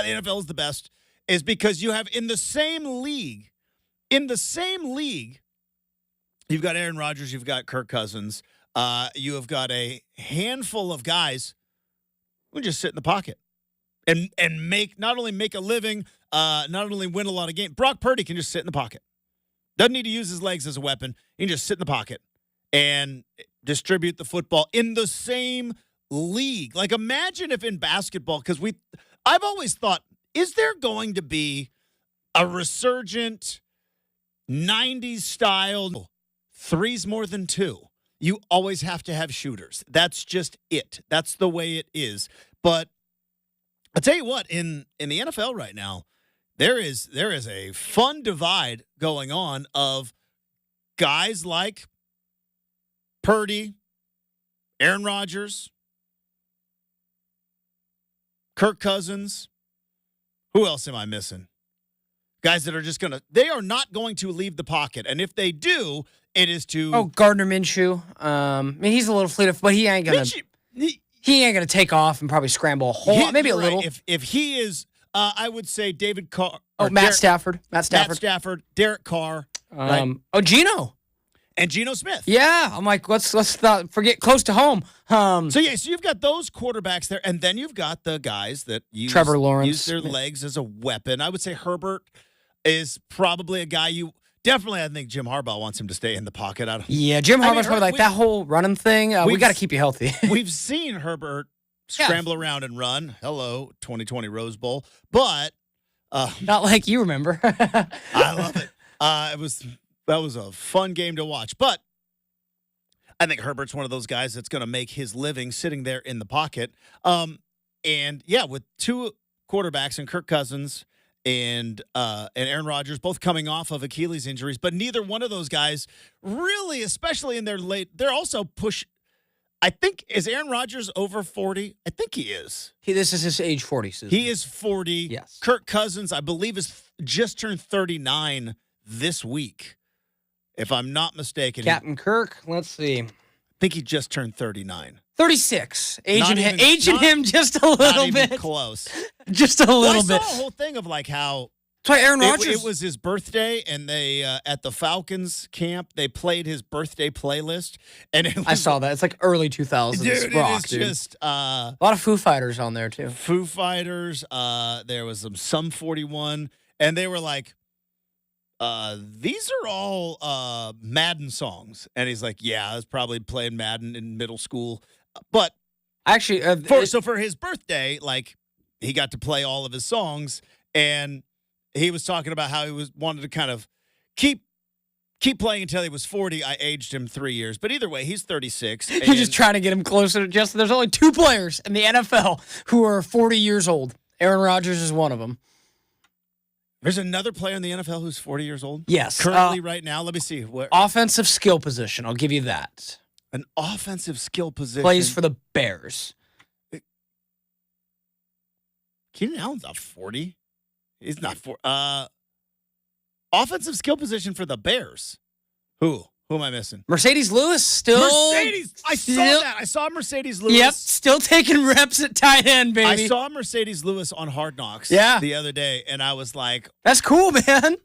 the NFL is the best is because you have in the same league, you've got Aaron Rodgers, you've got Kirk Cousins, you have got a handful of guys who just sit in the pocket and not only make a living, not only win a lot of games. Brock Purdy can just sit in the pocket. Doesn't need to use his legs as a weapon. He can just sit in the pocket and distribute the football in the same league. Like, imagine if in basketball, because I've always thought, is there going to be a resurgent 90s style threes more than two? You always have to have shooters. That's just it. That's the way it is. But I'll tell you what, in the NFL right now, there is a fun divide going on of guys like Purdy, Aaron Rodgers, Kirk Cousins. Who else am I missing? Guys that are they are not going to leave the pocket. And if they do, it is to... Oh, Gardner Minshew. I mean, he's a little fleet, but he ain't going to... He ain't going to take off and probably scramble a whole lot, maybe a little. If he is, I would say David Carr. Matt Stafford. Derek Carr. Geno. And Geno Smith. Yeah, I'm like, let's not forget close to home. So you've got those quarterbacks there, and then you've got the guys that Trevor Lawrence use their legs as a weapon. I would say Herbert is probably a guy definitely, I think Jim Harbaugh wants him to stay in the pocket. Jim Harbaugh's probably like that whole running thing. We got to keep you healthy. We've seen Herbert scramble around and run. Hello, 2020 Rose Bowl. But not like you remember. I love it. That was a fun game to watch. But I think Herbert's one of those guys that's going to make his living sitting there in the pocket. With two quarterbacks and Kirk Cousins and Aaron Rodgers, both coming off of Achilles injuries, but neither one of those guys really, especially in their they're also I think, is Aaron Rodgers over 40? I think he is. This is his age 40 season. He is 40. Yes. Kirk Cousins, I believe, is just turned 39 this week, if I'm not mistaken. Captain Kirk, let's see. I think he just turned 39. 36. Aging him just a little not bit. Even close. Just a little bit. I saw a whole thing of like how that's why Aaron Rodgers. It was his birthday, and they at the Falcons camp they played his birthday playlist, and I saw that. It's like early 2000s dude, rock, it is just a lot of Foo Fighters on there too. Foo Fighters. There was some 41, and they were like, these are all Madden songs, and he's like, yeah, I was probably playing Madden in middle school, but actually, for his birthday, like he got to play all of his songs, and he was talking about how he wanted to kind of keep playing until he was 40. I aged him 3 years. But either way, he's 36. You're just trying to get him closer to Justin. There's only two players in the NFL who are 40 years old. Aaron Rodgers is one of them. There's another player in the NFL who's 40 years old? Yes. Currently right now. Let me see. Offensive skill position. I'll give you that. An offensive skill position. Plays for the Bears. Keenan Allen's not 40. He's not 40. Offensive skill position for the Bears. Who am I missing? Mercedes Lewis still. I saw that. I saw Mercedes Lewis. Yep, still taking reps at tight end, baby. I saw Mercedes Lewis on Hard Knocks the other day, and I was like, that's cool, man.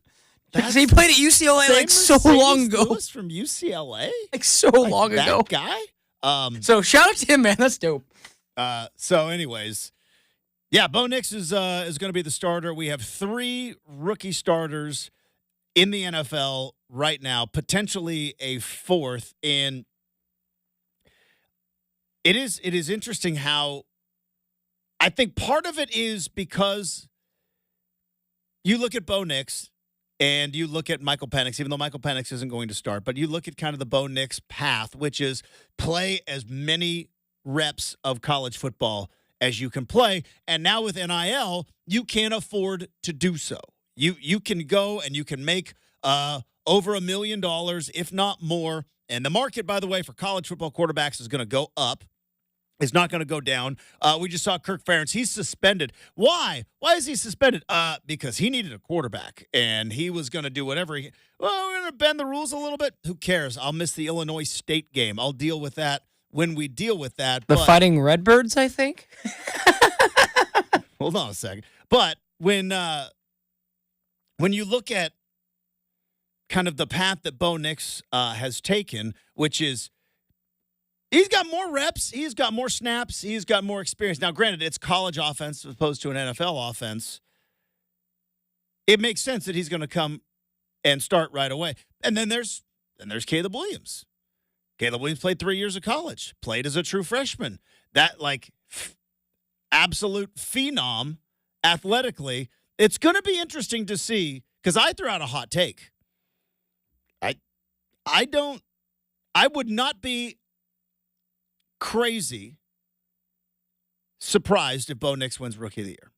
Because he played at UCLA like so long ago. Lewis from UCLA? Like so long ago. That guy? So shout out to him, man. That's dope. So anyways, yeah, Bo Nix is going to be the starter. We have 3 rookie starters in the NFL right now, potentially a 4th. And it is interesting how I think part of it is because you look at Bo Nix and you look at Michael Penix, even though Michael Penix isn't going to start, but you look at kind of the Bo Nix path, which is play as many reps of college football as you can play. And now with NIL, you can't afford to do so. You can go and you can make over $1 million, if not more. And the market, by the way, for college football quarterbacks is going to go up. It's not going to go down. We just saw Kirk Ferentz. He's suspended. Why? Why is he suspended? Because he needed a quarterback, and he was going to do whatever. We're going to bend the rules a little bit. Who cares? I'll miss the Illinois State game. I'll deal with that when we deal with that. The Fighting Redbirds, I think. Hold on a second. But when you look at kind of the path that Bo Nix has taken, which is he's got more reps, he's got more snaps, he's got more experience. Now, granted, it's college offense as opposed to an NFL offense. It makes sense that he's going to come and start right away. And then there's Caleb Williams. Caleb Williams played 3 years of college, played as a true freshman. That, absolute phenom athletically. It's going to be interesting to see, because I threw out a hot take. I would not be crazy surprised if Bo Nix wins Rookie of the Year.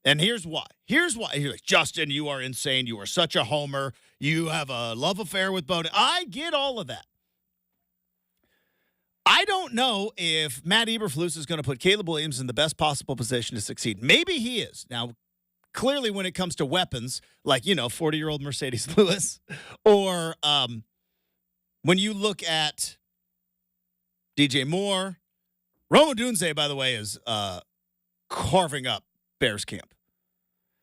And here's why. You're like, Justin, you are insane. You are such a homer. You have a love affair with Bo Nix. I get all of that. I don't know if Matt Eberflus is going to put Caleb Williams in the best possible position to succeed. Maybe he is. Now, clearly when it comes to weapons, 40-year-old Mercedes Lewis, or when you look at DJ Moore, Rome Odunze, by the way, is carving up Bears camp.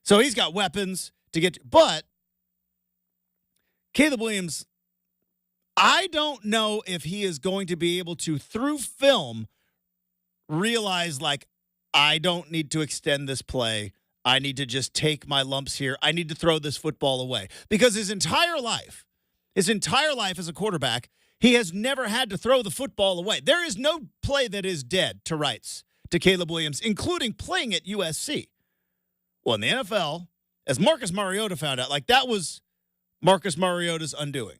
So he's got weapons to get to. But Caleb Williams, I don't know if he is going to be able to, through film, realize, I don't need to extend this play. I need to just take my lumps here. I need to throw this football away. Because his entire life as a quarterback, he has never had to throw the football away. There is no play that is dead to rights to Caleb Williams, including playing at USC. Well, in the NFL, as Marcus Mariota found out, that was Marcus Mariota's undoing.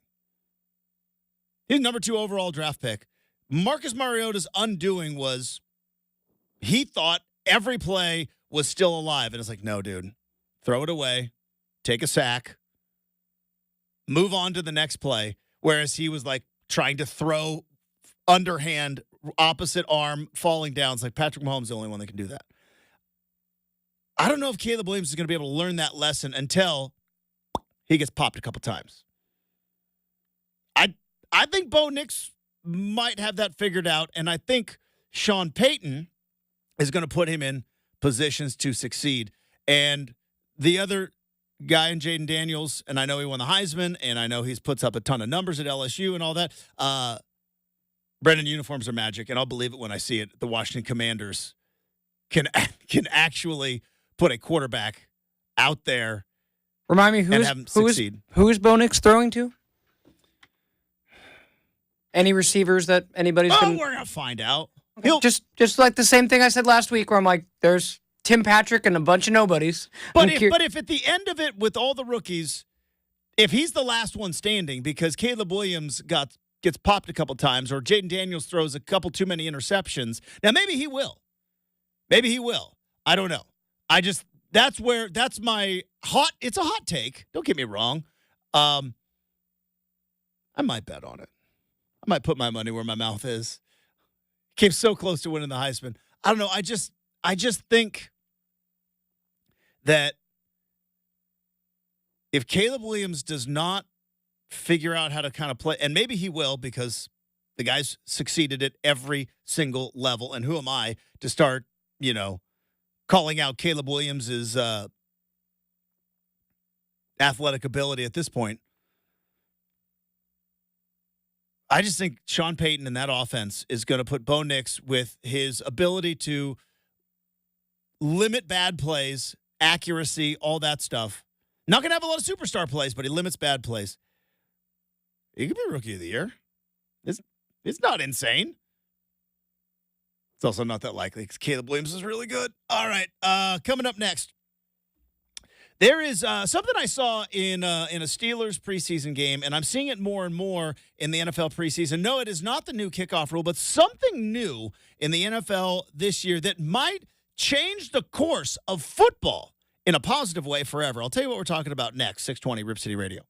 He's number 2 overall draft pick. Marcus Mariota's undoing was he thought every play was still alive. And it's no, dude, throw it away, take a sack, move on to the next play. Whereas he was trying to throw underhand, opposite arm, falling down. It's Patrick Mahomes is the only one that can do that. I don't know if Caleb Williams is going to be able to learn that lesson until he gets popped a couple times. I think Bo Nix might have that figured out, and I think Sean Payton is going to put him in positions to succeed. And the other guy in Jaden Daniels, and I know he won the Heisman, and I know he's puts up a ton of numbers at LSU and all that. Brenden, uniforms are magic, and I'll believe it when I see it. The Washington Commanders can actually put a quarterback out there. Remind me, who is Bo Nix throwing to? Any receivers that anybody's been... we're going to find out. Okay. Just like the same thing I said last week where I'm there's Tim Patrick and a bunch of nobodies. But if at the end of it with all the rookies, if he's the last one standing because Caleb Williams gets popped a couple times or Jaden Daniels throws a couple too many interceptions, now maybe he will. I don't know. That's my it's a hot take. Don't get me wrong. I might bet on it. I might put my money where my mouth is. Came so close to winning the Heisman. I don't know. I just think that if Caleb Williams does not figure out how to kind of play, and maybe he will because the guy's succeeded at every single level, and who am I to start, calling out Caleb Williams' athletic ability at this point. I just think Sean Payton in that offense is going to put Bo Nix with his ability to limit bad plays, accuracy, all that stuff. Not going to have a lot of superstar plays, but he limits bad plays. He could be Rookie of the Year. It's not insane. It's also not that likely because Caleb Williams is really good. All right, coming up next. There is something I saw in a Steelers preseason game, and I'm seeing it more and more in the NFL preseason. No, it is not the new kickoff rule, but something new in the NFL this year that might change the course of football in a positive way forever. I'll tell you what we're talking about next, 620 Rip City Radio.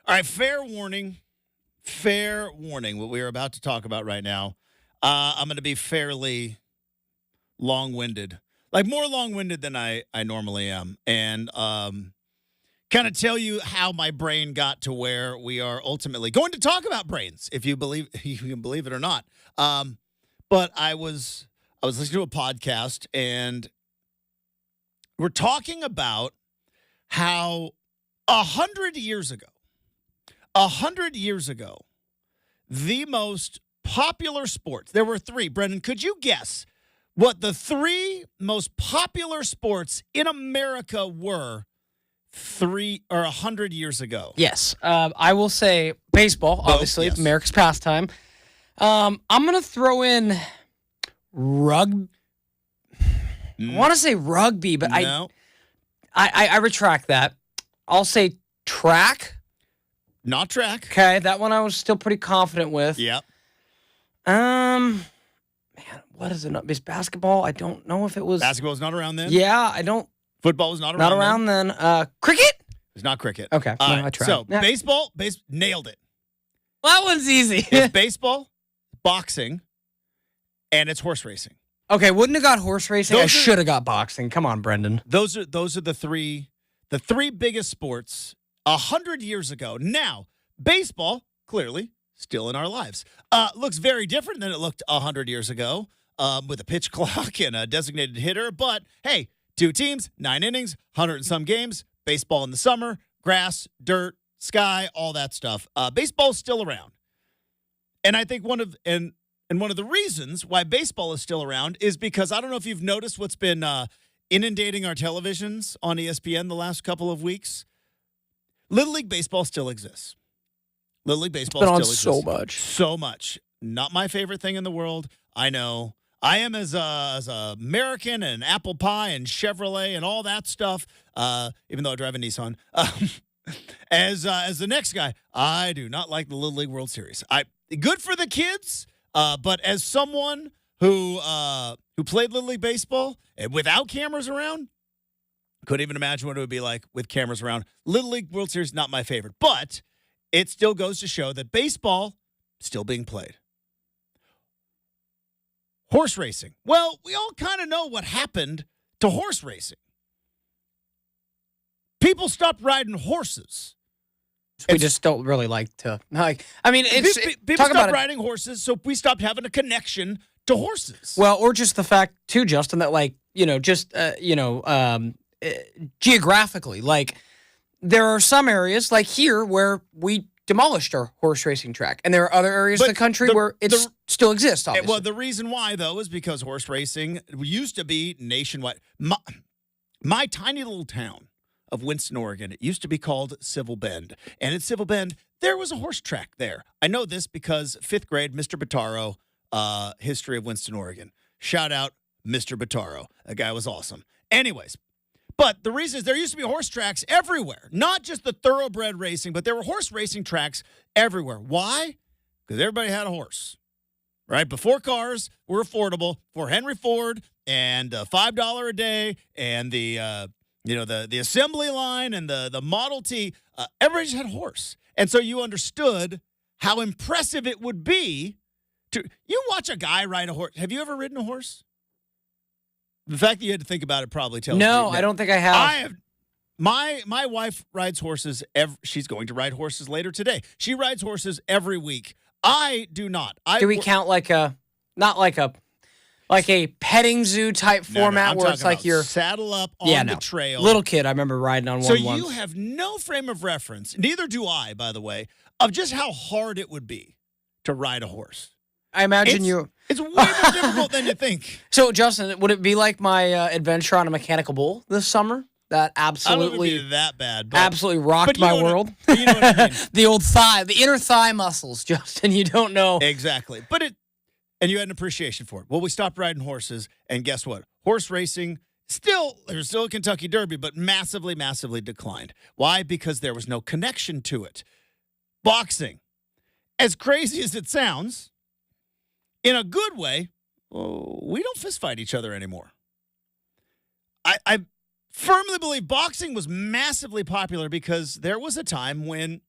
All right, fair warning. Fair warning. What we are about to talk about right now, I'm going to be fairly long-winded. Like more long-winded than I normally am. And kind of tell you how my brain got to where we are ultimately going to talk about brains, if you can believe it or not. But I was listening to a podcast, and we're talking about how 100 years ago, the most popular sports, there were three. Brenden, could you guess what the three most popular sports in America were 100 years ago? Yes. I will say baseball, obviously, yes. America's pastime. I'm going to throw in rugby. I want to say rugby, but No. I retract that. I'll say track. Not track. Okay, that one I was still pretty confident with. Yep. Man, what is it? Is basketball? I don't know if it was. Basketball's not around then. Yeah, I don't. Football was not around. Not around then. Cricket? It's not cricket. Okay, All no, right, I tried. So Yeah. baseball, nailed it. Well, that one's easy. It's baseball, boxing, and it's horse racing. Okay, wouldn't have got horse racing. I Those are- should have got boxing. Come on, Brenden. Those are the three biggest sports 100 years ago. Now, baseball, clearly, still in our lives. Looks very different than it looked 100 years ago, with a pitch clock and a designated hitter. But, hey, 2 teams, 9 innings, 100 and some games, baseball in the summer, grass, dirt, sky, all that stuff. Baseball's still around. And I think one of the reasons why baseball is still around is because I don't know if you've noticed what's been inundating our televisions on ESPN the last couple of weeks. Little League Baseball still exists. Little League Baseball Been on still exists. so much. So much. Not my favorite thing in the world. I know. I am as a American and apple pie and Chevrolet and all that stuff, even though I drive a Nissan. As the next guy, I do not like the Little League World Series. Good for the kids, but as someone who played Little League Baseball and without cameras around, couldn't even imagine what it would be like with cameras around. Little League World Series, not my favorite, but it still goes to show that baseball still being played. Horse racing. Well, we all kind of know what happened to horse racing. People stopped riding horses. We just don't really like to. I mean, it's People stopped riding horses, so we stopped having a connection to horses. Well, or just the fact too, Justin, that geographically, like there are some areas like here where we demolished our horse racing track, and there are other areas of the country where it still exists. Obviously. Well, the reason why though is because horse racing used to be nationwide. My tiny little town of Winston, Oregon, it used to be called Civil Bend, and at Civil Bend there was a horse track there. I know this because 5th grade, Mr. Bataro, history of Winston, Oregon. Shout out Mr. Bataro. That guy was awesome. Anyways. But the reason is there used to be horse tracks everywhere, not just the thoroughbred racing, but there were horse racing tracks everywhere. Why? Because everybody had a horse, right? Before cars were affordable, for Henry Ford and $5 a day and the assembly line and the Model T, everybody just had a horse. And so you understood how impressive it would be you watch a guy ride a horse. Have you ever ridden a horse? The fact that you had to think about it probably tells me. No, I don't think I have. I have. My wife rides horses. She's going to ride horses later today. She rides horses every week. I do not. Do we count not like a petting zoo type format where it's like you're saddle up on the trail? Little kid, I remember riding on one once. So you have no frame of reference. Neither do I, by the way, of just how hard it would be to ride a horse. I imagine It's way more difficult than you think. So, Justin, would it be like my adventure on a mechanical bull this summer? That absolutely, I don't know if it'd be that bad. Absolutely rocked my world. You know what I mean? The old thigh, the inner thigh muscles, Justin. You don't know exactly, and you had an appreciation for it. Well, we stopped riding horses, and guess what? Horse racing there's still a Kentucky Derby, but massively, massively declined. Why? Because there was no connection to it. Boxing, as crazy as it sounds. In a good way, we don't fist fight each other anymore. I firmly believe boxing was massively popular because there was a time when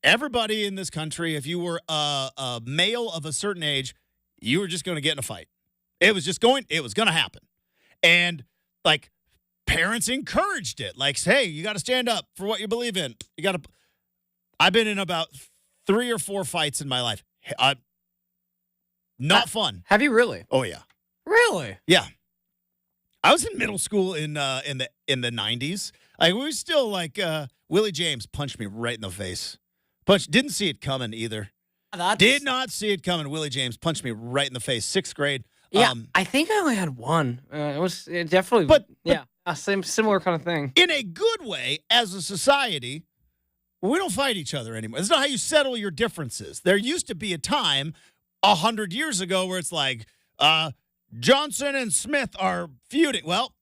everybody in this country, if you were a male of a certain age, you were just going to get in a fight. It was going to happen. And like parents encouraged it. Like, hey, you got to stand up for what you believe in. I've been in about 3 or 4 fights in my life. Not fun. Have you really? Oh yeah. Really? Yeah. I was in middle school in the 90s. Like we were still like Willie James punched me right in the face. Didn't see it coming either. Did not see it coming. Willie James punched me right in the face. 6th grade. Yeah, I think I only had one. It was definitely, but similar kind of thing. In a good way, as a society, we don't fight each other anymore. That's not how you settle your differences. There used to be a time 100 years ago where it's like, Johnson and Smith are feuding. Well,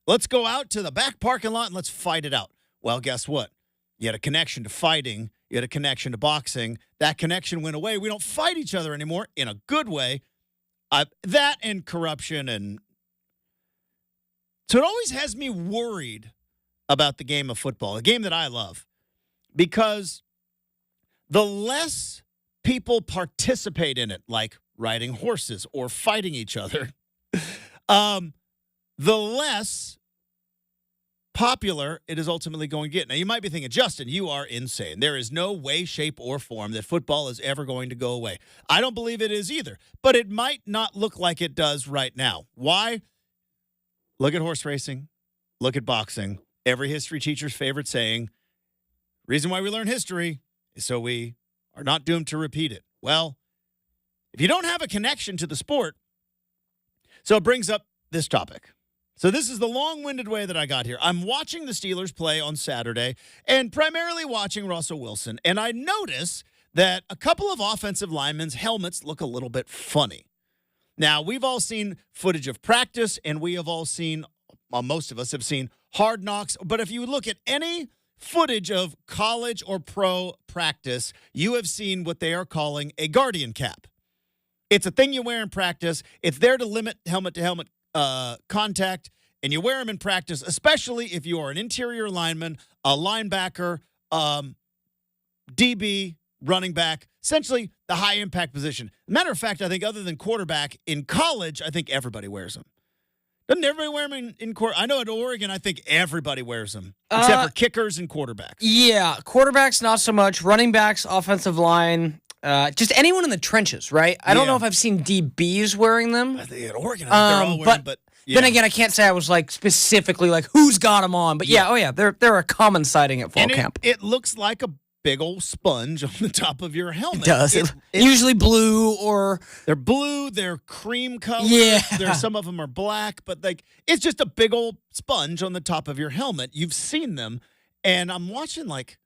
let's go out to the back parking lot and let's fight it out. Well, guess what? You had a connection to fighting. You had a connection to boxing. That connection went away. We don't fight each other anymore in a good way. That and corruption. And so it always has me worried about the game of football, a game that I love, because the less people participate in it, like riding horses or fighting each other, the less popular it is ultimately going to get. Now, you might be thinking, Justin, you are insane. There is no way, shape, or form that football is ever going to go away. I don't believe it is either, but it might not look like it does right now. Why? Look at horse racing. Look at boxing. Every history teacher's favorite saying, reason why we learn history is so we are not doomed to repeat it. Well, if you don't have a connection to the sport, so it brings up this topic. So this is the long-winded way that I got here. I'm watching the Steelers play on Saturday and primarily watching Russell Wilson, and I notice that a couple of offensive linemen's helmets look a little bit funny. Now, we've all seen footage of practice, and we have all seen, well, most of us have seen Hard Knocks, but if you look at any footage of college or pro practice, you have seen what they are calling a guardian cap. It's a thing you wear in practice. It's there to limit helmet-to-helmet contact, and you wear them in practice, especially if you are an interior lineman, a linebacker, DB, running back, essentially the high-impact position. Matter of fact, I think other than quarterback, in college, I think everybody wears them. Doesn't everybody wear them in court? I know at Oregon, I think everybody wears them, except for kickers and quarterbacks. Yeah, quarterbacks not so much. Running backs, offensive line, just anyone in the trenches, right? I don't know if I've seen DBs wearing them. I think at Oregon, I think they're all wearing them, but then again, I can't say I was like specifically like who's got them on, but they're a common sighting at fall camp. It looks like a big old sponge on the top of your helmet. It does. It's usually blue or they're blue, they're cream color. Yeah. Some of them are black, but like it's just a big old sponge on the top of your helmet. You've seen them, and I'm watching like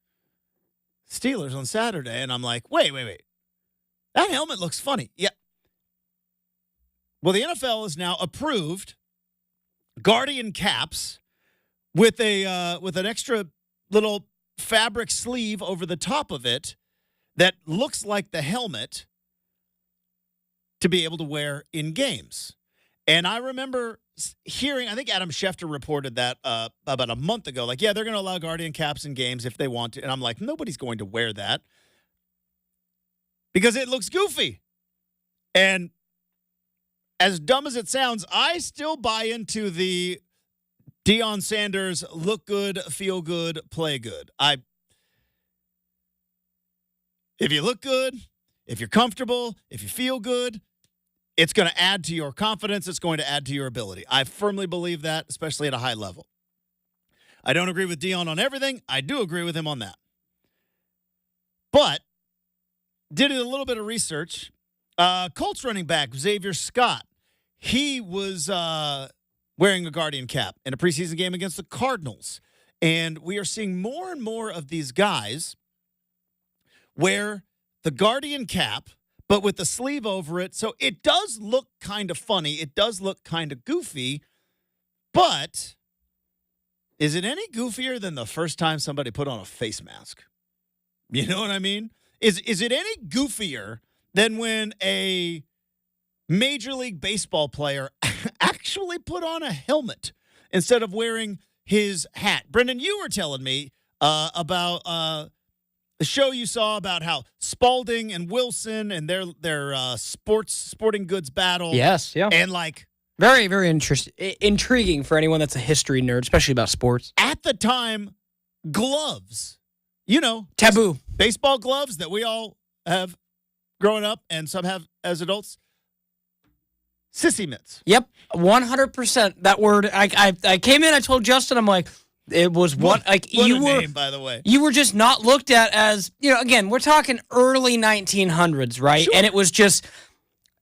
Steelers on Saturday, and I'm like, wait. That helmet looks funny. Yeah. Well, the NFL has now approved guardian caps with an extra little fabric sleeve over the top of it that looks like the helmet to be able to wear in games. And I remember hearing, I think Adam Schefter reported that about a month ago, like, yeah, they're going to allow guardian caps in games if they want to. And I'm like, nobody's going to wear that because it looks goofy. And as dumb as it sounds, I still buy into the Deion Sanders look good, feel good, play good. If you look good, if you're comfortable, if you feel good, it's going to add to your confidence. It's going to add to your ability. I firmly believe that, especially at a high level. I don't agree with Deion on everything. I do agree with him on that. But did a little bit of research. Colts running back Xavier Scott, he was wearing a guardian cap in a preseason game against the Cardinals. And we are seeing more and more of these guys wear the guardian cap, but with the sleeve over it. So it does look kind of funny. It does look kind of goofy. But is it any goofier than the first time somebody put on a face mask? You know what I mean? Is it any goofier than when a Major League Baseball player actually put on a helmet instead of wearing his hat? Brenden, you were telling me about the show you saw about how Spalding and Wilson and their sporting goods battle. Yes, yeah. And like very, very intriguing for anyone that's a history nerd, especially about sports. At the time, gloves, taboo baseball gloves that we all have growing up and some have as adults. Sissy mitts. Yep, 100%. That word. I came in. I told Justin. I'm like, it was what you were. Name, by the way, you were just not looked at as Again, we're talking early 1900s, right? Sure. And it was just.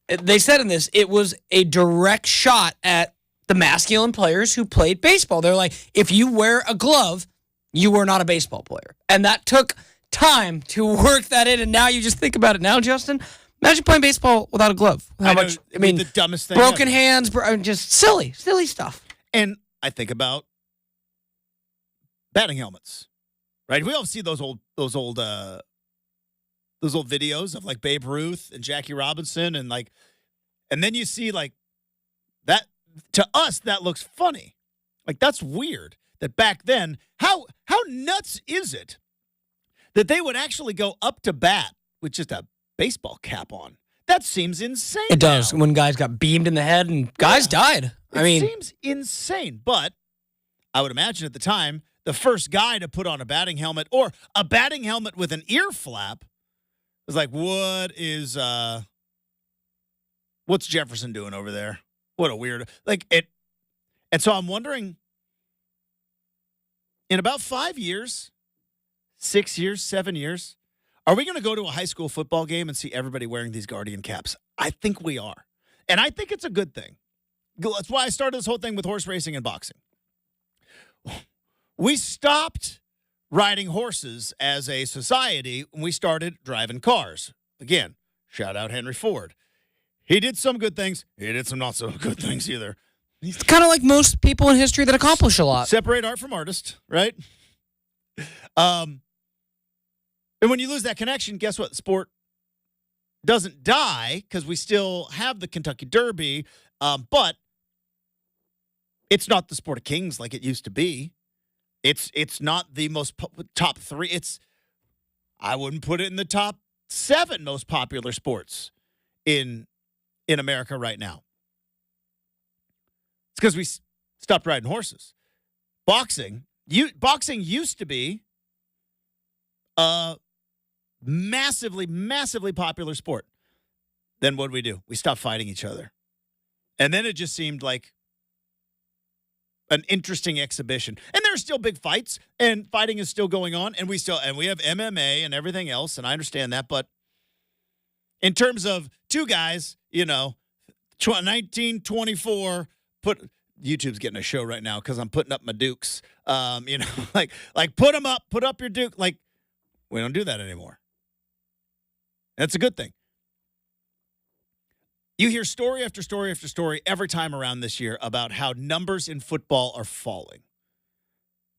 They said in this, it was a direct shot at the masculine players who played baseball. They're like, if you wear a glove, you were not a baseball player, and that took time to work that in. And now you just think about it now, Justin. Imagine playing baseball without a glove. How much? I mean, the dumbest thing. Broken ever. hands, just silly stuff. And I think about batting helmets, right? We all see those old videos of like Babe Ruth and Jackie Robinson, and then you see like that. To us, that looks funny. Like that's weird. That back then, how nuts is it that they would actually go up to bat with just a baseball cap on? That seems insane. It does. When guys got beamed in the head and guys died. It seems insane. But I would imagine at the time, the first guy to put on a batting helmet or a batting helmet with an ear flap was like, what's Jefferson doing over there? What a weird, and so I'm wondering, in about 5 years, 6 years, 7 years, are we going to go to a high school football game and see everybody wearing these Guardian caps? I think we are. And I think it's a good thing. That's why I started this whole thing with horse racing and boxing. We stopped riding horses as a society when we started driving cars. Again, shout out Henry Ford. He did some good things. He did some not so good things either. It's kind of like most people in history that accomplish a lot. Separate art from artist, right? And when you lose that connection, guess what? Sport doesn't die because we still have the Kentucky Derby, but it's not the sport of kings like it used to be. It's not the most top three. I wouldn't put it in the top 7 most popular sports in America right now. It's because we stopped riding horses. Boxing used to be a massively, massively popular sport. Then what do? We stopped fighting each other. And then it just seemed like an interesting exhibition. And there are still big fights, and fighting is still going on, and we have MMA and everything else, and I understand that. But in terms of two guys, 1924, YouTube's getting a show right now because I'm putting up my dukes. Like put them up, put up your duke. Like, we don't do that anymore. That's a good thing. You hear story after story after story every time around this year about how numbers in football are falling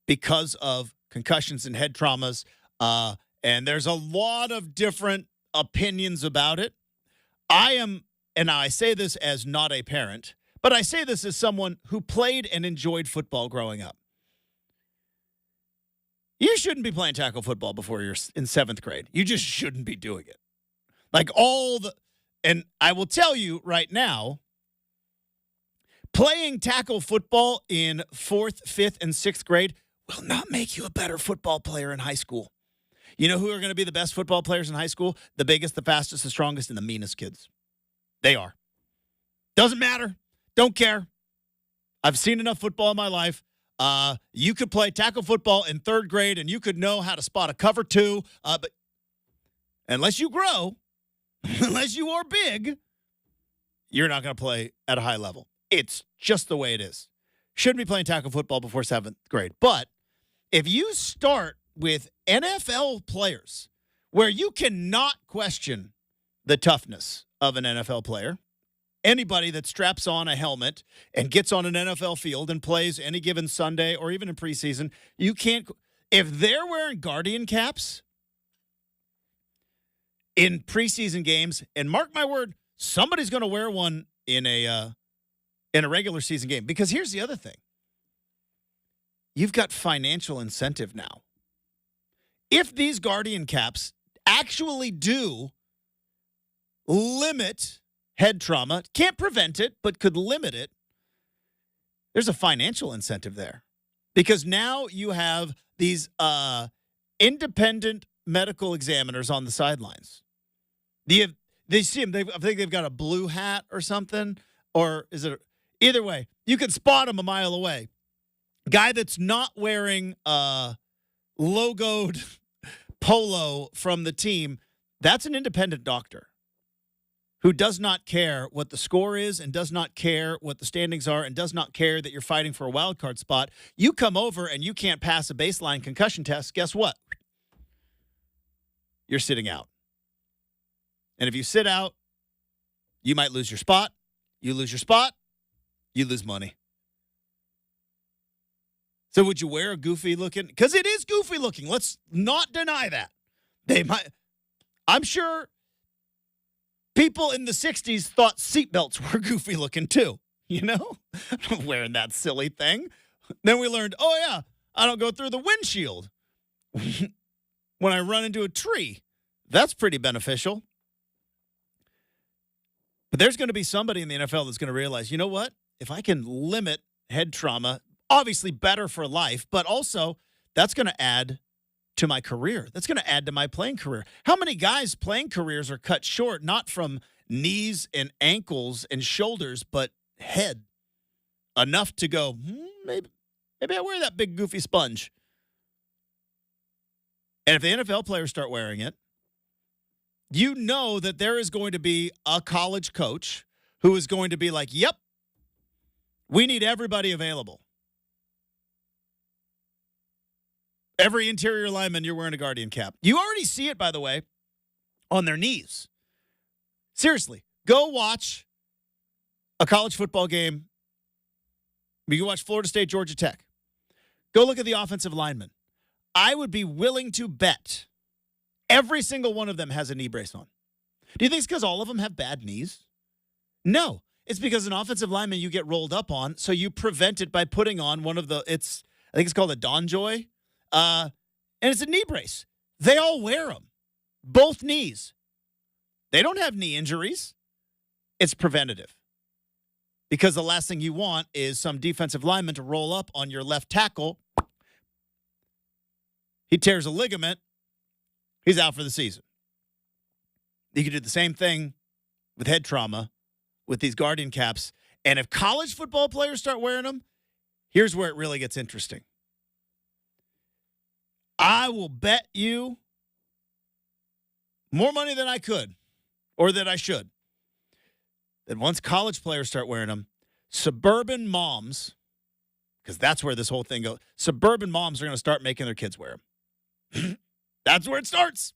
because of concussions and head traumas. And there's a lot of different opinions about it. And I say this as not a parent, but I say this as someone who played and enjoyed football growing up. You shouldn't be playing tackle football before you're in 7th grade. You just shouldn't be doing it. And I will tell you right now, playing tackle football in 4th, 5th, and 6th grade will not make you a better football player in high school. You know who are going to be the best football players in high school? The biggest, the fastest, the strongest, and the meanest kids. They are. Doesn't matter. Don't care. I've seen enough football in my life. You could play tackle football in 3rd grade, and you could know how to spot a cover 2. But unless you grow, unless you are big, you're not going to play at a high level. It's just the way it is. Shouldn't be playing tackle football before 7th grade. But if you start with NFL players where you cannot question the toughness of an NFL player, anybody that straps on a helmet and gets on an NFL field and plays any given Sunday or even in preseason, you can't. If they're wearing Guardian caps in preseason games, and mark my word, somebody's going to wear one in a regular season game. Because here's the other thing. You've got financial incentive now. if these Guardian caps actually do limit head trauma, can't prevent it, but could limit it, there's a financial incentive there. Because now you have these independent medical examiners on the sidelines. They see them. I think they've got a blue hat or something. Or is it either way? You can spot them a mile away. Guy that's not wearing a logoed polo from the team, that's an independent doctor who does not care what the score is and does not care what the standings are and does not care that you're fighting for a wild card spot. You come over and you can't pass a baseline concussion test. Guess what? You're sitting out. And if you sit out, you might lose your spot. You lose your spot, you lose money. So would you wear a goofy looking? Because it is goofy looking. Let's not deny that. They might. I'm sure people in the 60s thought seatbelts were goofy looking too. You know? Wearing that silly thing. Then we learned, oh yeah, I don't go through the windshield when I run into a tree. That's pretty beneficial. But there's going to be somebody in the NFL that's going to realize, you know what? If I can limit head trauma, obviously better for life, but also that's going to add to my career. That's going to add to my playing career. How many guys' playing careers are cut short, not from knees and ankles and shoulders, but head? Enough to go, maybe I wear that big goofy sponge. And if the NFL players start wearing it, you know that there is going to be a college coach who is going to be like, yep, we need everybody available. Every interior lineman, you're wearing a Guardian cap. You already see it, by the way, on their knees. Seriously, go watch a college football game. You can watch Florida State, Georgia Tech. Go look at the offensive linemen. I would be willing to bet every single one of them has a knee brace on. Do you think it's because all of them have bad knees? No. It's because an offensive lineman you get rolled up on, so you prevent it by putting on one of the, I think it's called a Donjoy, and it's a knee brace. They all wear them, both knees. They don't have knee injuries. It's preventative. Because the last thing you want is some defensive lineman to roll up on your left tackle. He tears a ligament. He's out for the season. You can do the same thing with head trauma with these Guardian caps. And if college football players start wearing them, here's where it really gets interesting. I will bet you more money than I could or that I should. That once college players start wearing them, suburban moms, because that's where this whole thing goes, suburban moms are going to start making their kids wear them. That's where it starts.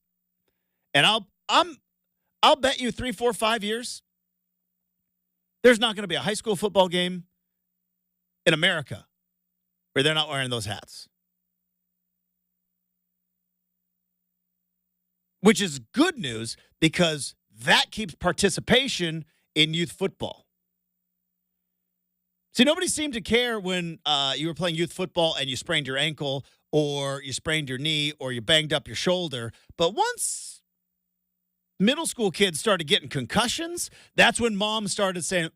And I'll bet you 3, 4, 5 years, there's not going to be a high school football game in America where they're not wearing those hats. Which is good news because that keeps participation in youth football. See, nobody seemed to care when you were playing youth football and you sprained your ankle or you sprained your knee or you banged up your shoulder. But once middle school kids started getting concussions, that's when moms started saying,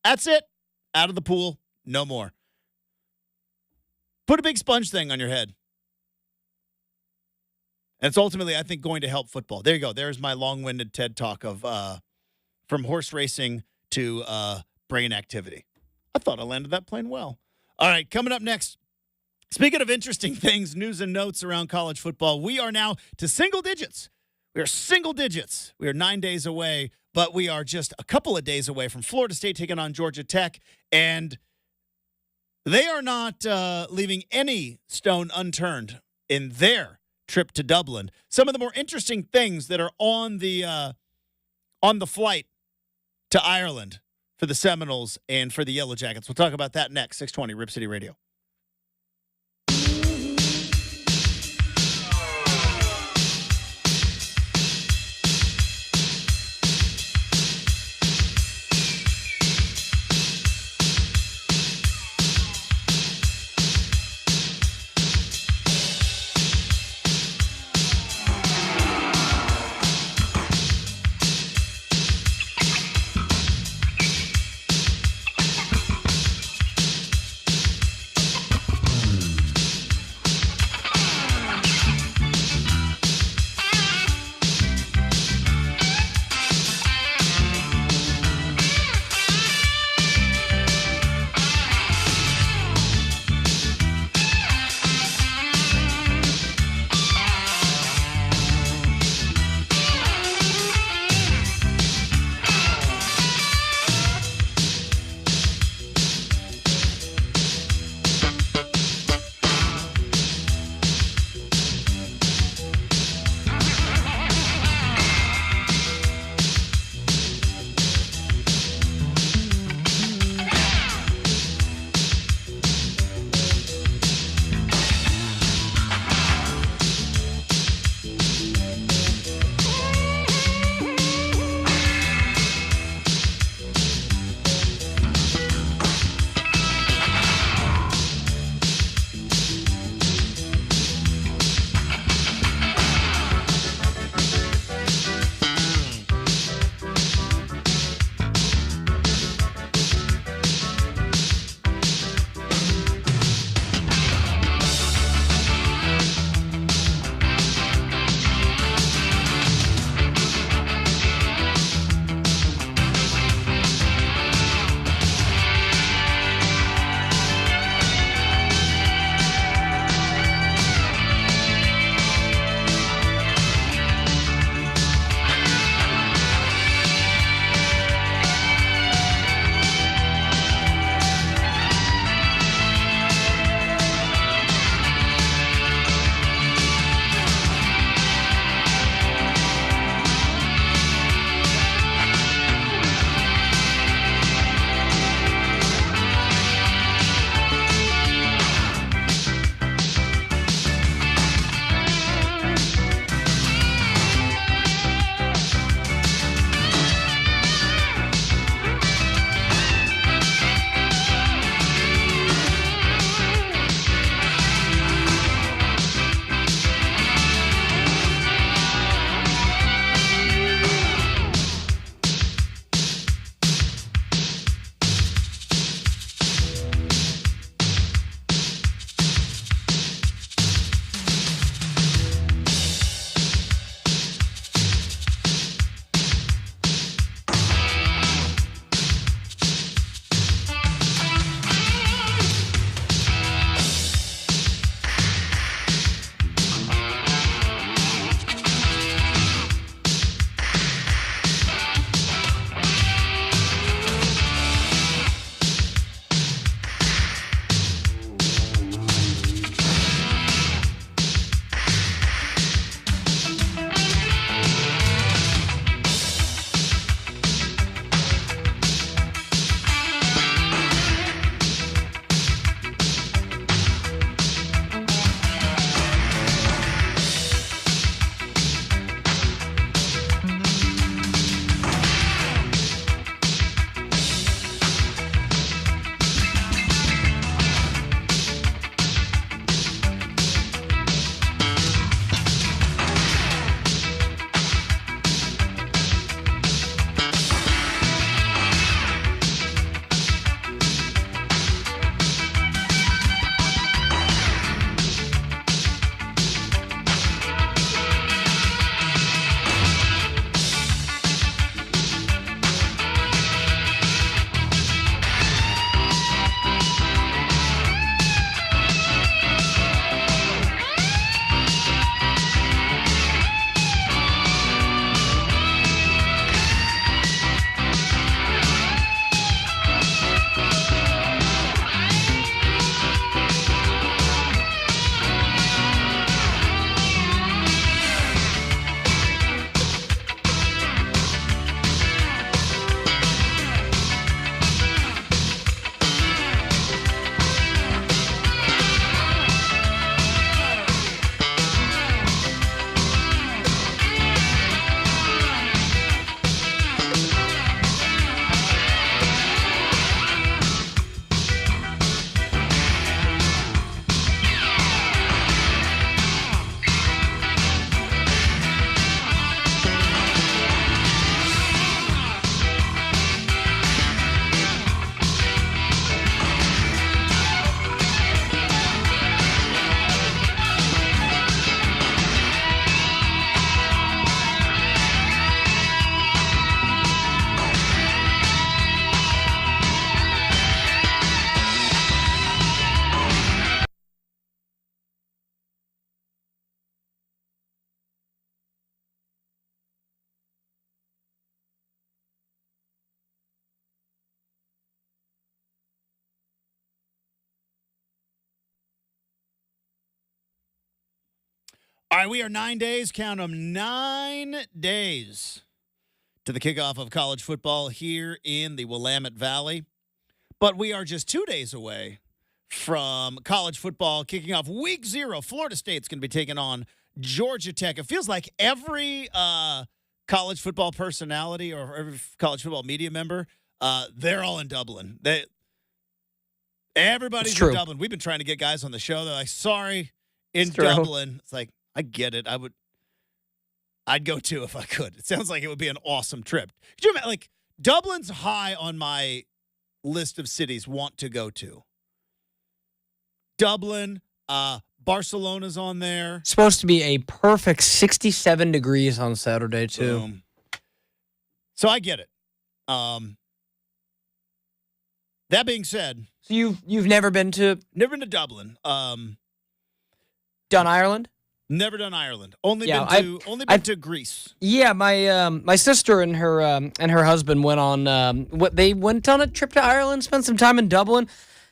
that's it, out of the pool, no more. Put a big sponge thing on your head. And it's ultimately, I think, going to help football. There you go. There's my long-winded TED talk of from horse racing to brain activity. I thought I landed that plane well. All right, coming up next, speaking of interesting things, news and notes around college football, we are now to single digits. We are single digits. We are 9 days away, but we are just a couple of days away from Florida State taking on Georgia Tech, and they are not leaving any stone unturned in their trip to Dublin. Some of the more interesting things that are on the flight to Ireland for the Seminoles and for the Yellow Jackets. We'll talk about that next. 620 Rip City Radio. All right, we are 9 days, count them, 9 days to the kickoff of college football here in the Willamette Valley. But we are just 2 days away from college football kicking off week 0. Florida State's going to be taking on Georgia Tech. It feels like every college football personality or every college football media member, they're all in Dublin. Everybody's in Dublin. We've been trying to get guys on the show. They're like, sorry, in Dublin. It's like, I get it. I'd go too if I could. It sounds like it would be an awesome trip. Could you imagine, like, Dublin's high on my list of cities want to go to. Dublin, Barcelona's on there. Supposed to be a perfect 67 degrees on Saturday, too. So I get it. That being said, so you've never been to Dublin. Done Ireland? Never done Ireland. Only been to Greece. Yeah, my sister and her husband went on they went on a trip to Ireland, spent some time in Dublin,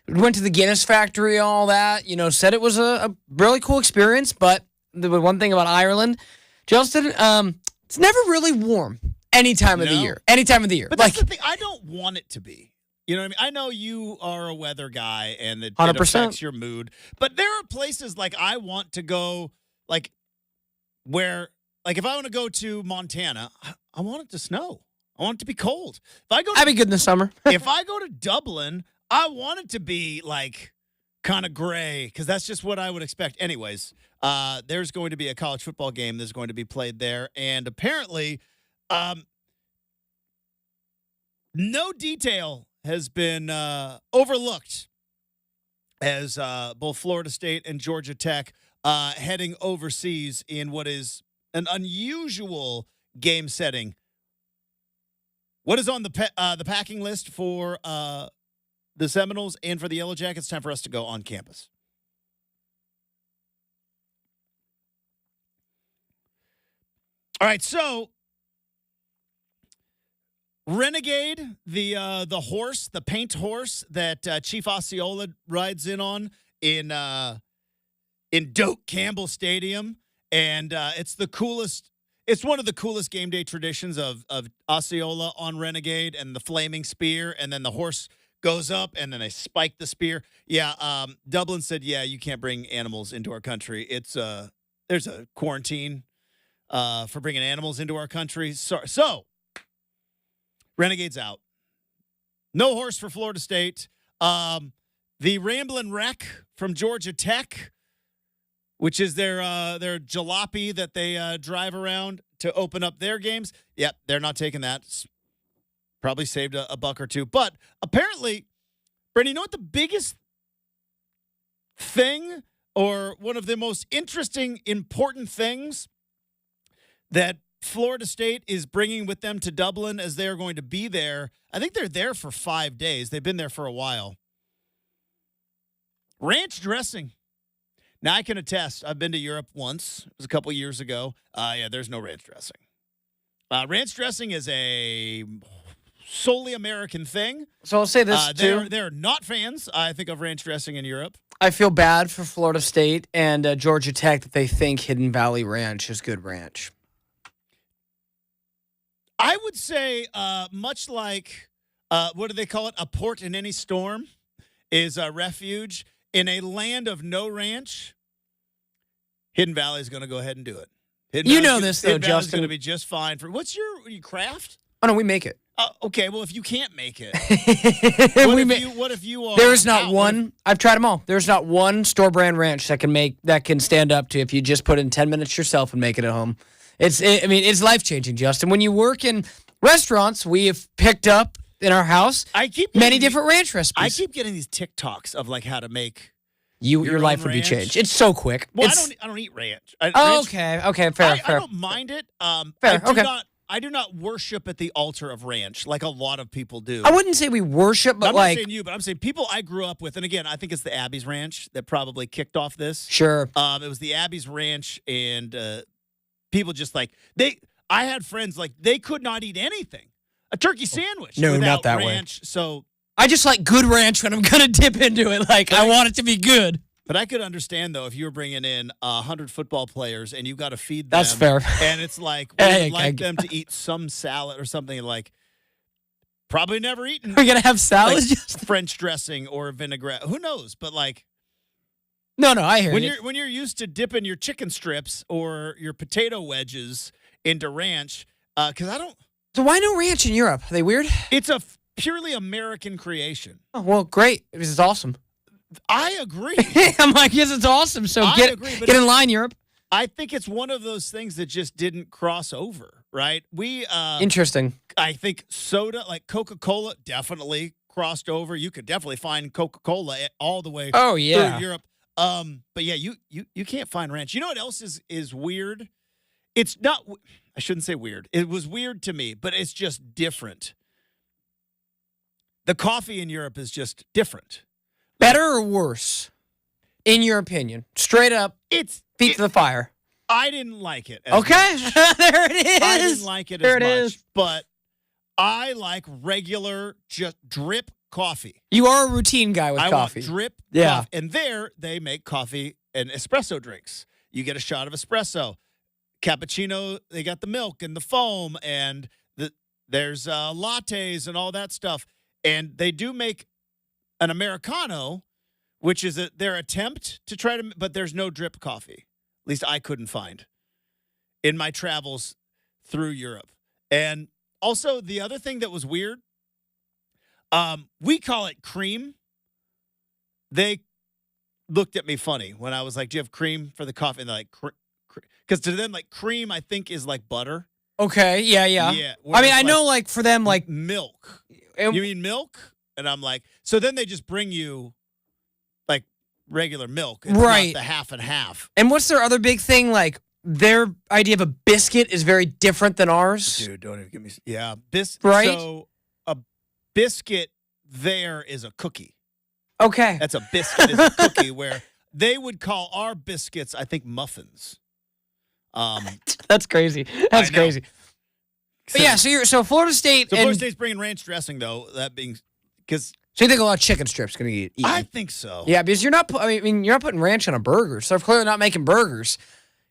went to the Guinness factory, all that. Said it was a really cool experience. But the one thing about Ireland, Justin, it's never really warm any time of the year. Any time of the year. But that's the thing. I don't want it to be. You know what I mean? I know you are a weather guy and it affects your mood. But there are places like I want to go, like where, like if I want to go to Montana, I want it to snow. I want it to be cold. That'd be good in the summer. If I go to Dublin, I want it to be like kind of gray because that's just what I would expect. Anyways, there's going to be a college football game that's going to be played there. And apparently, no detail has been overlooked as both Florida State and Georgia Tech heading overseas in what is an unusual game setting. What is on the packing list for the Seminoles and for the Yellow Jackets? Time for us to go on campus. All right, so Renegade, the horse, the paint horse that Chief Osceola rides in on in Doak Campbell Stadium, and it's the coolest. It's one of the coolest game day traditions of Osceola on Renegade and the flaming spear, and then the horse goes up and then they spike the spear. Yeah, Dublin said, yeah, you can't bring animals into our country. It's there's a quarantine for bringing animals into our country. So Renegade's out. No horse for Florida State. The Ramblin' Wreck from Georgia Tech, which is their jalopy that they drive around to open up their games. Yep, they're not taking that. Probably saved a buck or two. But apparently, Brenden, you know what the biggest thing or one of the most interesting, important things that Florida State is bringing with them to Dublin as they are going to be there? I think they're there for 5 days. They've been there for a while. Ranch dressing. Now, I can attest, I've been to Europe once. It was a couple years ago. Yeah, there's no ranch dressing. Ranch dressing is a solely American thing. So I'll say this, too. They're not fans, I think, of ranch dressing in Europe. I feel bad for Florida State and Georgia Tech that they think Hidden Valley Ranch is good ranch. I would say much like, what do they call it? A port in any storm is a refuge. In a land of no ranch, Hidden Valley is going to go ahead and do it. Hidden Valley's Justin. Going to be just fine for. What's your craft? Oh no, we make it. Okay, well if you can't make it, what if you are? There is not one. I've tried them all. There's not one store brand ranch that can stand up to if you just put in 10 minutes yourself and make it at home. It's life changing, Justin. When you work in restaurants, we have picked up in our house many different ranch recipes. I keep getting these TikToks of like how to make. Your life would be changed. It's so quick. Well, I don't eat ranch. Okay, fair. I don't mind it. Fair, I do not worship at the altar of ranch like a lot of people do. I wouldn't say we worship, but I'm not saying you, but I'm saying people I grew up with. And again, I think it's the Abby's Ranch that probably kicked off this. Sure. It was the Abby's Ranch, and people just like I had friends like they could not eat anything, a turkey sandwich. No, without not that ranch. way. So I just like good ranch when I'm gonna dip into it. Like I want it to be good. But I could understand, though, if you were bringing in 100 football players and you got to feed them. That's fair. And it's like, we Hey, would like them to eat some salad or something, like, probably never eaten We're going to have salad? like Just French dressing or vinaigrette. Who knows? But, like, No, I hear when you. you're used to dipping your chicken strips or your potato wedges into ranch, because I don't. So why no ranch in Europe? Are they weird? It's a purely American creation. Oh, well, great. Because it's awesome. I agree. I'm like, yes, it's awesome. So I get agree, but get in line, Europe. I think it's one of those things that just didn't cross over, right? Interesting. I think soda, like Coca-Cola, definitely crossed over. You could definitely find Coca-Cola all the way Oh, yeah. through Europe. But yeah, you can't find ranch. You know what else is weird? It's not. I shouldn't say weird. It was weird to me, but it's just different. The coffee in Europe is just different. Better or worse, in your opinion? Straight up, feet to the fire. I didn't like it. Okay, much. there it is. I didn't like it there as it much, is. but I like regular, just drip coffee. You are a routine guy with I coffee. want drip Yeah. coffee. And there, they make coffee and espresso drinks. You get a shot of espresso. Cappuccino, they got the milk and the foam, and there's lattes and all that stuff. And they do make an Americano, which is their attempt to try to, but there's no drip coffee. At least I couldn't find in my travels through Europe. And also, the other thing that was weird, we call it cream. They looked at me funny when I was like, "Do you have cream for the coffee?" And they're like, because to them, like, cream, I think, is like butter. Okay, yeah. I mean, whereas, I know, like, for them, like, milk. and- You mean milk? And I'm like, so then they just bring you like regular milk. It's Right. not the half and half. And what's their other big thing? Like, their idea of a biscuit is very different than ours. Dude, don't even give me. Yeah. Right? So a biscuit there is a cookie. Okay. That's a biscuit is a cookie, where they would call our biscuits, I think, muffins. That's crazy. That's I know. crazy. But yeah, so Florida State. So and, Florida State's bringing ranch dressing, though. That being because so you think a lot of chicken strips going to get eaten? I think so. Yeah, because you're not. I mean, you're not putting ranch on a burger, so they're clearly not making burgers.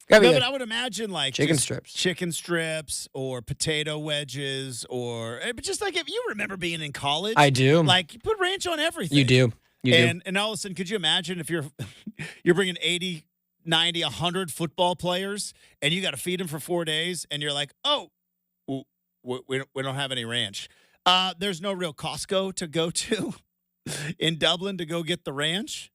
Gotta be No, like but I would imagine like chicken just strips. chicken strips, or potato wedges, but just like if you remember being in college, I do. like you put ranch on everything. You do. And all of a sudden, could you imagine if you're bringing 80, 90, 100 football players and you got to feed them for 4 days, and you're like, oh, we don't have any ranch. There's no real Costco to go to in Dublin to go get the ranch.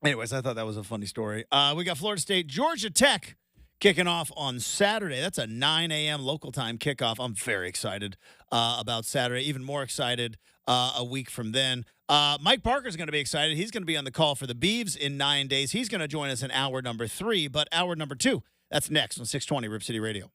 Anyways, I thought that was a funny story. We got Florida State, Georgia Tech kicking off on Saturday. That's a 9 a.m. local time kickoff. I'm very excited about Saturday. Even more excited a week from then. Mike Parker's going to be excited. He's going to be on the call for the Beavs in 9 days. He's going to join us in hour number 3, but hour number 2, that's next on 620 Rip City Radio.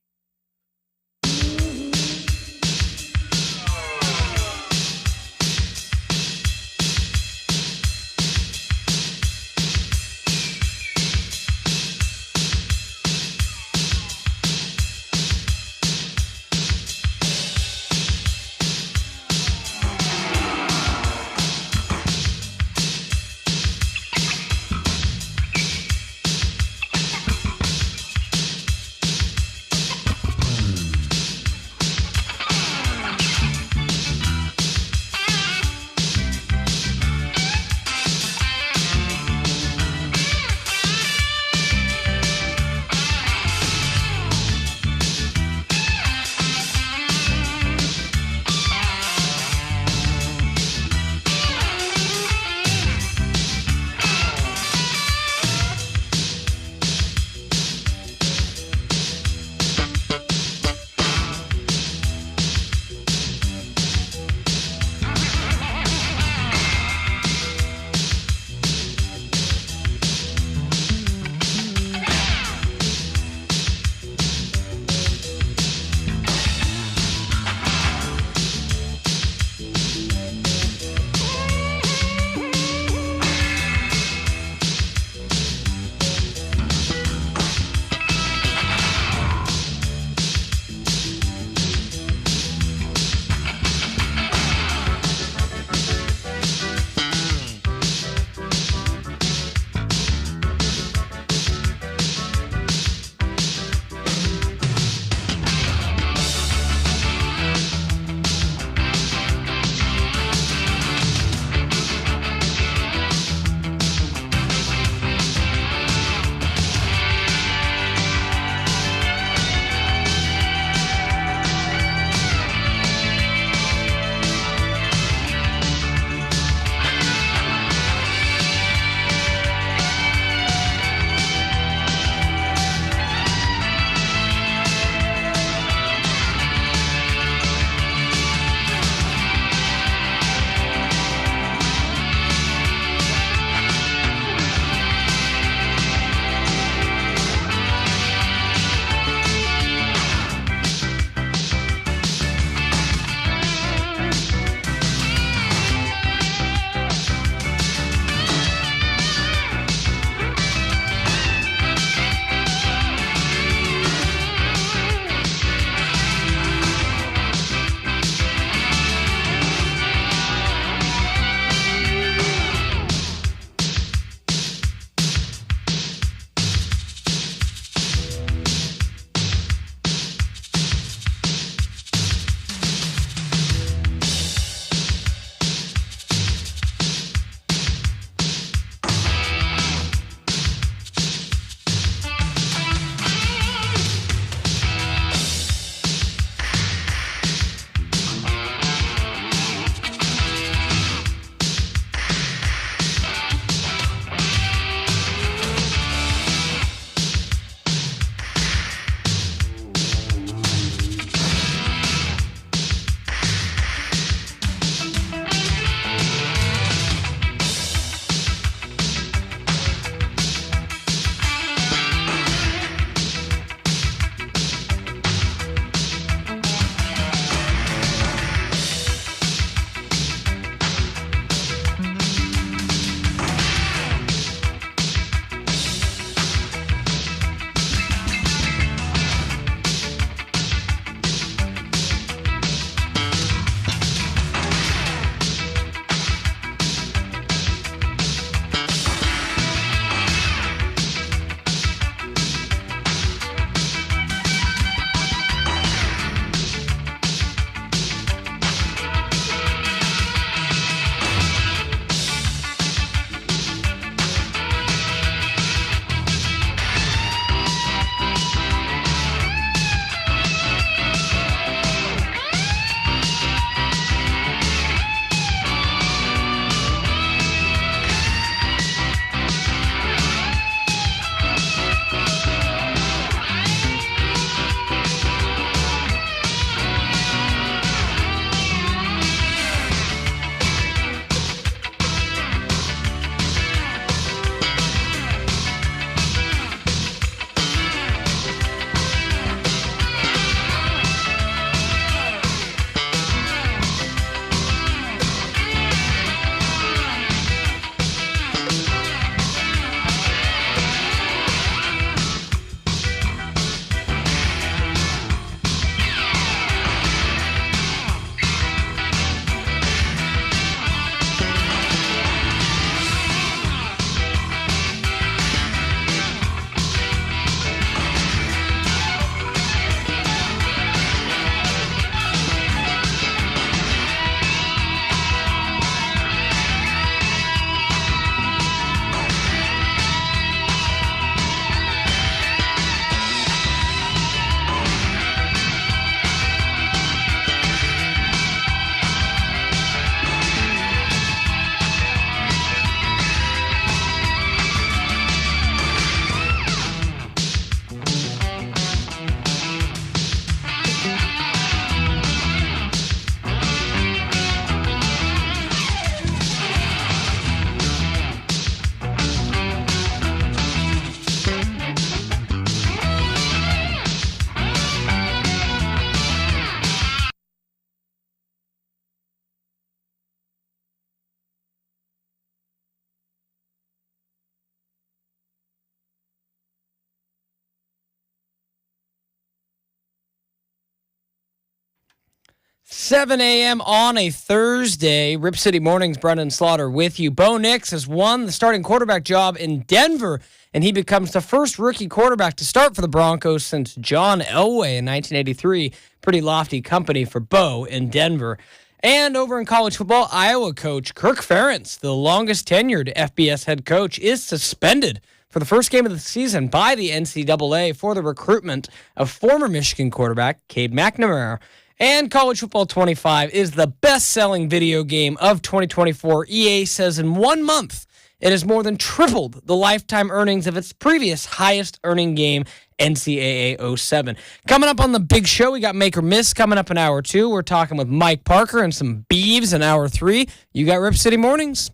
7 a.m. on a Thursday. Rip City Mornings, Brenden Slaughter with you. Bo Nix has won the starting quarterback job in Denver, and he becomes the first rookie quarterback to start for the Broncos since John Elway in 1983. Pretty lofty company for Bo in Denver. And over in college football, Iowa coach Kirk Ferentz, the longest tenured FBS head coach, is suspended for the first game of the season by the NCAA for the recruitment of former Michigan quarterback Cade McNamara. And College Football 25 is the best-selling video game of 2024. EA says in 1 month, it has more than tripled the lifetime earnings of its previous highest-earning game, NCAA 07. Coming up on the big show, we got Make or Miss coming up in Hour 2. We're talking with Mike Parker and some Beeves in Hour 3. You got Rip City Mornings.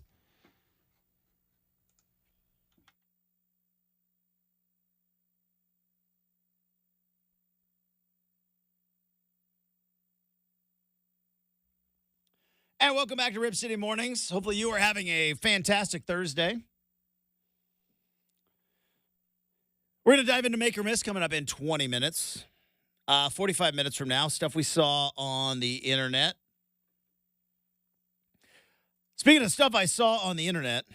And welcome back to Rip City Mornings. Hopefully you are having a fantastic Thursday. We're going to dive into Make or Miss coming up in 20 minutes. 45 minutes from now, stuff we saw on the internet. Speaking of stuff I saw on the internet,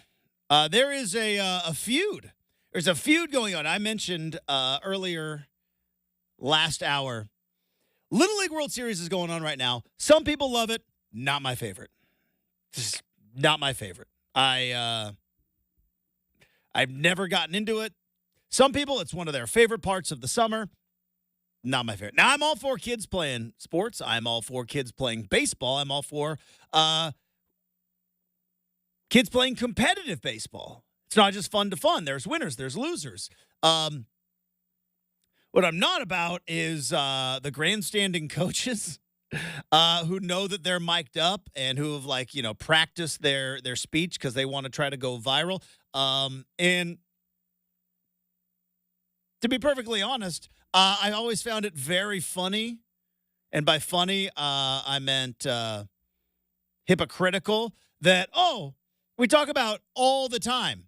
there is a feud. There's a feud going on. I mentioned earlier last hour. Little League World Series is going on right now. Some people love it. Not my favorite. Just not my favorite. I've never gotten into it. Some people, it's one of their favorite parts of the summer. Not my favorite. Now, I'm all for kids playing sports. I'm all for kids playing baseball. I'm all for kids playing competitive baseball. It's not just fun to fun. There's winners. There's losers. What I'm not about is the grandstanding coaches who know that they're mic'd up and who have practiced their speech because they want to try to go viral. And to be perfectly honest, I always found it very funny. And by funny, I meant hypocritical that, we talk about all the time.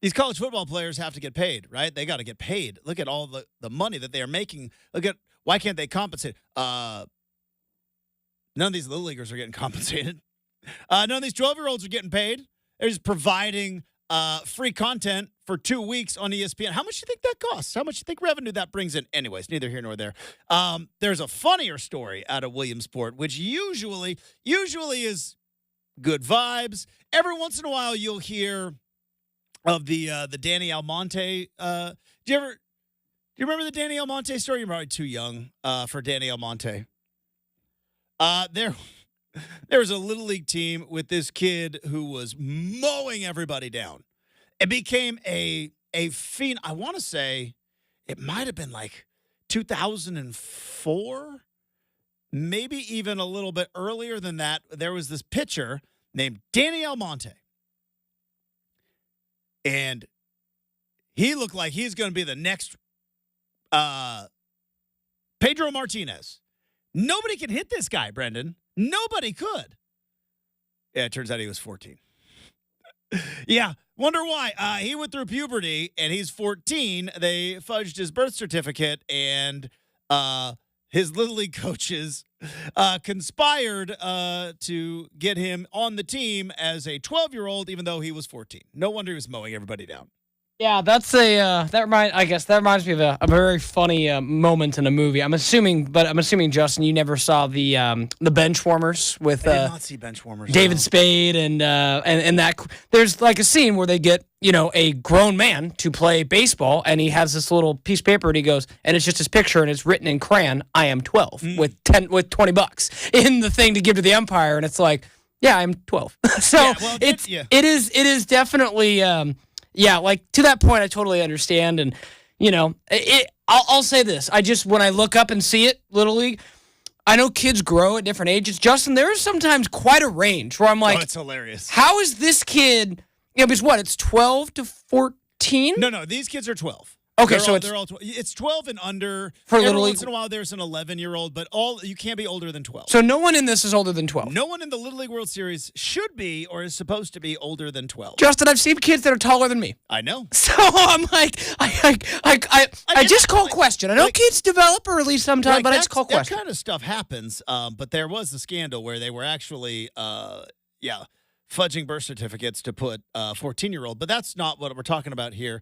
These college football players have to get paid, right? They got to get paid. Look at all the money that they are making. Look at why can't they compensate? None of these little leaguers are getting compensated. None of these 12-year-olds are getting paid. They're just providing free content for 2 weeks on ESPN. How much do you think that costs? How much do you think revenue that brings in? Anyways, neither here nor there. There's a funnier story out of Williamsport, which usually is good vibes. Every once in a while, you'll hear of the Danny Almonte. Do you remember the Danny Almonte story? You're probably too young for Danny Almonte. There was a little league team with this kid who was mowing everybody down. It became a fiend. I want to say it might have been like 2004, maybe even a little bit earlier than that. There was this pitcher named Danny Almonte. And he looked like he's going to be the next Pedro Martinez. Nobody can hit this guy, Brenden. Nobody could. Yeah, it turns out he was 14. Yeah, wonder why. He went through puberty, and he's 14. They fudged his birth certificate, and his Little League coaches conspired to get him on the team as a 12-year-old, even though he was 14. No wonder he was mowing everybody down. Yeah, that's that reminds me of a very funny moment in a movie. I'm assuming, Justin, you never saw the Benchwarmers with I did not see Benchwarmers. David Spade and that. There's like a scene where they get a grown man to play baseball, and he has this little piece of paper, and he goes, and it's just his picture, and it's written in crayon, "I am 12" with $20 in the thing to give to the umpire, and it's like, yeah, I'm 12. So it is definitely. Yeah, like to that point, I totally understand. And, I'll say this. When I look up and see it, Little League, I know kids grow at different ages. Justin, there is sometimes quite a range where I'm like, it's hilarious. How is this kid, because what, it's 12 to 14? No, these kids are 12. Okay, so they're all it's 12 and under. For Every Little once League? in a while, there's an 11-year-old, but you can't be older than 12. So no one in this is older than 12. No one in the Little League World Series should be or is supposed to be older than 12. Justin, I've seen kids that are taller than me. I know. So I'm like, I just call question. I know kids develop early sometimes, but I just call question. That kind of stuff happens. But there was a scandal where they were actually, fudging birth certificates to put 14-year-old. But that's not what we're talking about here.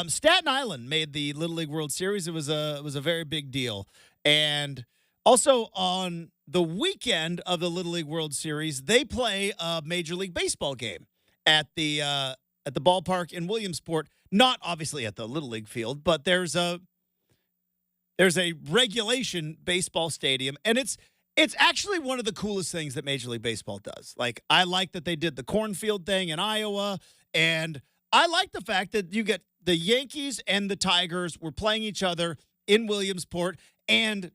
Staten Island made the Little League World Series. It was a very big deal. And also on the weekend of the Little League World Series, they play a Major League Baseball game at the ballpark in Williamsport. Not obviously at the Little League field, but there's a regulation baseball stadium, and it's actually one of the coolest things that Major League Baseball does. Like, I like that they did the cornfield thing in Iowa, and I like the fact that you get the Yankees and the Tigers were playing each other in Williamsport, and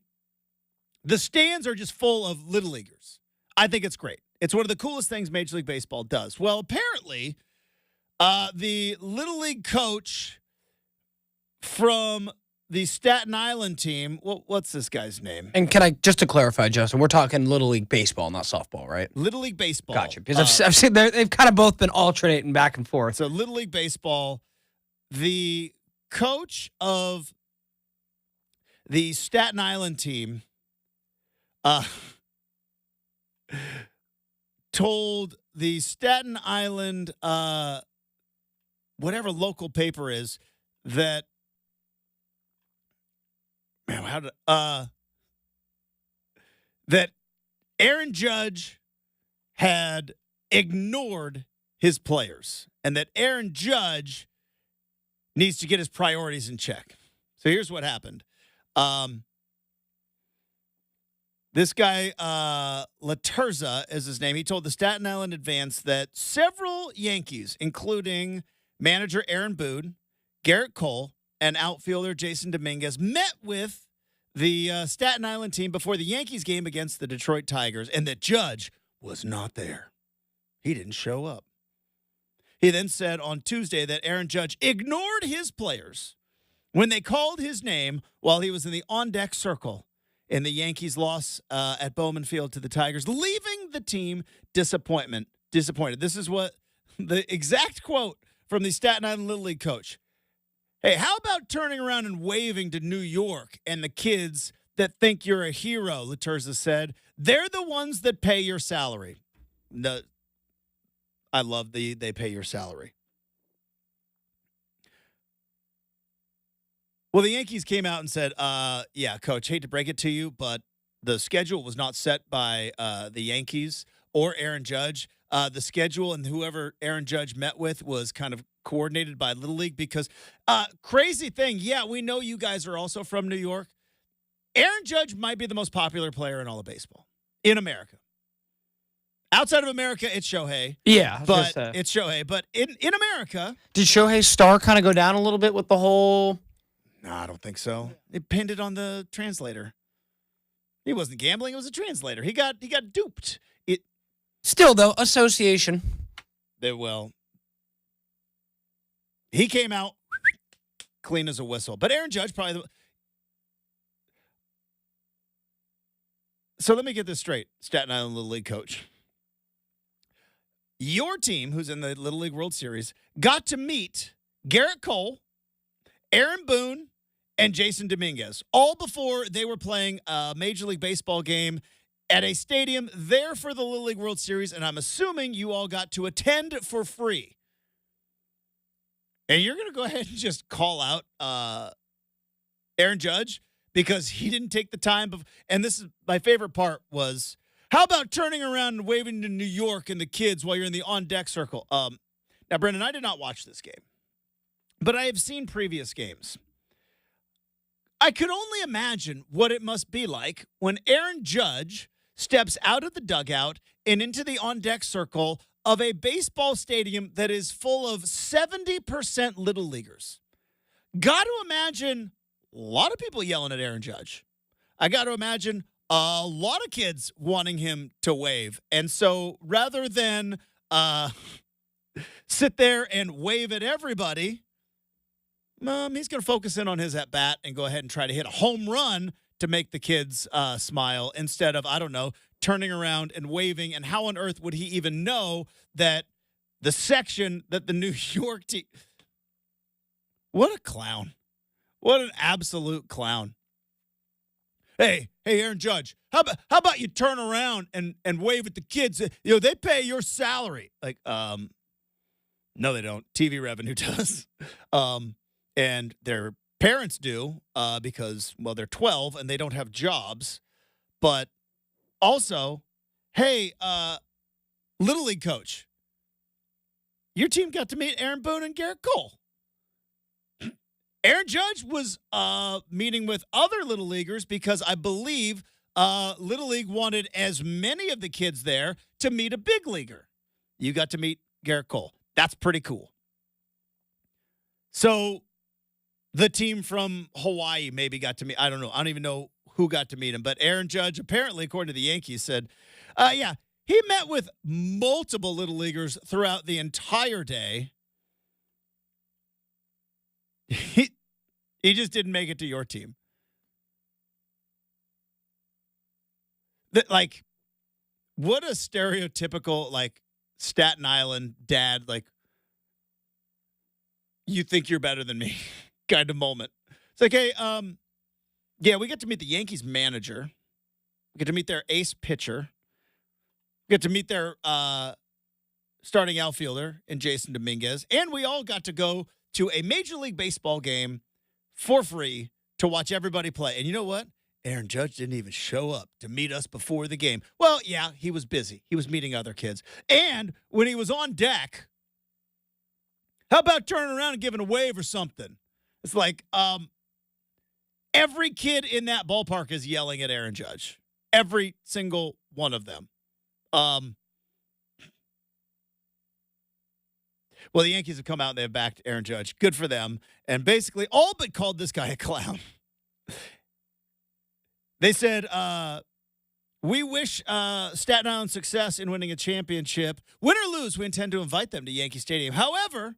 the stands are just full of Little Leaguers. I think it's great. It's one of the coolest things Major League Baseball does. Well, apparently, the Little League coach from the Staten Island team, what's this guy's name? And can I, just to clarify, Justin, we're talking Little League Baseball, not softball, right? Little League Baseball. Gotcha. Because I've seen they've kind of both been alternating back and forth. So Little League Baseball, the coach of the Staten Island team told the Staten Island, whatever local paper is, that, man, that Aaron Judge had ignored his players and that Aaron Judge needs to get his priorities in check. So here's what happened. This guy, Laterza is his name. He told the Staten Island Advance that several Yankees, including manager Aaron Boone, Garrett Cole, and outfielder Jason Dominguez, met with the Staten Island team before the Yankees game against the Detroit Tigers, and that Judge was not there. He didn't show up. He then said on Tuesday that Aaron Judge ignored his players when they called his name while he was in the on-deck circle in the Yankees' loss at Bowman Field to the Tigers, leaving the team disappointed. This is what the exact quote from the Staten Island Little League coach. Hey, how about turning around and waving to New York and the kids that think you're a hero, Laterza said. They're the ones that pay your salary. No, I love they pay your salary. Well, the Yankees came out and said, yeah, coach, hate to break it to you, but the schedule was not set by the Yankees or Aaron Judge. The schedule and whoever Aaron Judge met with was kind of coordinated by Little League because crazy thing. Yeah, we know you guys are also from New York. Aaron Judge might be the most popular player in all of baseball in America. Outside of America, it's Shohei. Yeah, but it's Shohei. But in America, did Shohei's star kind of go down a little bit with the whole? No, I don't think so. It pinned it on the translator. He wasn't gambling. It was a translator. He got duped. Still, though, association. Well, he came out clean as a whistle. But Aaron Judge probably So let me get this straight, Staten Island Little League coach. Your team, who's in the Little League World Series, got to meet Garrett Cole, Aaron Boone, and Jason Dominguez, all before they were playing a Major League Baseball game at a stadium there for the Little League World Series, and I'm assuming you all got to attend for free. And you're going to go ahead and just call out Aaron Judge because he didn't take the time. And this is my favorite part was, how about turning around and waving to New York and the kids while you're in the on-deck circle? Now, Brenden, I did not watch this game, but I have seen previous games. I could only imagine what it must be like when Aaron Judge steps out of the dugout and into the on-deck circle of a baseball stadium that is full of 70% Little Leaguers. Got to imagine a lot of people yelling at Aaron Judge. I got to imagine a lot of kids wanting him to wave. And so rather than sit there and wave at everybody, he's going to focus in on his at-bat and go ahead and try to hit a home run to make the kids smile instead of, I don't know, turning around and waving. And how on earth would he even know that the section that the New York team... What a clown. What an absolute clown. Hey, Aaron Judge, how about you turn around and wave at the kids? They pay your salary. Like, no, they don't. TV revenue does. And their parents do because, well, they're 12 and they don't have jobs. But also, hey, Little League coach, your team got to meet Aaron Boone and Garrett Cole. Aaron Judge was meeting with other Little Leaguers because I believe Little League wanted as many of the kids there to meet a big leaguer. You got to meet Garrett Cole. That's pretty cool. So the team from Hawaii maybe got to meet. I don't know. I don't even know who got to meet him. But Aaron Judge, apparently, according to the Yankees, said, yeah, he met with multiple Little Leaguers throughout the entire day. He just didn't make it to your team. What a stereotypical, Staten Island dad, you think you're better than me kind of moment. It's like, hey, yeah, we get to meet the Yankees manager. We get to meet their ace pitcher. We get to meet their starting outfielder in Jason Dominguez. And we all got to go to a Major League Baseball game for free to watch everybody play. And you know what? Aaron Judge didn't even show up to meet us before the game. Well, yeah, he was busy. He was meeting other kids. And when he was on deck, how about turning around and giving a wave or something? It's like every kid in that ballpark is yelling at Aaron Judge. Every single one of them. Well, the Yankees have come out and they've backed Aaron Judge. Good for them. And basically all but called this guy a clown. They said, we wish Staten Island success in winning a championship. Win or lose, we intend to invite them to Yankee Stadium. However,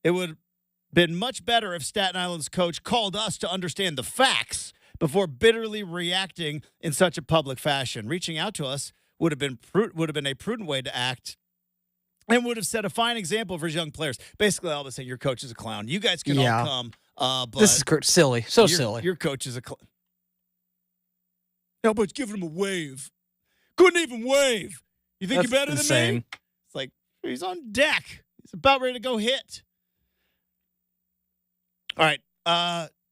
it would have been much better if Staten Island's coach called us to understand the facts before bitterly reacting in such a public fashion. Reaching out to us would have been a prudent way to act and would have set a fine example for his young players. Basically, all of us saying your coach is a clown. You guys can all come. But this is silly. So silly. Your coach is a clown. How about giving him a wave? Couldn't even wave. You think you're better than me? It's like, he's on deck. He's about ready to go hit. All right.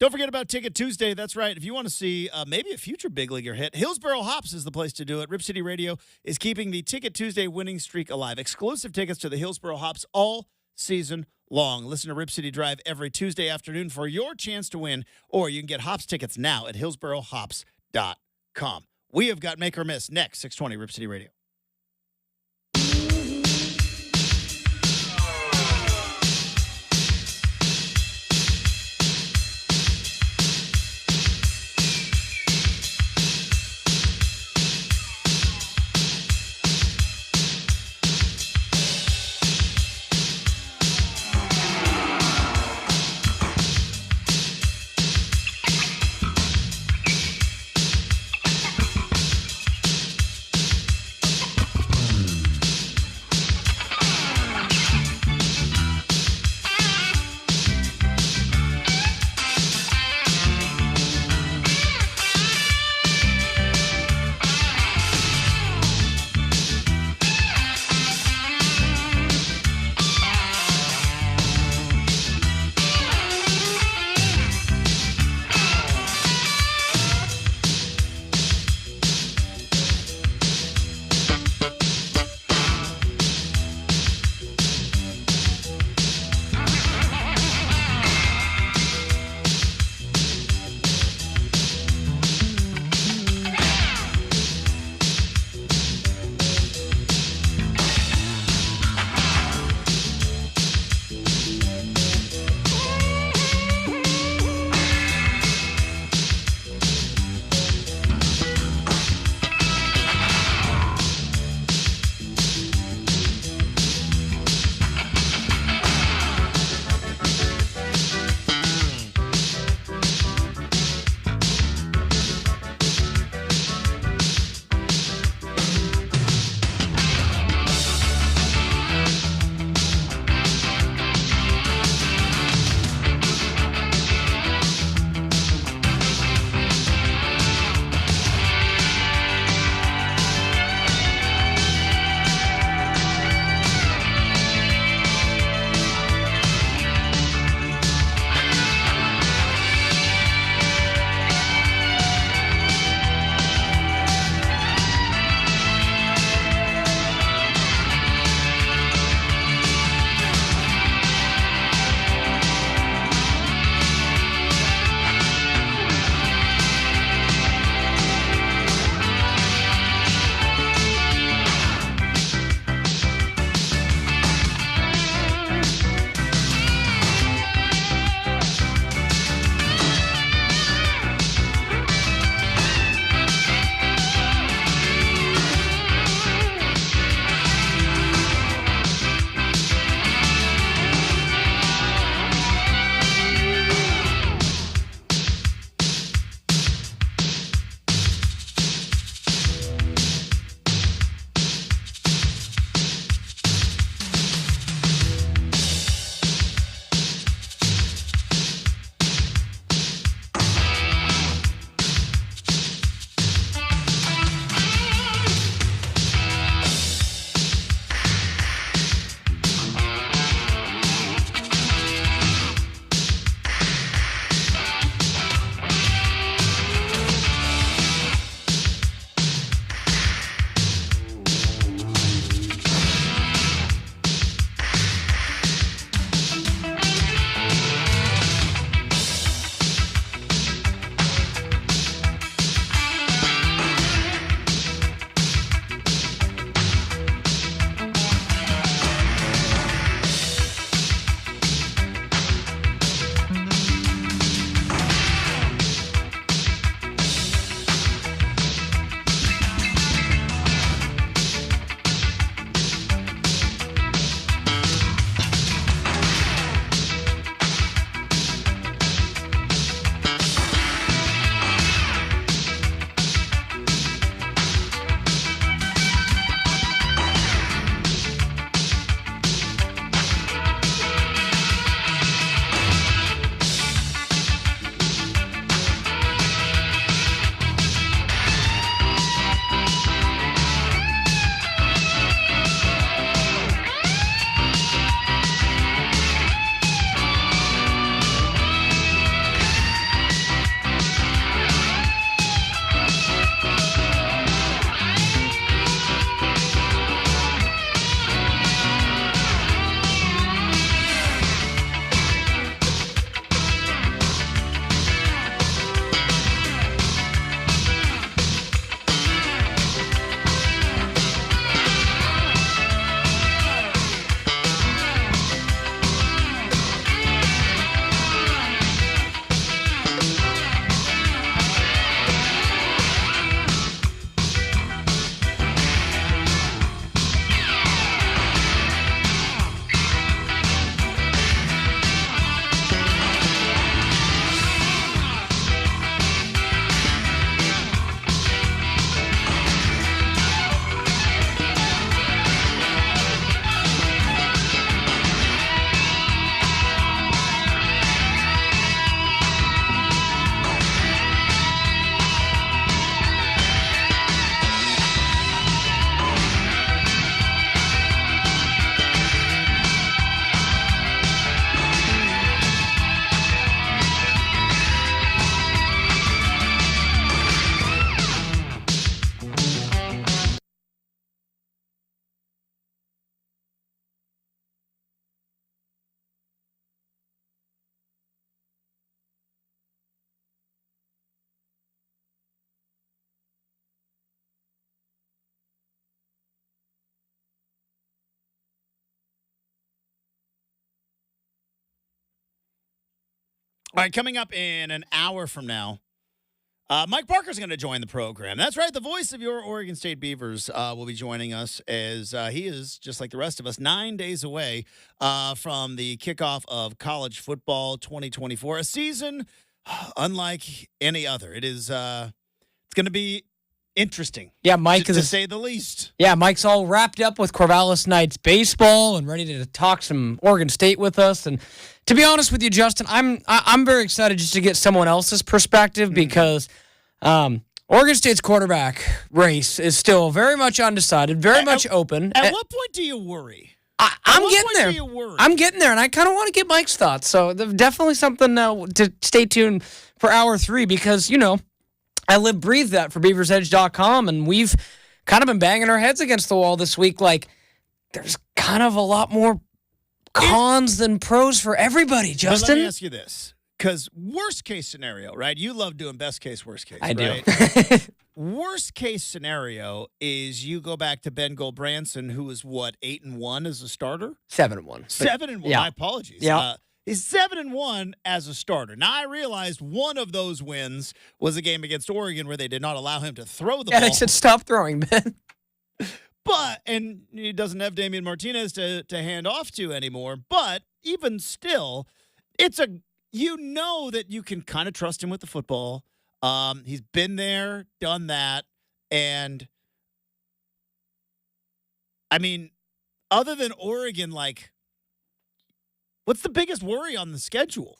Don't forget about Ticket Tuesday. That's right. If you want to see maybe a future big leaguer hit, Hillsboro Hops is the place to do it. Rip City Radio is keeping the Ticket Tuesday winning streak alive. Exclusive tickets to the Hillsboro Hops all season long. Listen to Rip City Drive every Tuesday afternoon for your chance to win, or you can get Hops tickets now at hillsborohops.com. We have got Make or Miss next, 620 Rip City Radio. All right, coming up in an hour from now, Mike Parker's going to join the program. That's right. The voice of your Oregon State Beavers will be joining us as he is, just like the rest of us, 9 days away from the kickoff of college football 2024, a season unlike any other. It's going to be interesting. Yeah, Mike to say the least. Yeah, Mike's all wrapped up with Corvallis Knights baseball and ready to talk some Oregon State with us. And to be honest with you, Justin, I'm very excited just to get someone else's perspective because Oregon State's quarterback race is still very much undecided, very much open. At what point do you worry? I'm getting there. I'm getting there, and I kind of want to get Mike's thoughts. So definitely something to stay tuned for hour 3 because, I live, breathe that for BeaversEdge.com, and we've kind of been banging our heads against the wall this week. Like, there's kind of a lot more cons than pros for everybody, Justin. But let me ask you this, because worst case scenario, right? You love doing best case, worst case. I right? do. Worst case scenario is you go back to Ben Goldbranson, who was 8-1 as a starter? 7-1. 7-1. Yeah. My apologies. Yeah. He's 7-1 as a starter. Now, I realized one of those wins was a game against Oregon where they did not allow him to throw the ball. Yeah, they said stop throwing, Ben. And he doesn't have Damian Martinez to hand off to anymore. But even still, that you can kind of trust him with the football. He's been there, done that. And, I mean, other than Oregon, what's the biggest worry on the schedule?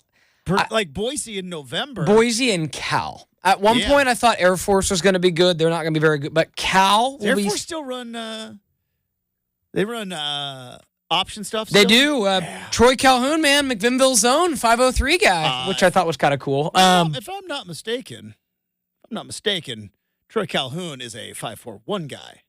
Boise in November. Boise and Cal. At one point, I thought Air Force was going to be good. They're not going to be very good. But Cal will Air be... Force still run... they run option stuff They still? do. Troy Calhoun, man, McVinville's own 503 guy, which I thought was kind of cool. If I'm not mistaken, Troy Calhoun is a 5'4" guy.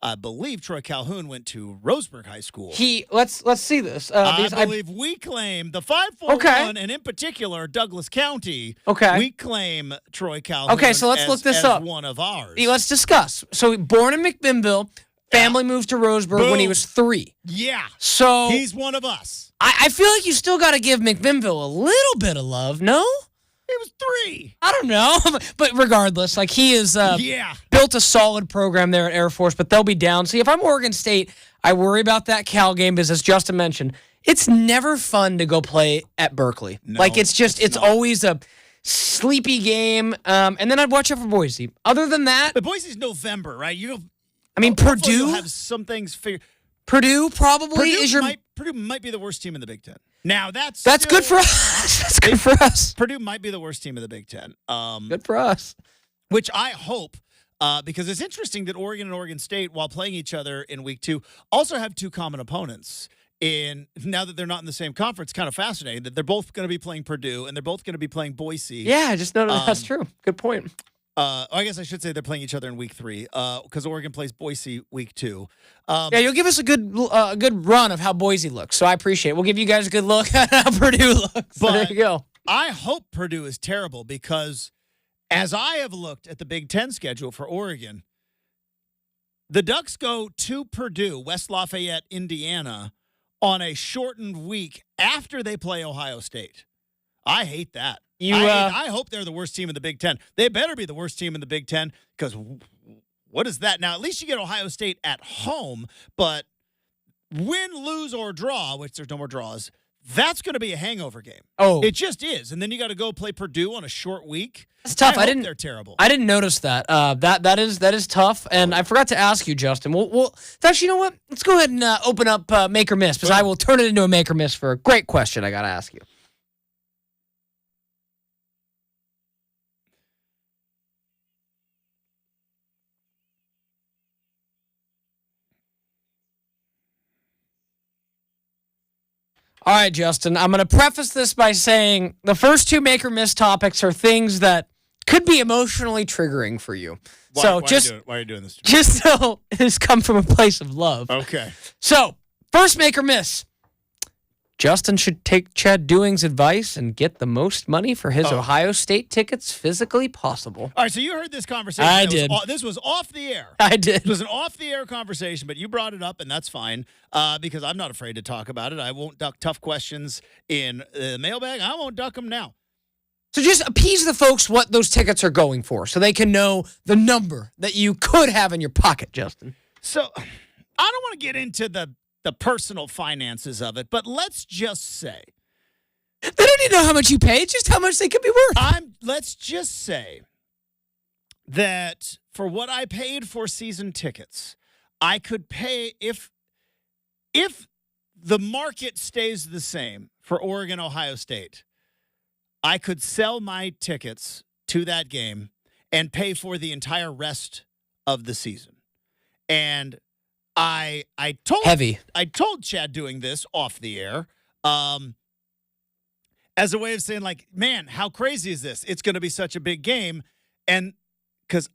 I believe Troy Calhoun went to Roseburg High School. Let's see this. I believe we claim the 5'4", and in particular Douglas County. Okay, we claim Troy Calhoun. Okay, so let's look this up. One of ours. Let's discuss. So born in McMinnville, family moved to Roseburg when he was 3. Yeah. So he's one of us. I feel like you still got to give McMinnville a little bit of love. No. He was 3. I don't know, but regardless, he is built a solid program there at Air Force, but they'll be down. See, if I'm Oregon State, I worry about that Cal game because, as Justin mentioned, it's never fun to go play at Berkeley. No, it's always a sleepy game, and then I'd watch out for Boise. Other than that... But Boise's November, right? Purdue... You'll have some things figured... Purdue probably is your... Purdue might be the worst team in the Big Ten. Now, that's good for us. That's good for us. Purdue might be the worst team in the Big Ten. Good for us. Which I hope, because it's interesting that Oregon and Oregon State, while playing each other in week 2, also have 2 common opponents. Now that they're not in the same conference, kind of fascinating that they're both going to be playing Purdue and they're both going to be playing Boise. Yeah, I just noticed that's true. Good point. I guess I should say they're playing each other in week 3 because Oregon plays Boise week 2. You'll give us a good run of how Boise looks, so I appreciate it. We'll give you guys a good look at how Purdue looks. So there you go. I hope Purdue is terrible because as I have looked at the Big Ten schedule for Oregon, the Ducks go to Purdue, West Lafayette, Indiana, on a shortened week after they play Ohio State. I hate that. I hope they're the worst team in the Big Ten. They better be the worst team in the Big Ten because what is that? Now, at least you get Ohio State at home, but win, lose, or draw, which there's no more draws, that's going to be a hangover game. Oh. It just is. And then you got to go play Purdue on a short week. It's tough. They're terrible. I didn't notice that. That is tough. And I forgot to ask you, Justin. Actually, you know what? Let's go ahead and open up Make or Miss because I will turn it into a Make or Miss for a great question I got to ask you. All right, Justin, I'm going to preface this by saying the first 2 make or miss topics are things that could be emotionally triggering for you. Why are you doing this to me? Just so this come from a place of love. Okay. So, first make or miss. Justin should take Chad Dewing's advice and get the most money for his Ohio State tickets physically possible. All right, so you heard this conversation. I did. This was off the air. I did. It was an off-the-air conversation, but you brought it up, and that's fine because I'm not afraid to talk about it. I won't duck tough questions in the mailbag. I won't duck them now. So just appease the folks what those tickets are going for so they can know the number that you could have in your pocket, Justin. So I don't want to get into the personal finances of it, but let's just say. They don't even know how much you pay, just how much they could be worth. Let's just say that for what I paid for season tickets, I could pay if the market stays the same for Oregon, Ohio State, I could sell my tickets to that game and pay for the entire rest of the season. And I told Chad doing this off the air as a way of saying, like, man, how crazy is this? It's going to be such a big game. And because,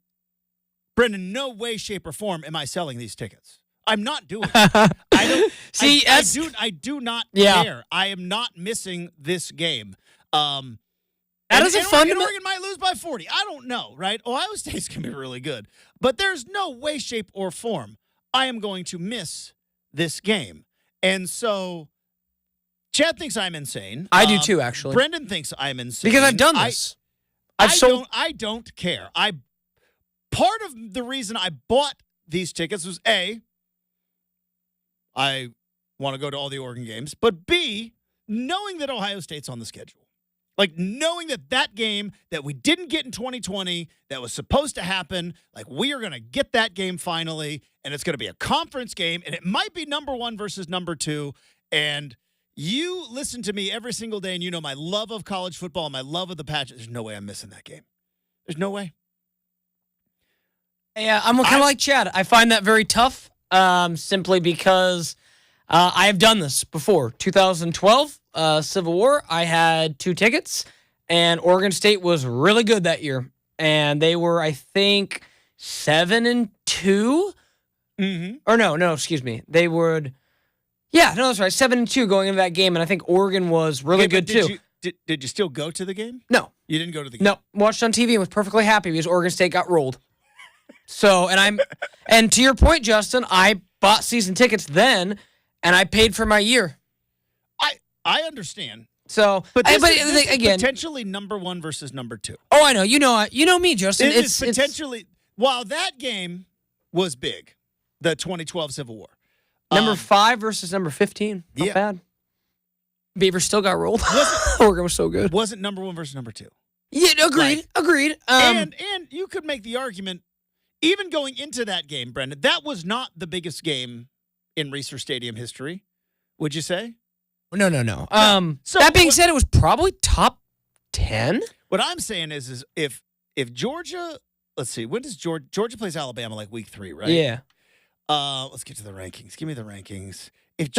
Brenden, no way, shape, or form am I selling these tickets. I'm not doing it. I don't see. I do not care. I am not missing this game. That is a fun. Oregon might lose by 40. I don't know, right? Ohio State's gonna be really good, but there's no way, shape, or form I am going to miss this game. And so, Chad thinks I'm insane. I do too, actually. Brenden thinks I'm insane because I've done this. I don't care. Part of the reason I bought these tickets was A, I want to go to all the Oregon games, but B, knowing that Ohio State's on the schedule. Like, knowing that game that we didn't get in 2020, that was supposed to happen, like, we are going to get that game finally, and it's going to be a conference game, and it might be number 1 versus number 2, and you listen to me every single day, and you know my love of college football, my love of the patch. There's no way I'm missing that game. There's no way. Yeah, I'm kind of like Chad. I find that very tough. Simply because I have done this before. 2012, Civil War, I had 2 tickets, and Oregon State was really good that year. And they were, I think, 7-2? Mm-hmm. Or no, excuse me. They would, that's right, 7-2 going into that game, and I think Oregon was really good too. Did you still go to the game? No. You didn't go to the game? No, watched on TV and was perfectly happy because Oregon State got rolled. So, and to your point, Justin, I bought season tickets then, and I paid for my year. I understand. So, but this is again, potentially number 1 versus number 2. Oh, I know. You know me, Justin. It's potentially. While that game was big, the 2012 Civil War, number 5 versus number 15. Not bad. Beavers still got rolled. Oregon was so good. Wasn't number 1 versus number 2. Yeah, agreed. And you could make the argument. Even going into that game, Brenden, that was not the biggest game in Reser Stadium history, would you say? No. So that being said, it was probably top 10. What I'm saying is if Georgia, let's see, when does Georgia plays Alabama like week 3, right? Yeah. Let's get to the rankings. Give me the rankings. If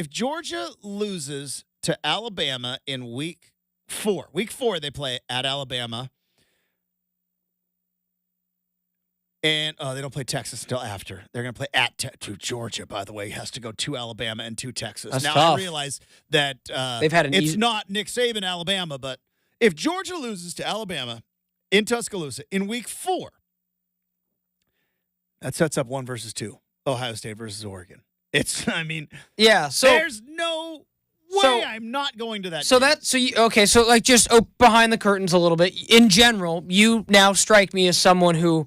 Georgia loses to Alabama in week 4, they play at Alabama. And they don't play Texas until after. They're going to play at Georgia, by the way. Has to go to Alabama and to Texas. That's now, tough. I realize that they've had it's not Nick Saban, Alabama, but if Georgia loses to Alabama in Tuscaloosa in week 4, that sets up 1 versus 2. Ohio State versus Oregon. So there's no way I'm not going to that game. So like just behind the curtains a little bit. In general, you now strike me as someone who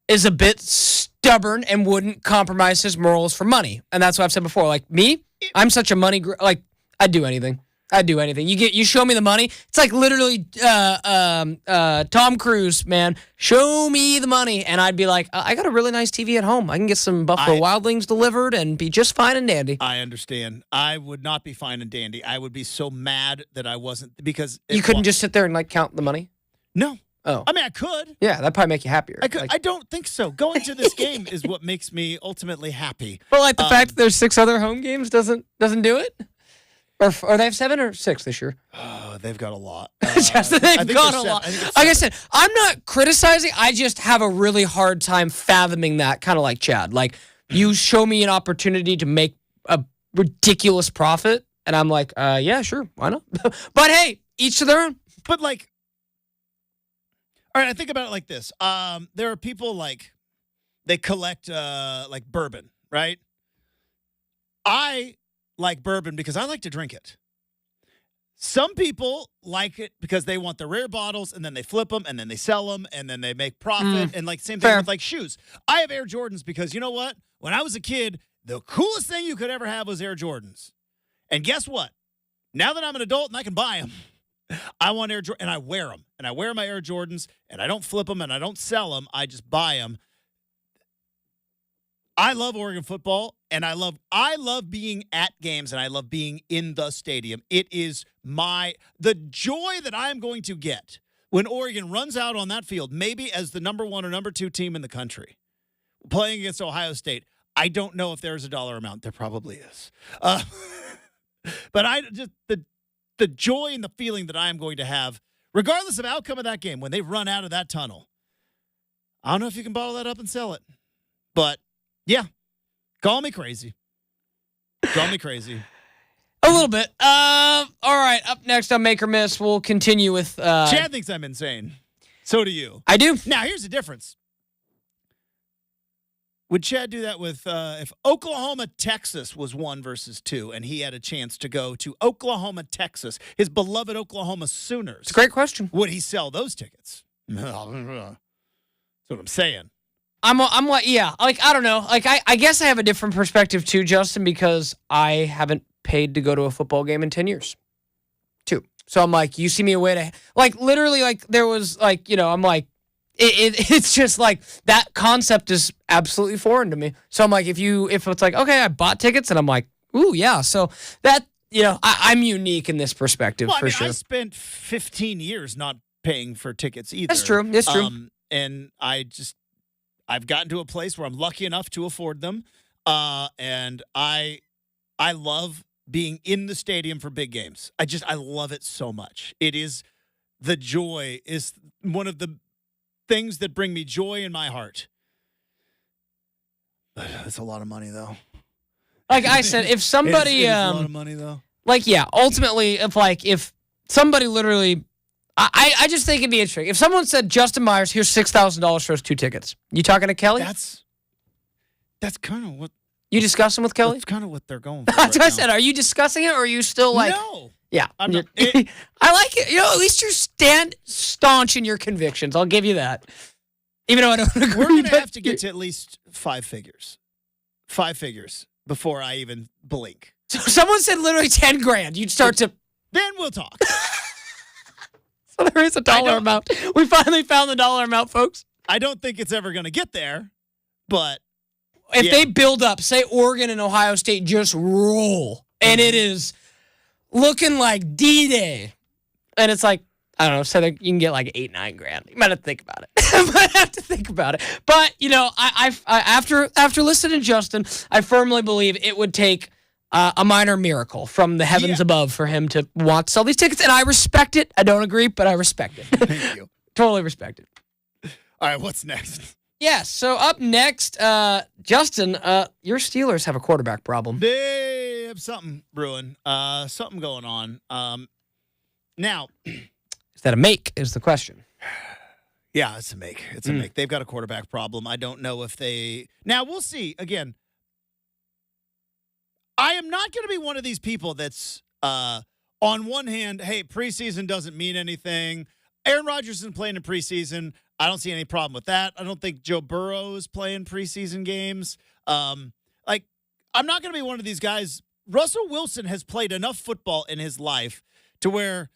is a bit stubborn and wouldn't compromise his morals for money. And that's what I've said before. Like me, I'm such a money like I'd do anything. You show me the money. It's like literally Tom Cruise, man. Show me the money, and I'd be like, I got a really nice TV at home. I can get some Buffalo Wild Wings delivered and be just fine and dandy. I understand. I would not be fine and dandy. I would be so mad that I wasn't because you couldn't just sit there and like count the money. No. Oh. I mean, I could. Yeah, that'd probably make you happier. I could. I don't think so. Going to this game is what makes me ultimately happy. But like the fact that there's 6 other home games doesn't do it? Or they have 7 or 6 this year? Oh, they've got a lot. They've got a lot. Like I said, I'm not criticizing. I just have a really hard time fathoming that, kind of like Chad. Like, you show me an opportunity to make a ridiculous profit, and I'm like, yeah, sure, why not? But hey, each to their own. But like, all right, I think about it like this. There are people like, they collect like bourbon, right? I like bourbon because I like to drink it. Some people like it because they want the rare bottles, and then they flip them, and then they sell them, and then they make profit. And like same thing Fair. with like shoes. I have Air Jordans because you know what? When I was a kid, the coolest thing you could ever have was Air Jordans. And guess what? Now that I'm an adult and I can buy them, I want Air Jordans, and I wear them. And I wear my Air Jordans, and I don't flip them, and I don't sell them. I just buy them. I love Oregon football, and I love being at games, and I love being in the stadium. It is the joy that I am going to get when Oregon runs out on that field, maybe as the number 1 or number 2 team in the country, playing against Ohio State. I don't know if there's a dollar amount. There probably is. But I just the joy and the feeling that I am going to have, regardless of outcome of that game, when they run out of that tunnel. I don't know if you can bottle that up and sell it, but yeah, call me crazy. Call me crazy. A little bit. All right, up next on Make or Miss, we'll continue with... Chad thinks I'm insane. So do you. I do. Now, here's the difference. Would Chad do that with if Oklahoma, Texas was 1 versus 2, and he had a chance to go to Oklahoma, Texas, his beloved Oklahoma Sooners? It's a great question. Would he sell those tickets? That's what I'm saying. I'm like, yeah, like, I don't know. Like, I guess I have a different perspective too, Justin, because I haven't paid to go to a football game in 10 years. 2. So I'm like, you see me a way to, like, literally, like, there was, like, you know, I'm like, it's just like that concept is absolutely foreign to me. So I'm like, if it's like, okay, I bought tickets, and I'm like, ooh, yeah. So that, you know, I'm unique in this perspective for sure. I spent 15 years not paying for tickets either. That's true. That's true. And I've gotten to a place where I'm lucky enough to afford them. And I love being in the stadium for big games. I love it so much. The joy is one of the things that bring me joy in my heart. It's a lot of money, though. Like I said, if somebody, it's a lot of money, though. Like, yeah, ultimately, if somebody literally, I just think it'd be interesting. If someone said, Justin Myers, here's $6,000 for his 2 tickets. You talking to Kelly? That's kind of what. You discussing with Kelly? That's kind of what they're going for. That's right what I now. said. Are you discussing it, or are you still like? No. Yeah. I'm not, I like it. You know, at least you stand staunch in your convictions. I'll give you that. Even though I don't agree. We're going to have to get to at least 5 figures. 5 figures before I even blink. So someone said literally 10 grand. You'd start to. Then we'll talk. So there is a dollar amount. We finally found the dollar amount, folks. I don't think it's ever going to get there, but. If they build up, say Oregon and Ohio State just roll, and it is looking like D-Day, and it's like, I don't know, so you can get like 8-9 grand. You might have to think about it. But, you know, I after listening to Justin, I firmly believe it would take a minor miracle from the heavens above for him to want to sell these tickets, and I respect it. I don't agree, but I respect it. Thank you. Totally respect it. All right, what's next? Yes, so up next, Justin, your Steelers have a quarterback problem. They have something brewing, something going on. Now, is that a make is the question. Yeah, it's a make. It's a make. They've got a quarterback problem. I don't know if they... Now, we'll see. Again, I am not going to be one of these people that's, on one hand, hey, preseason doesn't mean anything. Aaron Rodgers isn't playing in preseason. I don't see any problem with that. I don't think Joe Burrow is playing preseason games. I'm not going to be one of these guys. Russell Wilson has played enough football in his life to where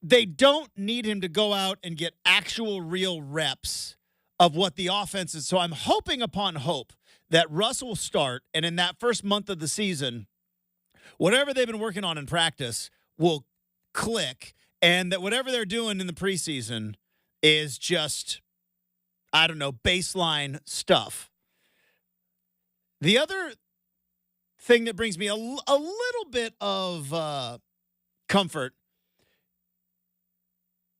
they don't need him to go out and get actual real reps of what the offense is. So I'm hoping upon hope that Russ will start, and in that first month of the season, whatever they've been working on in practice will click, and that whatever they're doing in the preseason is just, I don't know, baseline stuff. The other thing that brings me a little bit of comfort,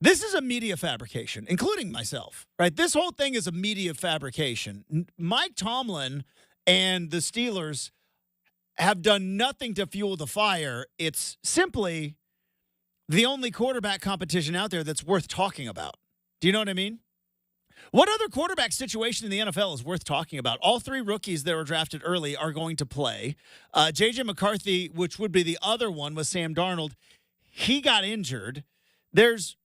this is a media fabrication, including myself, right? This whole thing is a media fabrication. Mike Tomlin and the Steelers have done nothing to fuel the fire. It's simply the only quarterback competition out there that's worth talking about. Do you know what I mean? What other quarterback situation in the NFL is worth talking about? All 3 rookies that were drafted early are going to play. J.J. McCarthy, which would be the other one, was Sam Darnold. he got injured. There's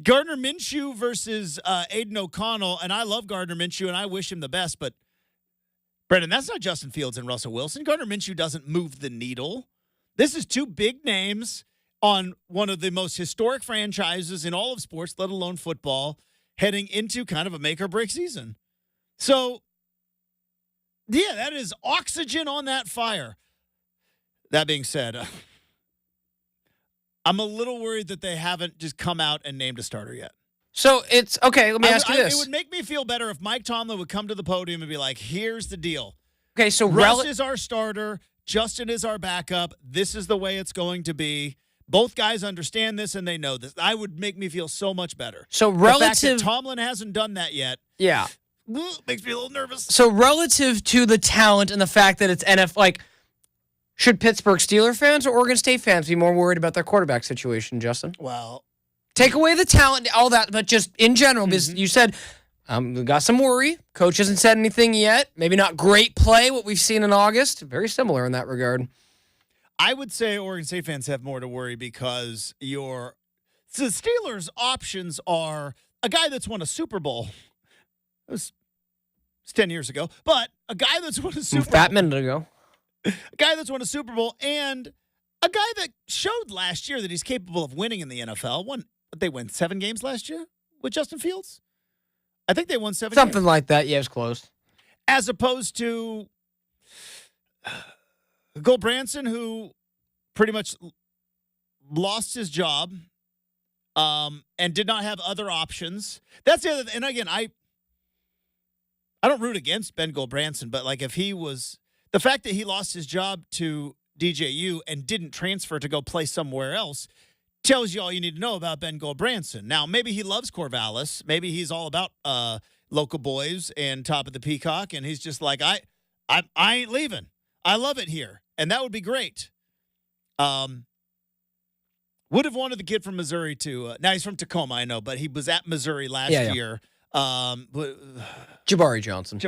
Gardner Minshew versus Aiden O'Connell, and I love Gardner Minshew, and I wish him the best, but Brenden, that's not Justin Fields and Russell Wilson. Gardner Minshew doesn't move the needle. This is two big names on one of the most historic franchises in all of sports, let alone football, heading into kind of a make-or-break season. So, yeah, that is oxygen on that fire. That being said, I'm a little worried that they haven't just come out and named a starter yet. So it's okay. Let me ask you this. It would make me feel better if Mike Tomlin would come to the podium and be like, here's the deal. Okay, so Russ is our starter. Justin is our backup. This is the way it's going to be. Both guys understand this and they know this. I would make me feel so much better. So the relative, fact that Tomlin hasn't done that yet. Yeah. Makes me a little nervous. So relative to the talent and the fact that it's NFL, like, should Pittsburgh Steelers fans or Oregon State fans be more worried about their quarterback situation, Justin? Well, take away the talent, all that, but just in general, because you said we got some worry. Coach hasn't said anything yet. Maybe not great play, what we've seen in August. Very similar in that regard. I would say Oregon State fans have more to worry because the Steelers' options are a guy that's won a Super Bowl. It was 10 years ago, but a guy that's won a Super Bowl. That minute ago. A guy that's won a Super Bowl and a guy that showed last year that he's capable of winning in the NFL. They won 7 games last year with Justin Fields? I think they won 7 Something games. like that. Yeah, it was close. As opposed to Cole Branson, who pretty much lost his job and did not have other options. That's the other thing. And again, I don't root against Ben Branson, but like if he was the fact that he lost his job to DJU and didn't transfer to go play somewhere else tells you all you need to know about Ben Branson. Now, maybe he loves Corvallis. Maybe he's all about local boys and Top of the Peacock, and he's just like, I ain't leaving. I love it here, and that would be great. Would have wanted the kid from Missouri to now he's from Tacoma, I know, but he was at Missouri last year. Jabari Johnson.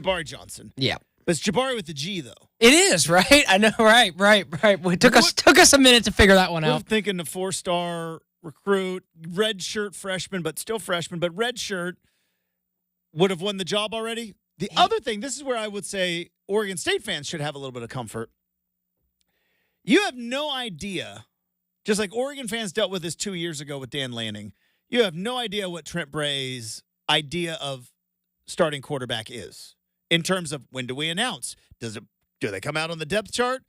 Yeah. But it's Jabari with the G, though. It is, right? I know, right. It took us a minute to figure that one out. We're thinking the 4-star recruit, red shirt freshman, but still freshman, but red shirt would have won the job already. The other thing, this is where I would say Oregon State fans should have a little bit of comfort. You have no idea, just like Oregon fans dealt with this 2 years ago with Dan Lanning, you have no idea what Trent Bray's idea of starting quarterback is. In terms of when do we announce? Do they come out on the depth chart?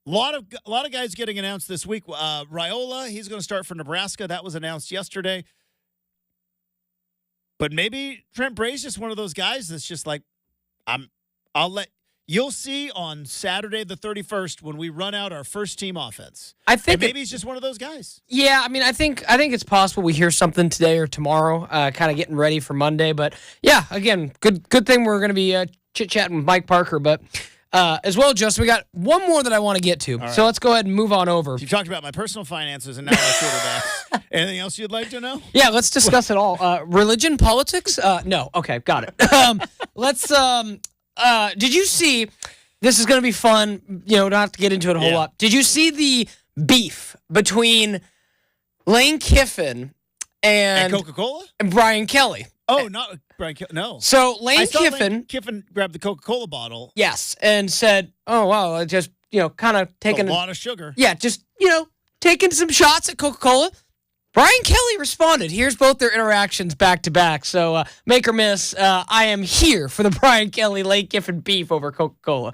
A lot of guys getting announced this week. Raiola, he's going to start for Nebraska. That was announced yesterday. But maybe Trent Bray's just one of those guys that's just like, you'll see on Saturday the 31st when we run out our first team offense. I think maybe he's just one of those guys. Yeah, I mean, I think it's possible we hear something today or tomorrow, kind of getting ready for Monday. But yeah, again, good thing we're going to be chit-chatting with Mike Parker. But as well, Justin, we got one more that I want to get to. Right. So let's go ahead and move on over. You talked about my personal finances and now my quarterbacks. Anything else you'd like to know? Yeah, let's discuss it all. Religion, politics? No. Okay, got it. Let's. Did you see? This is going to be fun. Don't have to get into it a whole lot. Did you see the beef between Lane Kiffin and Coca-Cola and Brian Kelly? Oh, not Brian Kelly. No. So Lane Kiffin grabbed the Coca-Cola bottle. Yes, and said, "Oh wow, I just kind of taking a lot of sugar." Yeah, just taking some shots at Coca-Cola." Brian Kelly responded. Here's both their interactions back to back. So make or miss, I am here for the Brian Kelly Lane Kiffin beef over Coca-Cola.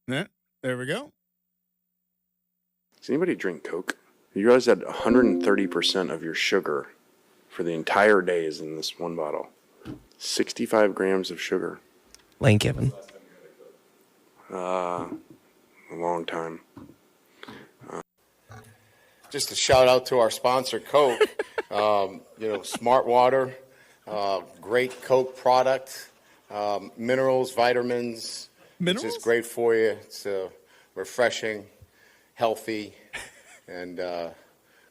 Yeah, there we go. Does anybody drink Coke? You realize that 130% of your sugar for the entire day is in this one bottle. 65 grams of sugar. Lane Kiffin. A long time. Just a shout out to our sponsor, Coke. Smart water, great Coke product, minerals, vitamins. Minerals? It's just great for you. It's refreshing, healthy, and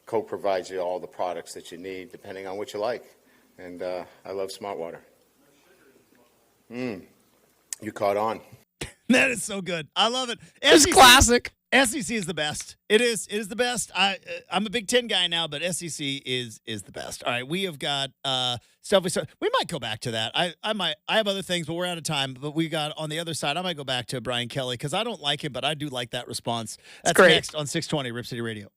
Coke provides you all the products that you need depending on what you like. And I love Smart water. You caught on. That is so good. I love it. It's classic. SEC is the best. It is. It is the best. I'm a Big Ten guy now, but SEC is the best. All right, we have got stuff. We might go back to that. I have other things, but we're out of time. But we got on the other side. I might go back to Brian Kelly because I don't like him, but I do like that response. That's great. Next on 620 Rip City Radio.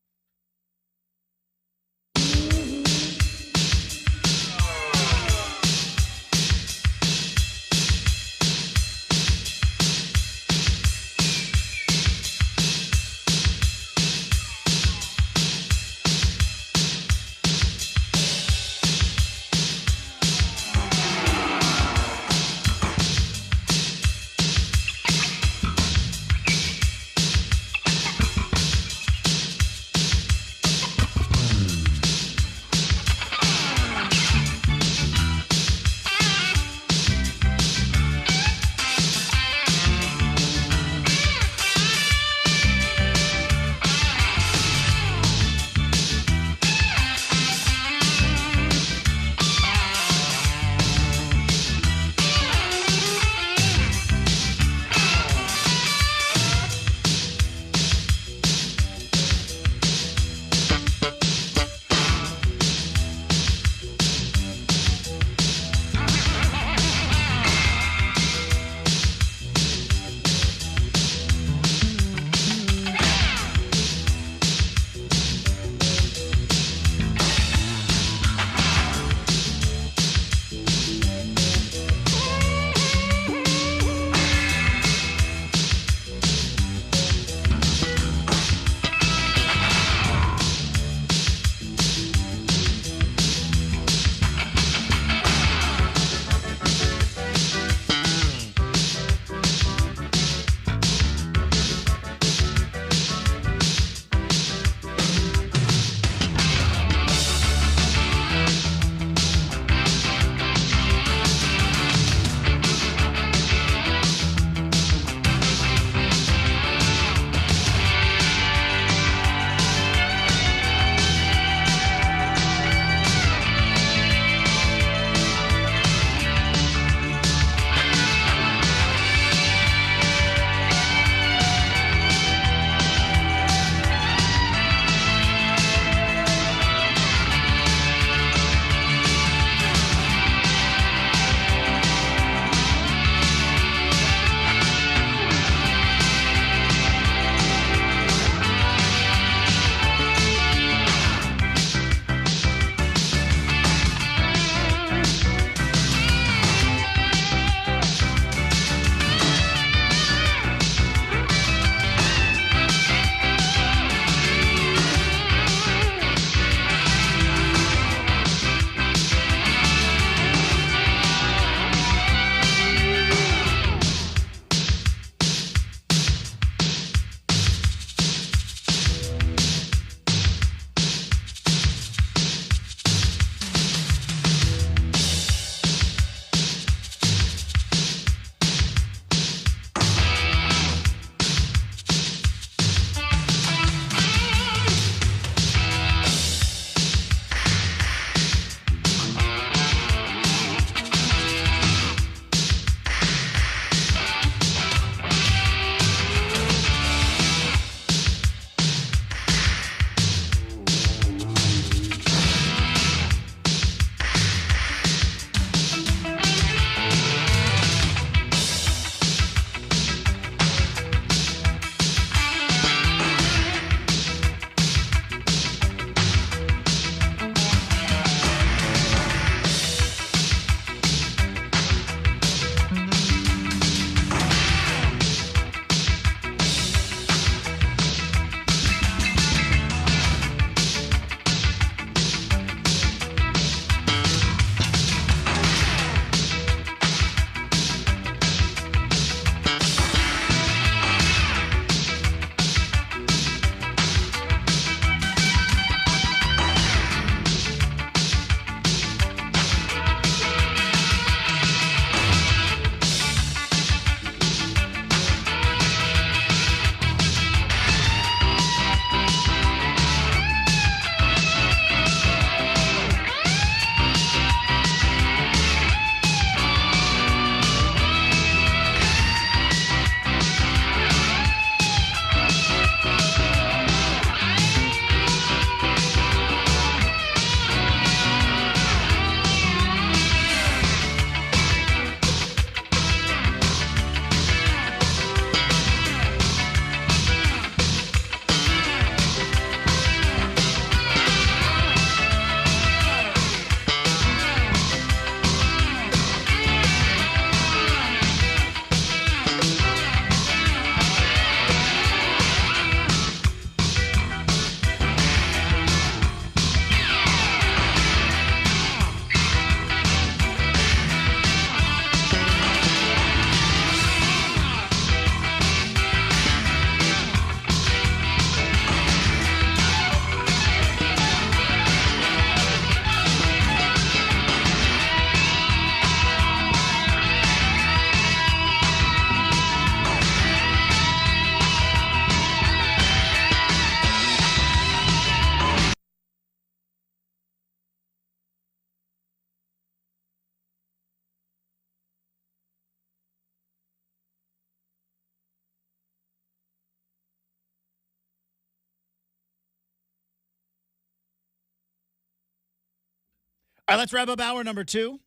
right, let's wrap up hour number 2.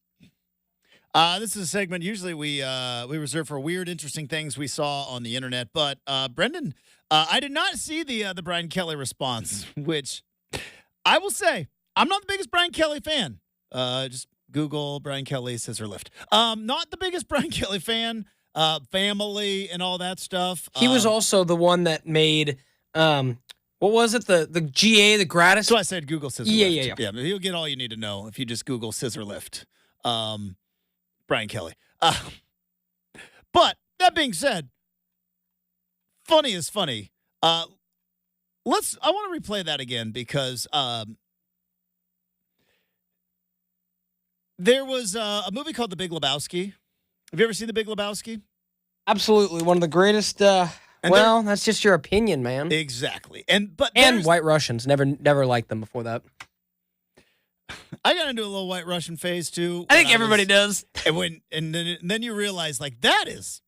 This is a segment usually we reserve for weird, interesting things we saw on the internet. But Brenden, I did not see the Brian Kelly response, which I will say I'm not the biggest Brian Kelly fan. Just Google Brian Kelly scissor lift. Not the biggest Brian Kelly fan. Family and all that stuff. He was also the one that made what was it? The GA, the gratis. So I said Google scissor Yeah, lift. yeah. You'll get all you need to know if you just Google scissor lift. Brian Kelly. But that being said, funny is funny. I want to replay that again because there was a movie called The Big Lebowski. Have you ever seen The Big Lebowski? Absolutely. One of the greatest. Well, that's just your opinion, man. Exactly. And there's- White Russians. Never liked them before that. I got into a little White Russian phase too. I think everybody does. And then you realize like that is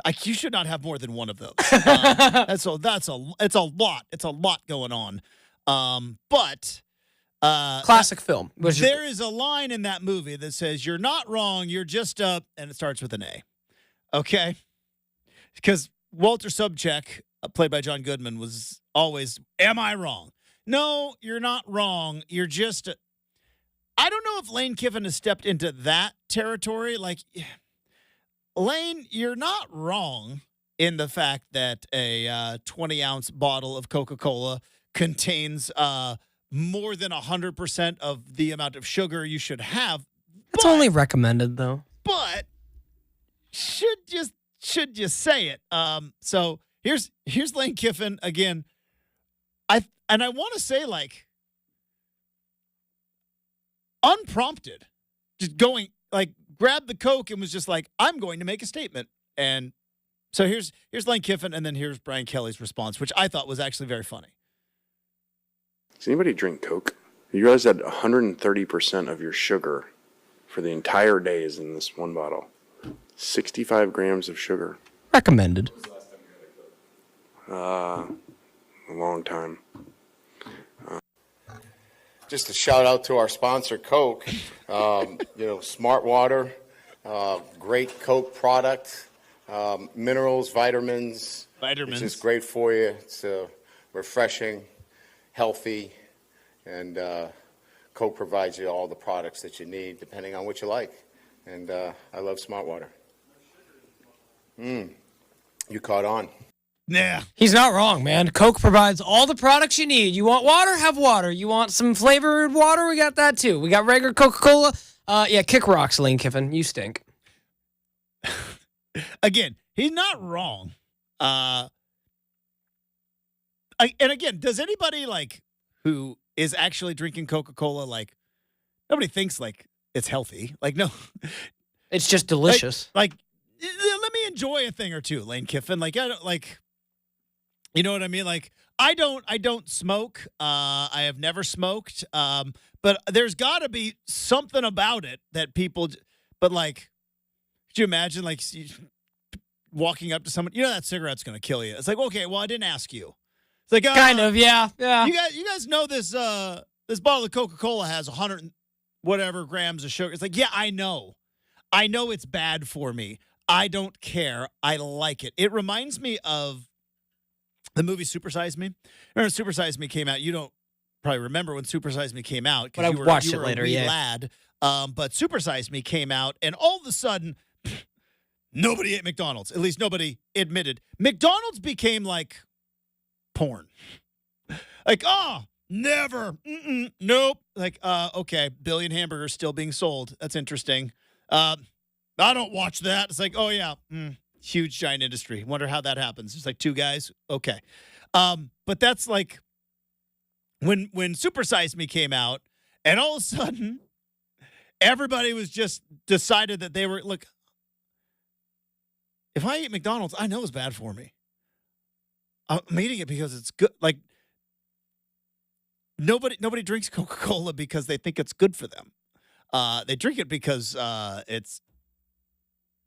like you should not have more than one of those. It's a lot going on. But Classic film. there is a line in that movie that says you're not wrong, you're just and it starts with an A. Okay? Because Walter Sobchak, played by John Goodman, was always, am I wrong? No, you're not wrong. You're just. I don't know if Lane Kiffin has stepped into that territory. Like, Lane, you're not wrong in the fact that a 20-ounce bottle of Coca-Cola contains more than 100% of the amount of sugar you should have. It's only recommended, though. But should just say it. So here's Lane Kiffin again. I want to say, like, unprompted, just going, like, grabbed the Coke and was just like, I'm going to make a statement. And so here's Lane Kiffin, and then here's Brian Kelly's response, which I thought was actually very funny. Does anybody drink Coke? You realize that 130% of your sugar for the entire day is in this one bottle. 65 grams of sugar. Recommended. A long time. Just a shout out to our sponsor, Coke. Smart water, great Coke product, minerals, vitamins. Which is great for you. It's refreshing, healthy, and Coke provides you all the products that you need depending on what you like. And I love Smart water. You caught on. Yeah. He's not wrong, man. Coke provides all the products you need. You want water? Have water. You want some flavored water? We got that too. We got regular Coca-Cola. Kick rocks, Lane Kiffin. You stink. Again, he's not wrong. And again, does anybody like who is actually drinking Coca-Cola, like, nobody thinks like it's healthy. Like, no. It's just delicious. Like let me enjoy a thing or two, Lane Kiffin. Like, I don't like. You know what I mean? Like, I don't smoke. I have never smoked. But there's got to be something about it that people. But like, could you imagine like walking up to someone? You know that cigarette's gonna kill you. It's like, okay, well, I didn't ask you. It's like Kind of, yeah. You guys know this this bottle of Coca-Cola has 100 and whatever grams of sugar. It's like, yeah, I know it's bad for me. I don't care. I like it. It reminds me of the movie Super Size Me. Remember Super Size Me came out? You don't probably remember when Super Size Me came out. But I watched it later, a wee yeah. lad. But Super Size Me came out, and all of a sudden, nobody ate McDonald's. At least nobody admitted. McDonald's became like porn. Like, never. Nope. Like, okay, billion hamburgers still being sold. That's interesting. I don't watch that. It's like, oh, yeah. Huge, giant industry. Wonder how that happens. It's like two guys. Okay. But that's like when Super Size Me came out, and all of a sudden, everybody was just decided that they were, look, if I eat McDonald's, I know it's bad for me. I'm eating it because it's good. Like, nobody drinks Coca-Cola because they think it's good for them. They drink it because it's,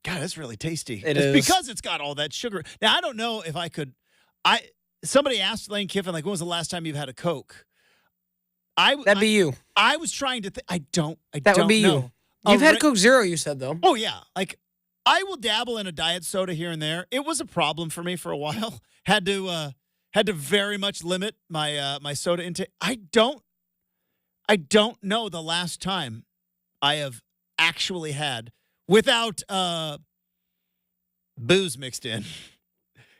God, that's really tasty. It is. Because it's got all that sugar. Now, I don't know if I could. Somebody asked Lane Kiffin, like, when was the last time you've had a Coke? That'd be you. I was trying to think. I don't That would be know. you. You've had Coke Zero, you said, though. Oh, yeah. Like, I will dabble in a diet soda here and there. It was a problem for me for a while. Had to very much limit my my soda intake. I don't know the last time I have actually had without booze mixed in.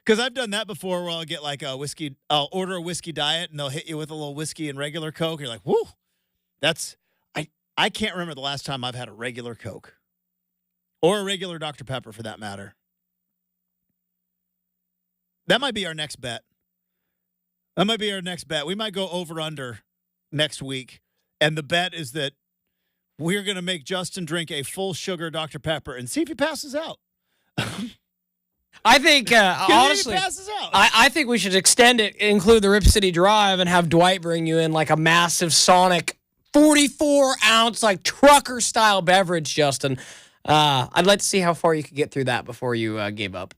Because I've done that before where I'll get like a whiskey, I'll order a whiskey diet and they'll hit you with a little whiskey and regular Coke. You're like, whoo, I can't remember the last time I've had a regular Coke or a regular Dr. Pepper for that matter. That might be our next bet. We might go over under next week. And the bet is that we're going to make Justin drink a full sugar Dr. Pepper and see if he passes out. I think, honestly, I think we should extend it, include the Rip City Drive, and have Dwight bring you in like a massive Sonic 44-ounce, like trucker-style beverage, Justin. I'd like to see how far you could get through that before you gave up.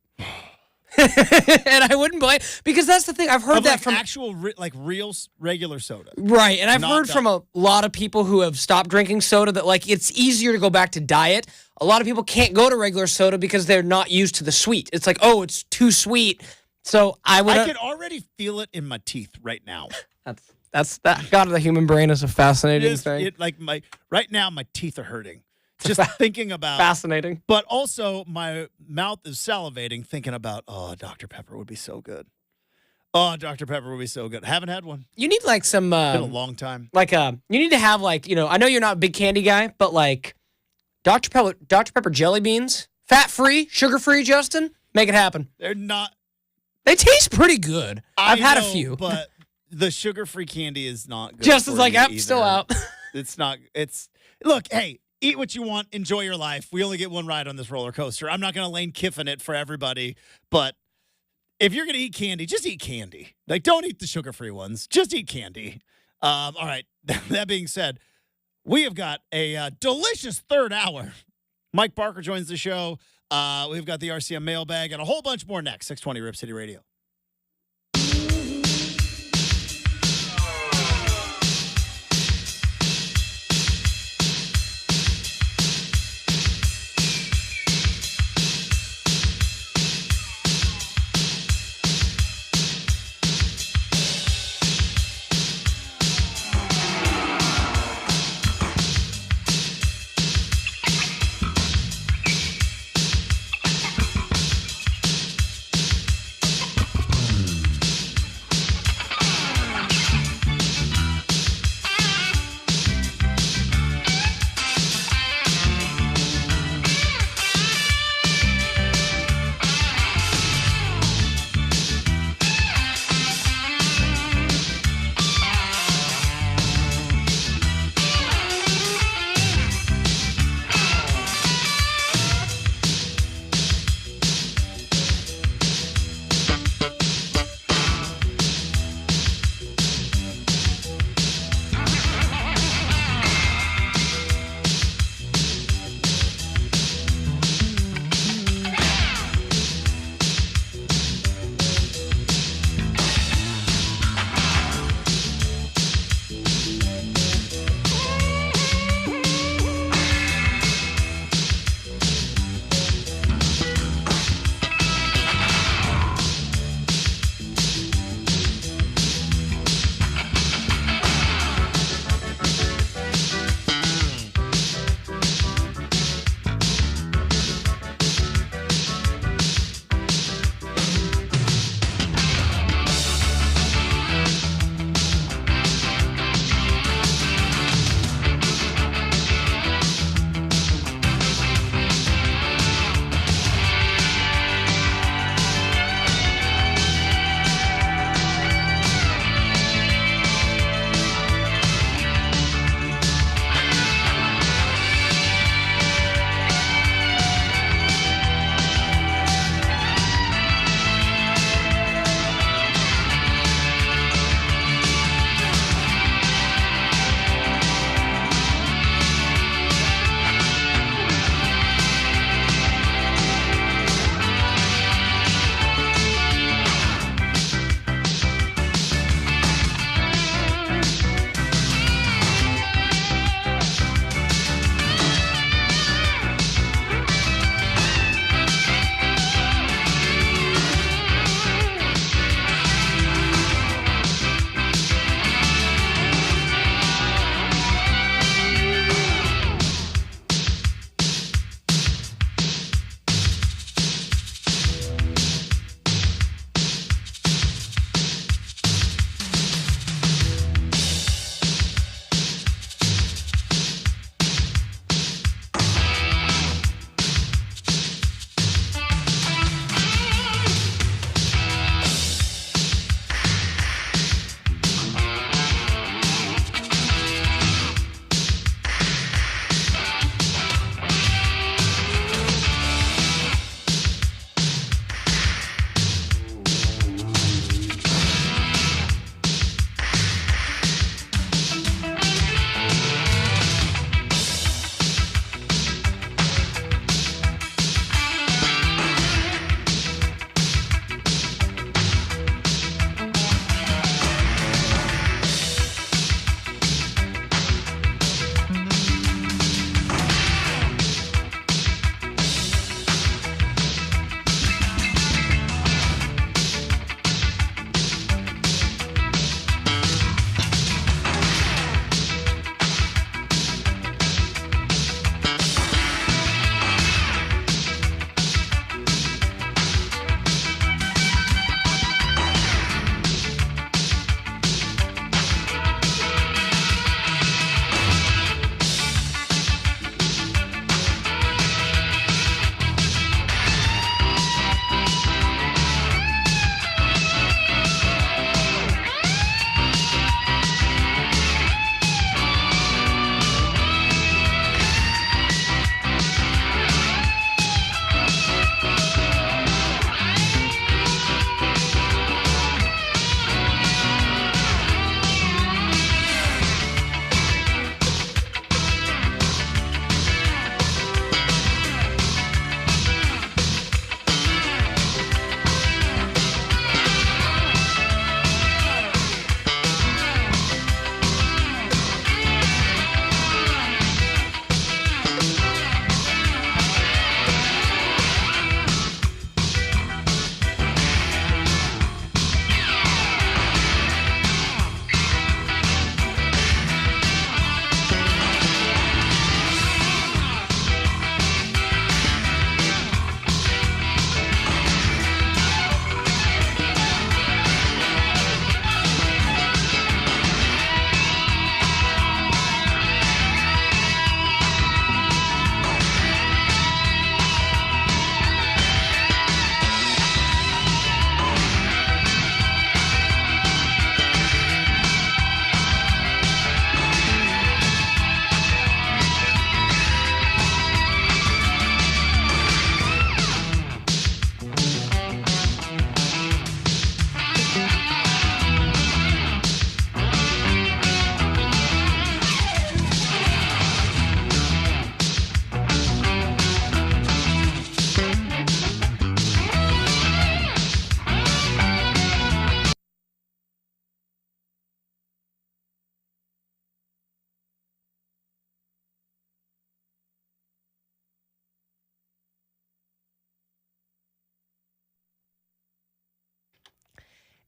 And I wouldn't blame, because that's the thing. I've heard that from actual real regular soda. Right, and I've heard from a lot of people who have stopped drinking soda that like it's easier to go back to diet. A lot of people can't go to regular soda because they're not used to the sweet. It's like, oh, it's too sweet. So I can already feel it in my teeth right now. That's that. God, the human brain is a fascinating thing. Right now, my teeth are hurting. Just thinking about fascinating. But also, my mouth is salivating thinking about, oh, Dr. Pepper would be so good. Oh, Dr. Pepper would be so good. Haven't had one. You need like some. Been a long time. Like you need to have like, you know, I know you're not a big candy guy, but like Dr. Pepper jelly beans, fat-free, sugar-free, Justin, make it happen. They're not. They taste pretty good. I've had a few, but the sugar-free candy is not good. Justin's like, I'm still out. It's not. Look, hey. Eat what you want. Enjoy your life. We only get one ride on this roller coaster. I'm not going to Lane Kiffin it for everybody, but if you're going to eat candy, just eat candy. Like, don't eat the sugar-free ones. Just eat candy. All right. That being said, we have got a delicious third hour. Mike Parker joins the show. We've got the RCM mailbag and a whole bunch more next. 620 Rip City Radio.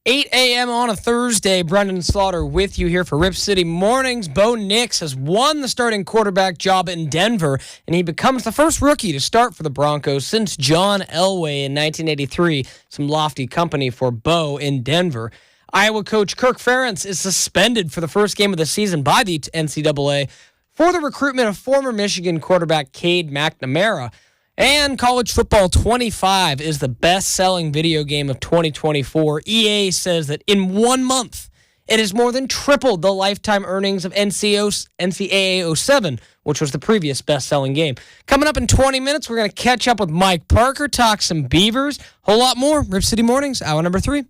8 a.m. on a Thursday. Brenden Slaughter with you here for Rip City Mornings. Bo Nix has won the starting quarterback job in Denver, and he becomes the first rookie to start for the Broncos since John Elway in 1983. Some lofty company for Bo in Denver. Iowa coach Kirk Ferentz is suspended for the first game of the season by the NCAA for the recruitment of former Michigan quarterback Cade McNamara. And College Football 25 is the best-selling video game of 2024. EA says that in 1 month, it has more than tripled the lifetime earnings of NCAA 07, which was the previous best-selling game. Coming up in 20 minutes, we're going to catch up with Mike Parker, talk some Beavers, whole lot more. Rip City Mornings, hour number 3.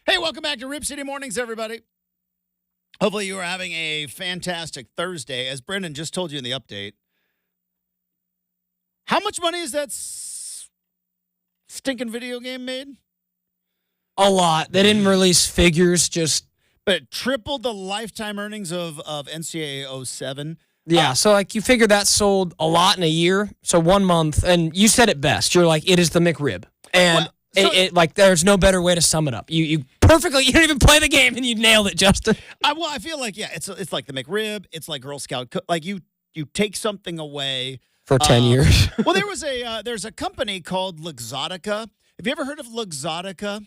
Hey, welcome back to Rip City Mornings, everybody. Hopefully you are having a fantastic Thursday. As Brenden just told you in the update, how much money is that stinking video game made? A lot. They didn't release figures, just... But it tripled the lifetime earnings of NCAA 07. Yeah, so like you figure that sold a lot in a year, so 1 month, and you said it best. You're like, it is the McRib. And... Well, like there's no better way to sum it up. You perfectly. You didn't even play the game and you nailed it, Justin. I feel like it's like the McRib. It's like Girl Scout. Like you take something away for 10 years. Well, there's a company called Luxottica. Have you ever heard of Luxottica?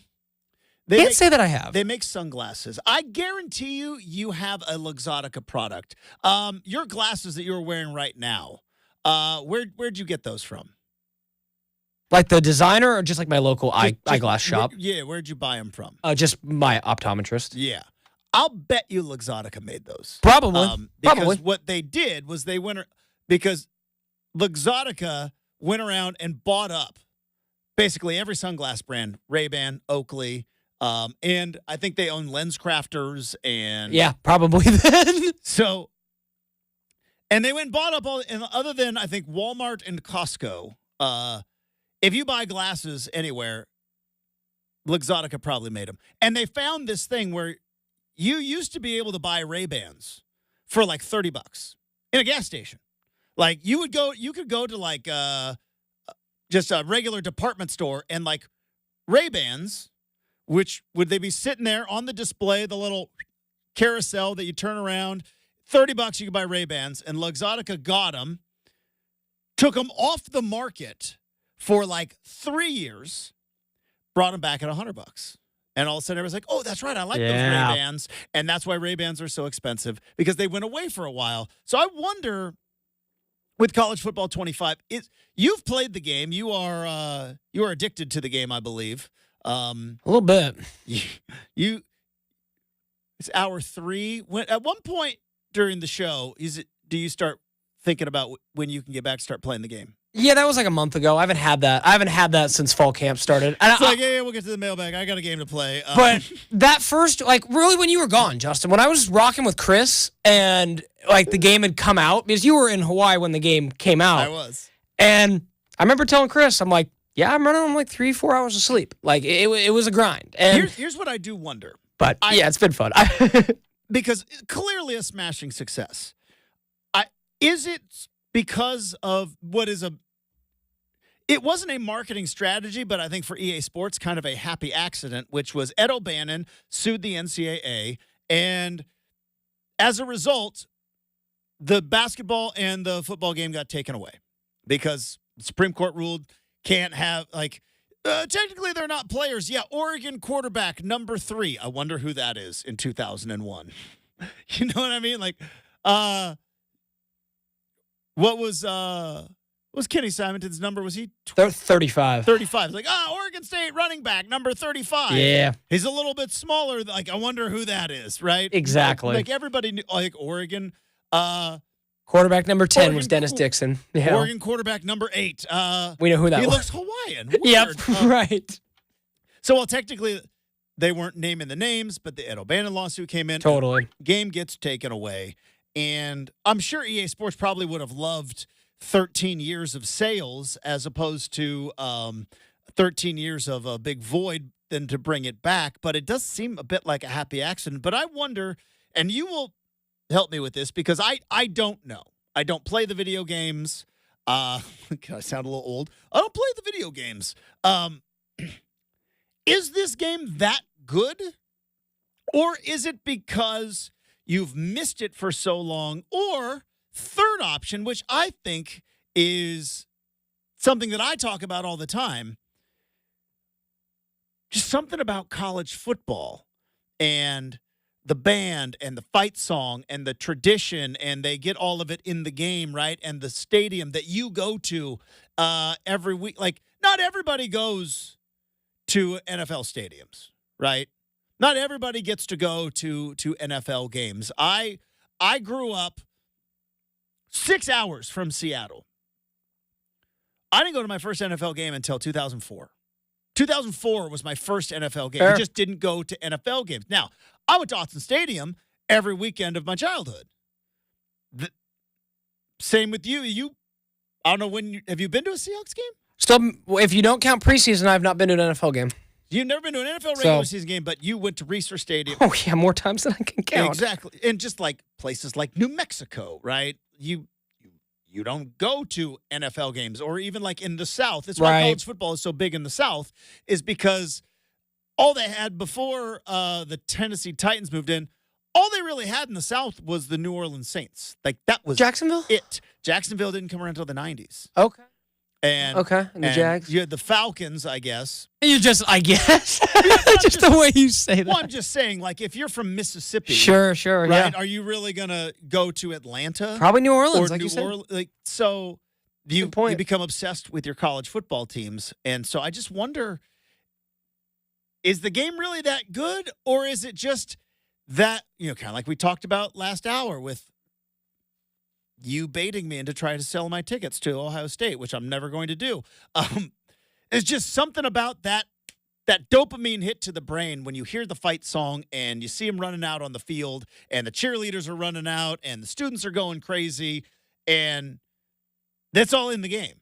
Can't say that I have. They make sunglasses. I guarantee you have a Luxottica product. Your glasses that you're wearing right now. Where'd you get those from? Like the designer or just like my local eyeglass shop? Where'd you buy them from? Just my optometrist. Yeah. I'll bet you Luxottica made those. Probably. Because what they did was because Luxottica went around and bought up basically every sunglass brand, Ray-Ban, Oakley, and I think they own Lens Crafters and... Yeah, probably then. So, and they went and bought up all, and other than I think Walmart and Costco, if you buy glasses anywhere, Luxottica probably made them. And they found this thing where you used to be able to buy Ray-Bans for like $30 in a gas station. Like you could go to like just a regular department store and like Ray-Bans, which would they be sitting there on the display, the little carousel that you turn around, $30 you could buy Ray-Bans, and Luxottica got them, took them off the market for like 3 years, brought them back at $100. And all of a sudden, everyone's like, oh, that's right. I like those Ray-Bans. And that's why Ray-Bans are so expensive, because they went away for a while. So I wonder, with College Football 25, you've played the game. You are addicted to the game, I believe. A little bit. It's hour 3. At one point during the show, do you start thinking about when you can get back, start playing the game? Yeah, that was like a month ago. I haven't had that since fall camp started. And we'll get to the mailbag. I got a game to play. But that first, like, really when you were gone, Justin, when I was rocking with Chris and, like, the game had come out, because you were in Hawaii when the game came out. I was. And I remember telling Chris, I'm like, yeah, I'm running on like 3-4 hours of sleep. Like, it was a grind. And here's what I do wonder. But, yeah, it's been fun. Because clearly a smashing success. Is it because of it wasn't a marketing strategy, but I think for EA Sports, kind of a happy accident, which was Ed O'Bannon sued the NCAA. And as a result, the basketball and the football game got taken away because the Supreme Court ruled can't have, technically they're not players. Yeah, Oregon quarterback number 3. I wonder who that is in 2001. You know what I mean? Like, what was Kenny Simonton's number? Was he 35? 35. It's like, Oregon State running back, number 35. Yeah. He's a little bit smaller. Like, I wonder who that is, right? Exactly. Like everybody knew, like Oregon. Quarterback number 10 was Dennis Dixon. Yeah. Oregon quarterback number 8. We know who that was. He looks Hawaiian. Weird. Yep, right. So, technically, they weren't naming the names, but the Ed O'Bannon lawsuit came in. Totally. Game gets taken away. And I'm sure EA Sports probably would have loved 13 years of sales as opposed to 13 years of a big void than to bring it back, but it does seem a bit like a happy accident. But I wonder, and you will help me with this because I don't know. I don't play the video games. I sound a little old. I don't play the video games. Is this game that good? Or is it because you've missed it for so long? Or third option, which I think is something that I talk about all the time, just something about college football and the band and the fight song and the tradition, and they get all of it in the game, right? And the stadium that you go to every week. Like, not everybody goes to NFL stadiums, right? Not everybody gets to go to NFL games. I grew up 6 hours from Seattle. I didn't go to my first NFL game until 2004. 2004 was my first NFL game. I just didn't go to NFL games. Now, I went to Autzen Stadium every weekend of my childhood. Same with you. I don't know have you been to a Seahawks game? So if you don't count preseason, I've not been to an NFL game. You've never been to an NFL regular season game, but you went to Reser Stadium. Oh, yeah, more times than I can count. Exactly. And just like places like New Mexico, right? You don't go to NFL games, or even like in the South. That's why college football is so big in the South, is because all they had before the Tennessee Titans moved in, all they really had in the South was the New Orleans Saints. Like, that was Jacksonville? It. Jacksonville didn't come around until the 90s. Okay. And the Jags. You had the Falcons, I guess. You just, I guess. just the way you say that. Well, I'm just saying, like, if you're from Mississippi. Sure, right, yeah. Are you really going to go to Atlanta? Probably New Orleans, or like New you said. Orleans, like, so you point. become obsessed with your college football teams. And so I just wonder, is the game really that good? Or is it just that, kind of like we talked about last hour with you baiting me into trying to sell my tickets to Ohio State, which I'm never going to do. It's just something about that dopamine hit to the brain when you hear the fight song and you see them running out on the field and the cheerleaders are running out and the students are going crazy, and that's all in the game.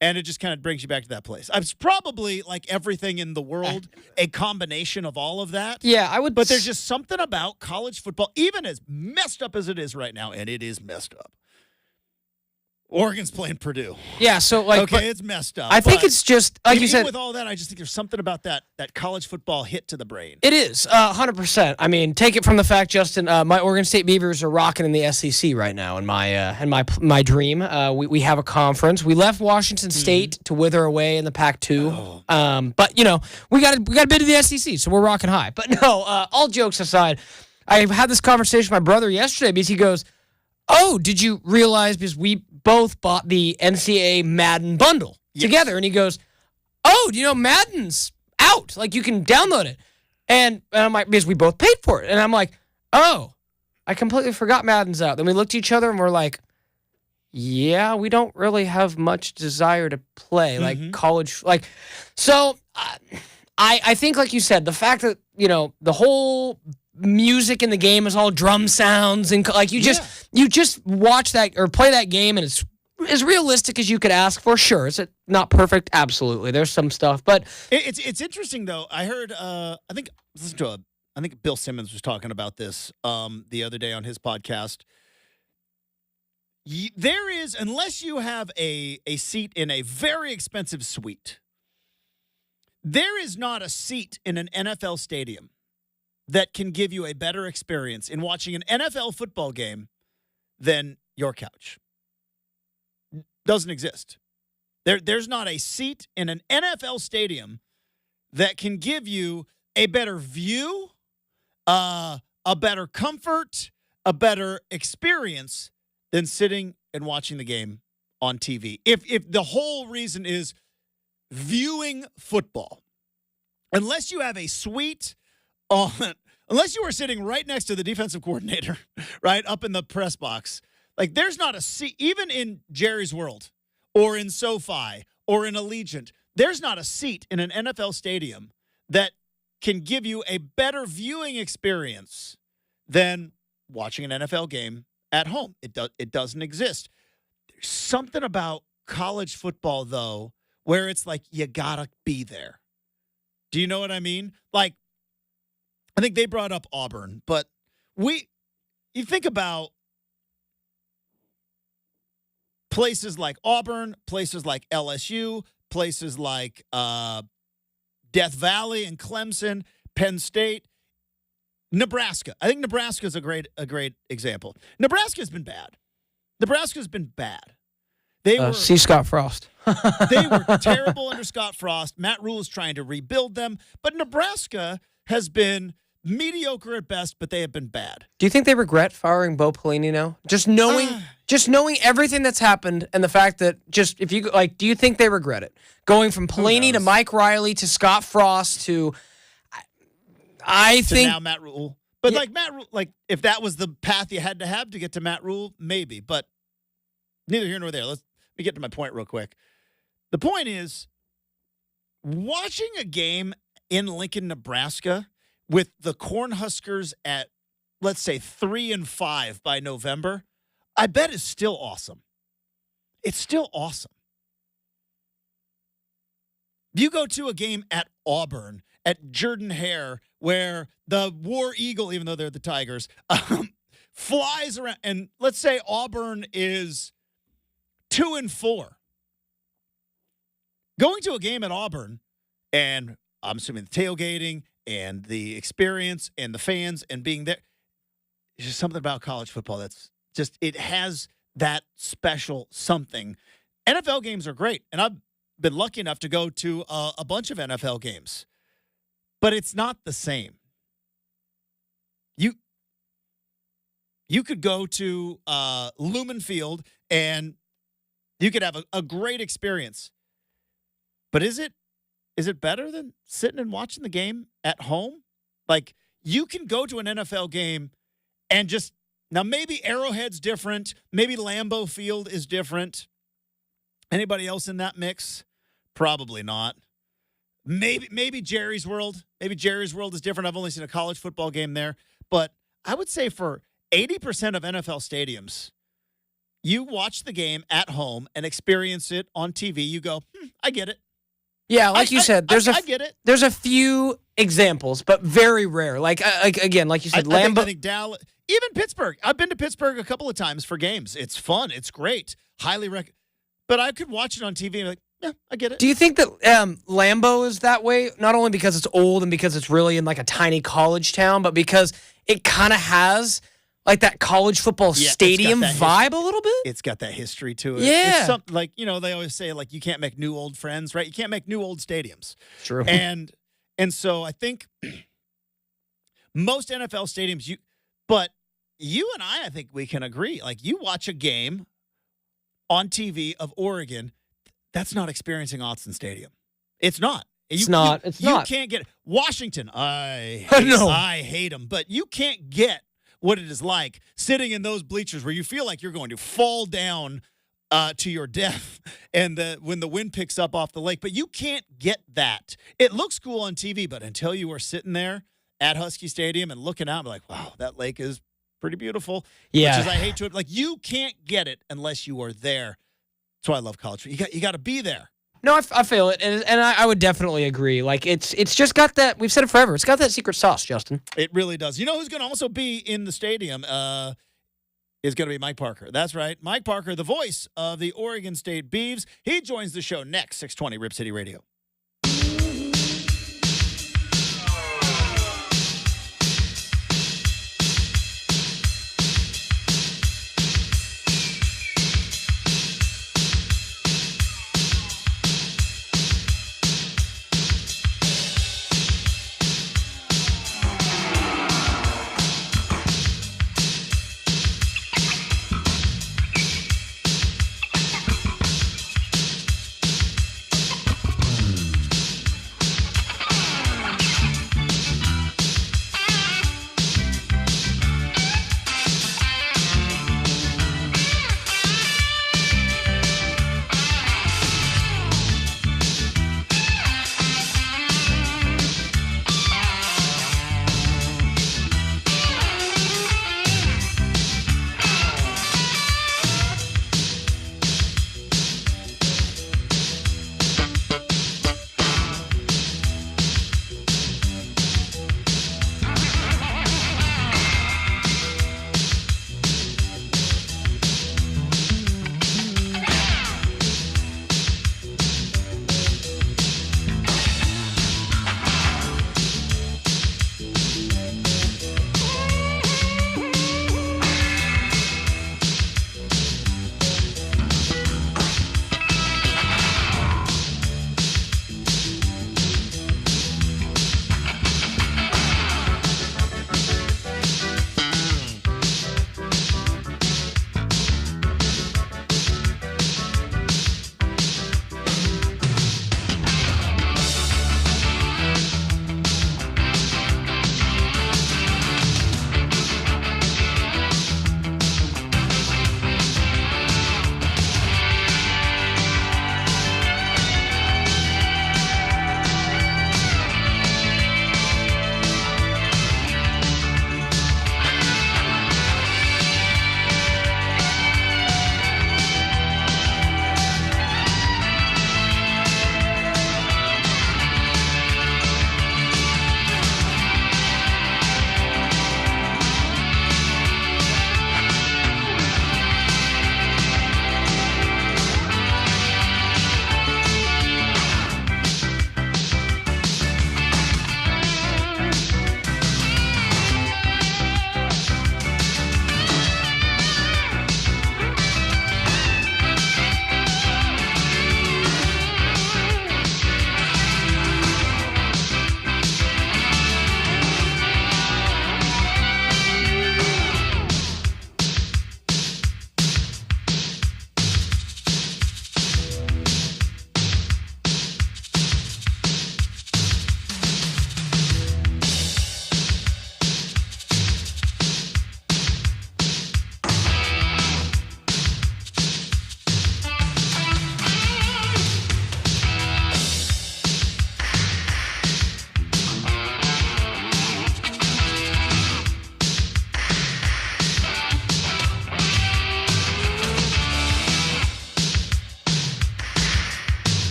And it just kind of brings you back to that place. It's probably, like everything in the world, a combination of all of that. Yeah, I would. But there's just something about college football, even as messed up as it is right now, and it is messed up. Oregon's playing Purdue. Yeah, so okay, it's messed up. I think it's just like you said. With all that, I just think there's something about that college football hit to the brain. It is 100%. I mean, take it from the fact, Justin. My Oregon State Beavers are rocking in the SEC right now. In my dream, we have a conference. We left Washington State to wither away in the Pac-2. But we got a bit of the SEC, so we're rocking high. But no, all jokes aside, I had this conversation with my brother yesterday because he goes, "Oh, did you realize, because we both bought the NCAA Madden bundle together?" And he goes, "Oh, do you know Madden's out? Like, you can download it." And I'm like, because we both paid for it. And I'm like, "Oh, I completely forgot Madden's out." Then we looked at each other and we're like, "Yeah, we don't really have much desire to play like college." Like, so I think, like you said, the fact that, the whole music in the game is all drum sounds, and like you just watch that or play that game, and it's as realistic as you could ask for. Sure, is it not perfect? Absolutely, there's some stuff, but it's interesting though. I heard I think Bill Simmons was talking about this the other day on his podcast. There is, unless you have a seat in a very expensive suite, there is not a seat in an NFL stadium that can give you a better experience in watching an NFL football game than your couch. Doesn't exist. There's not a seat in an NFL stadium that can give you a better view, a better comfort, a better experience than sitting and watching the game on TV. If the whole reason is viewing football, unless you have a suite unless you are sitting right next to the defensive coordinator, right up in the press box, like there's not a seat, even in Jerry's World or in SoFi or in Allegiant, there's not a seat in an NFL stadium that can give you a better viewing experience than watching an NFL game at home. It doesn't exist. There's something about college football, though, where it's like you gotta be there. Do you know what I mean? Like, I think they brought up Auburn, but you think about places like Auburn, places like LSU, places like Death Valley and Clemson, Penn State, Nebraska. I think Nebraska is a great example. Nebraska's been bad. They were see Scott Frost. they were terrible under Scott Frost. Matt Rule is trying to rebuild them, but Nebraska has been mediocre at best, but they have been bad. Do you think they regret firing Bo Pelini now? Just knowing everything that's happened and the fact that do you think they regret it? Going from Pelini to Mike Riley to Scott Frost to now Matt Rule. But Matt Rule, if that was the path you had to have to get to Matt Rule, maybe. But neither here nor there. Let me get to my point real quick. The point is, watching a game in Lincoln, Nebraska, with the Cornhuskers at, let's say, 3-5 by November, I bet is still awesome. It's still awesome. You go to a game at Auburn, at Jordan-Hare, where the War Eagle, even though they're the Tigers, flies around. And let's say Auburn is 2-4. Going to a game at Auburn, and I'm assuming the tailgating and the experience and the fans and being there, it's just something about college football that's just, it has that special something. NFL games are great, and I've been lucky enough to go to a bunch of NFL games, but it's not the same. You could go to Lumen Field and you could have a great experience, but is it better than sitting and watching the game at home? Like, you can go to an NFL game and just, now maybe Arrowhead's different, maybe Lambeau Field is different. Anybody else in that mix? Probably not. Maybe Jerry's World. Maybe Jerry's World is different. I've only seen a college football game there. But I would say for 80% of NFL stadiums, you watch the game at home and experience it on TV. You go, I get it. Yeah, like you said, I get it. There's a few examples, but very rare. Like again, like you said, Lambeau. I think Dallas, even Pittsburgh. I've been to Pittsburgh a couple of times for games. It's fun. It's great. Highly recommend. But I could watch it on TV and be like, yeah, I get it. Do you think that Lambeau is that way? Not only because it's old and because it's really in like a tiny college town, but because it kind of has like that college football stadium vibe a little bit? It's got that history to it. Yeah. It's something like, they always say, like, you can't make new old friends, right? You can't make new old stadiums. True. And so I think most NFL stadiums, but you and I think we can agree. Like, you watch a game on TV of Oregon, that's not experiencing Autzen Stadium. It's not. It's not. You can't get it. Washington, I hate them, but you can't get what it is like sitting in those bleachers where you feel like you're going to fall down to your death and when the wind picks up off the lake. But you can't get that. It looks cool on TV, but until you are sitting there at Husky Stadium and looking out, like, wow, that lake is pretty beautiful. Yeah. Which is, I hate to, like, you can't get it unless you are there. That's why I love college. You got to be there. No, I feel it, and I would definitely agree. Like, it's just got that, we've said it forever, it's got that secret sauce, Justin. It really does. You know who's going to also be in the stadium is going to be Mike Parker. That's right. Mike Parker, the voice of the Oregon State Beavs. He joins the show next, 620 Rip City Radio.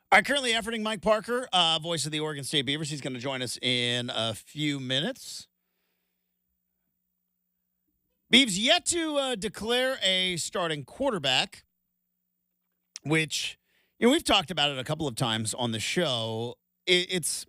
All right, currently efforting Mike Parker, voice of the Oregon State Beavers. He's going to join us in a few minutes. Beavs yet to declare a starting quarterback, which we've talked about it a couple of times on the show. It's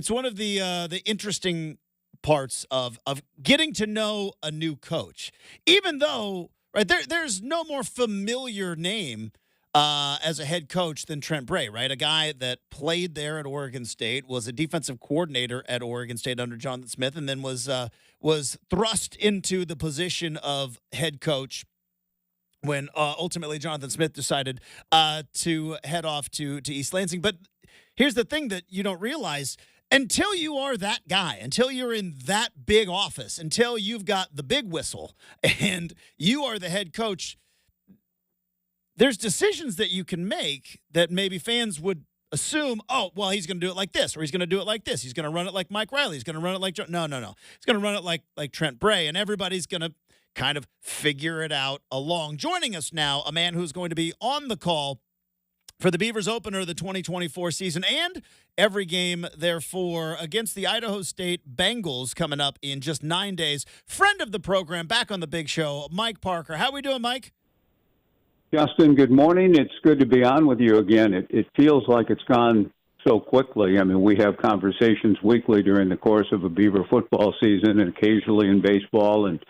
one of the interesting parts of getting to know a new coach, even though there's no more familiar name as a head coach than Trent Bray, right? A guy that played there at Oregon State, was a defensive coordinator at Oregon State under Jonathan Smith, and then was thrust into the position of head coach when ultimately Jonathan Smith decided to head off to East Lansing. But here's the thing that you don't realize. Until you are that guy, until you're in that big office, until you've got the big whistle and you are the head coach, there's decisions that you can make that maybe fans would assume, oh, well, he's going to do it like this, or he's going to do it like this. He's going to run it like Mike Riley. He's going to run it like no. He's going to run it like Trent Bray, and everybody's going to kind of figure it out along. Joining us now, a man who's going to be on the call for the Beavers opener of the 2024 season and every game, therefore, against the Idaho State Bengals coming up in just 9 days. Friend of the program, back on the big show, Mike Parker. How we doing, Mike? Justin, good morning. It's good to be on with you again. It feels like it's gone so quickly. I mean, we have conversations weekly during the course of a Beaver football season and occasionally in baseball, and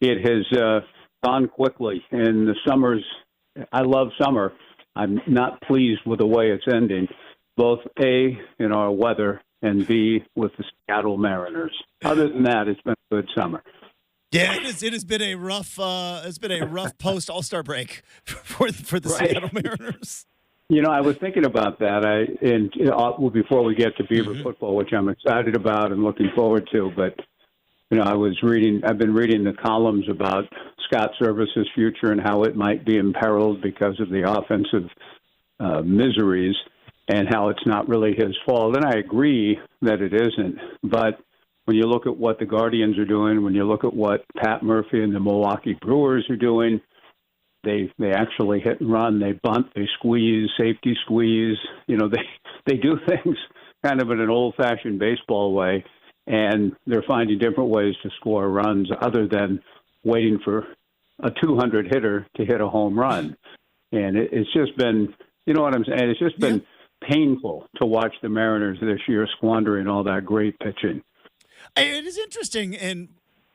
it has gone quickly. And the summers, I love summer. I'm not pleased with the way it's ending, both A, in our weather, and B, with the Seattle Mariners. Other than that, it's been a good summer. Yeah, it has been a rough post All-Star break for the Seattle Mariners. I was thinking about that. Before we get to Beaver football, which I'm excited about and looking forward to, but I've been reading the columns about Scott Service's future and how it might be imperiled because of the offensive miseries and how it's not really his fault. And I agree that it isn't, but when you look at what the Guardians are doing, when you look at what Pat Murphy and the Milwaukee Brewers are doing, they actually hit and run, they bunt, they squeeze, safety squeeze. They do things kind of in an old-fashioned baseball way, and they're finding different ways to score runs other than waiting for a 200 hitter to hit a home run. And it's just been, you know what I'm saying? It's just been painful to watch the Mariners this year squandering all that great pitching. It is interesting, and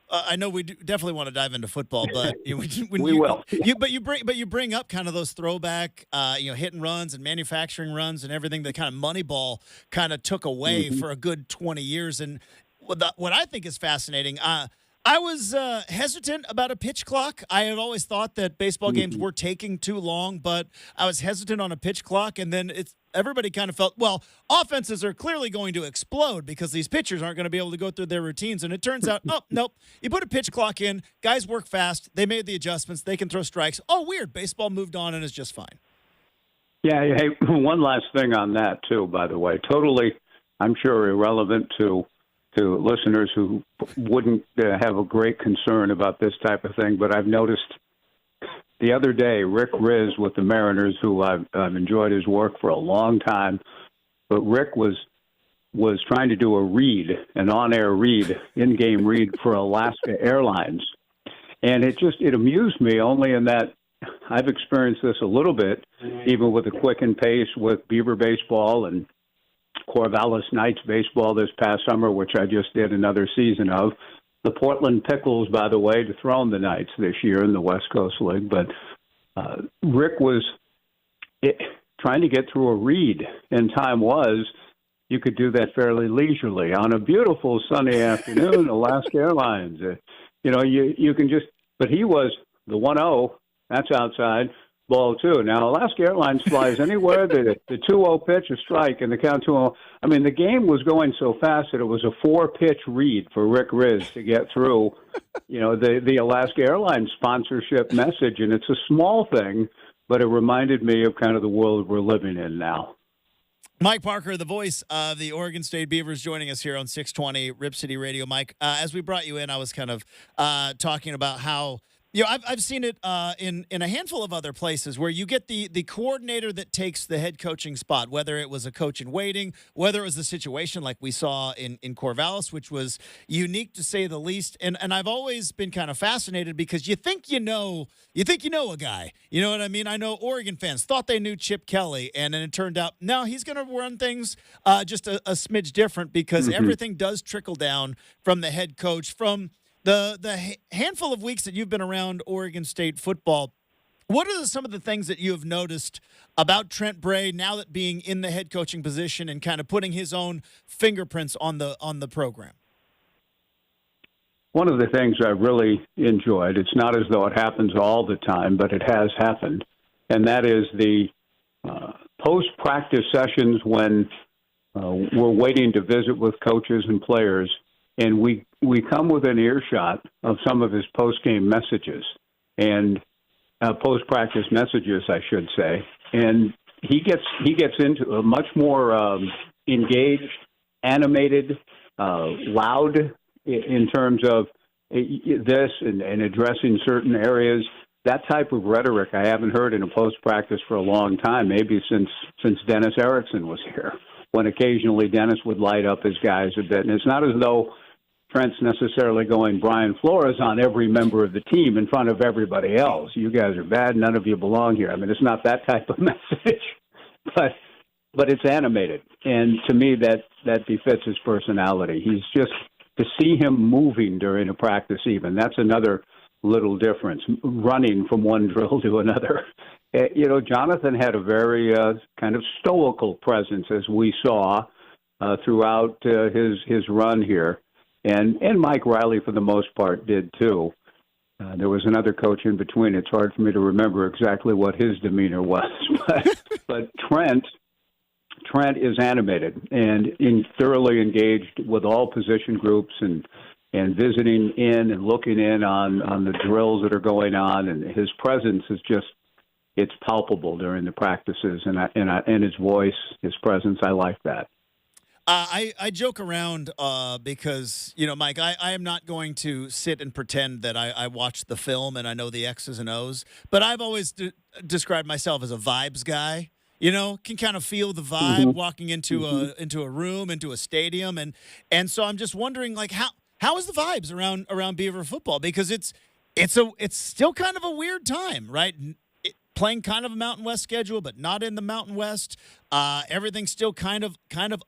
I know we definitely want to dive into football, but we will. You bring up kind of those throwback, hit and runs and manufacturing runs and everything that kind of Moneyball kind of took away for a good 20 years. And what I think is fascinating, I was hesitant about a pitch clock. I had always thought that baseball games were taking too long, but I was hesitant on a pitch clock, and then everybody kind of felt, well, offenses are clearly going to explode because these pitchers aren't going to be able to go through their routines. And it turns out, oh, nope. You put a pitch clock in, guys work fast, they made the adjustments, they can throw strikes. Oh, weird. Baseball moved on and is just fine. Yeah, hey, one last thing on that, too, by the way. Totally, I'm sure, irrelevant to listeners who wouldn't have a great concern about this type of thing, but I've noticed the other day, Rick Riz with the Mariners, who I've enjoyed his work for a long time, but Rick was trying to do a read, an on-air read, in-game read for Alaska Airlines. And it amused me only in that I've experienced this a little bit, even with the quicken pace with Beaver baseball and Corvallis Knights baseball this past summer, which I just did another season of. The Portland Pickles, by the way, dethroned the Knights this year in the West Coast League. But Rick was trying to get through a read, and time was you could do that fairly leisurely. On a beautiful sunny afternoon, Alaska Airlines, you can just – but he was the 1-0, that's outside, ball 2. Now, Alaska Airlines flies anywhere, the 2-0 pitch, a strike, and the count 2-0. I mean, the game was going so fast that it was a 4-pitch read for Rick Riz to get through, the Alaska Airlines sponsorship message. And it's a small thing, but it reminded me of kind of the world we're living in now. Mike Parker, the voice of the Oregon State Beavers, joining us here on 620 Rip City Radio. Mike, as we brought you in, I was kind of talking about how I've seen it in a handful of other places where you get the coordinator that takes the head coaching spot, whether it was a coach in waiting, whether it was a situation like we saw in Corvallis, which was unique to say the least. And I've always been kind of fascinated because you think you know a guy. You know what I mean? I know Oregon fans thought they knew Chip Kelly, and then it turned out no, he's going to run things just a smidge different because everything does trickle down from the head coach from. The handful of weeks that you've been around Oregon State football, what are some of the things that you have noticed about Trent Bray now that being in the head coaching position and kind of putting his own fingerprints on the program? One of the things I've really enjoyed, it's not as though it happens all the time, but it has happened, and that is the post-practice sessions when we're waiting to visit with coaches and players, and we come within earshot of some of his post-game messages and post-practice messages, I should say. And he gets into a much more engaged, animated, loud in terms of this and addressing certain areas. That type of rhetoric I haven't heard in a post-practice for a long time, maybe since Dennis Erickson was here, when occasionally Dennis would light up his guys a bit. And it's not as though Trent's necessarily going Brian Flores on every member of the team in front of everybody else. You guys are bad. None of you belong here. I mean, it's not that type of message, but it's animated. And to me, that befits his personality. He's just, to see him moving during a practice even, that's another little difference, running from one drill to another. Jonathan had a very kind of stoical presence, as we saw throughout his run here. And Mike Riley, for the most part, did too. There was another coach in between. It's hard for me to remember exactly what his demeanor was. But Trent is animated and thoroughly engaged with all position groups and visiting in and looking in on the drills that are going on. And his presence is just, it's palpable during the practices. And his voice, his presence, I like that. I joke around because, Mike, I am not going to sit and pretend that I watched the film and I know the X's and O's, but I've always described myself as a vibes guy. Can kind of feel the vibe walking into a room, into a stadium, and so I'm just wondering, like, how is the vibes around Beaver football? Because it's still kind of a weird time, right? Playing kind of a Mountain West schedule, but not in the Mountain West. Everything's still kind of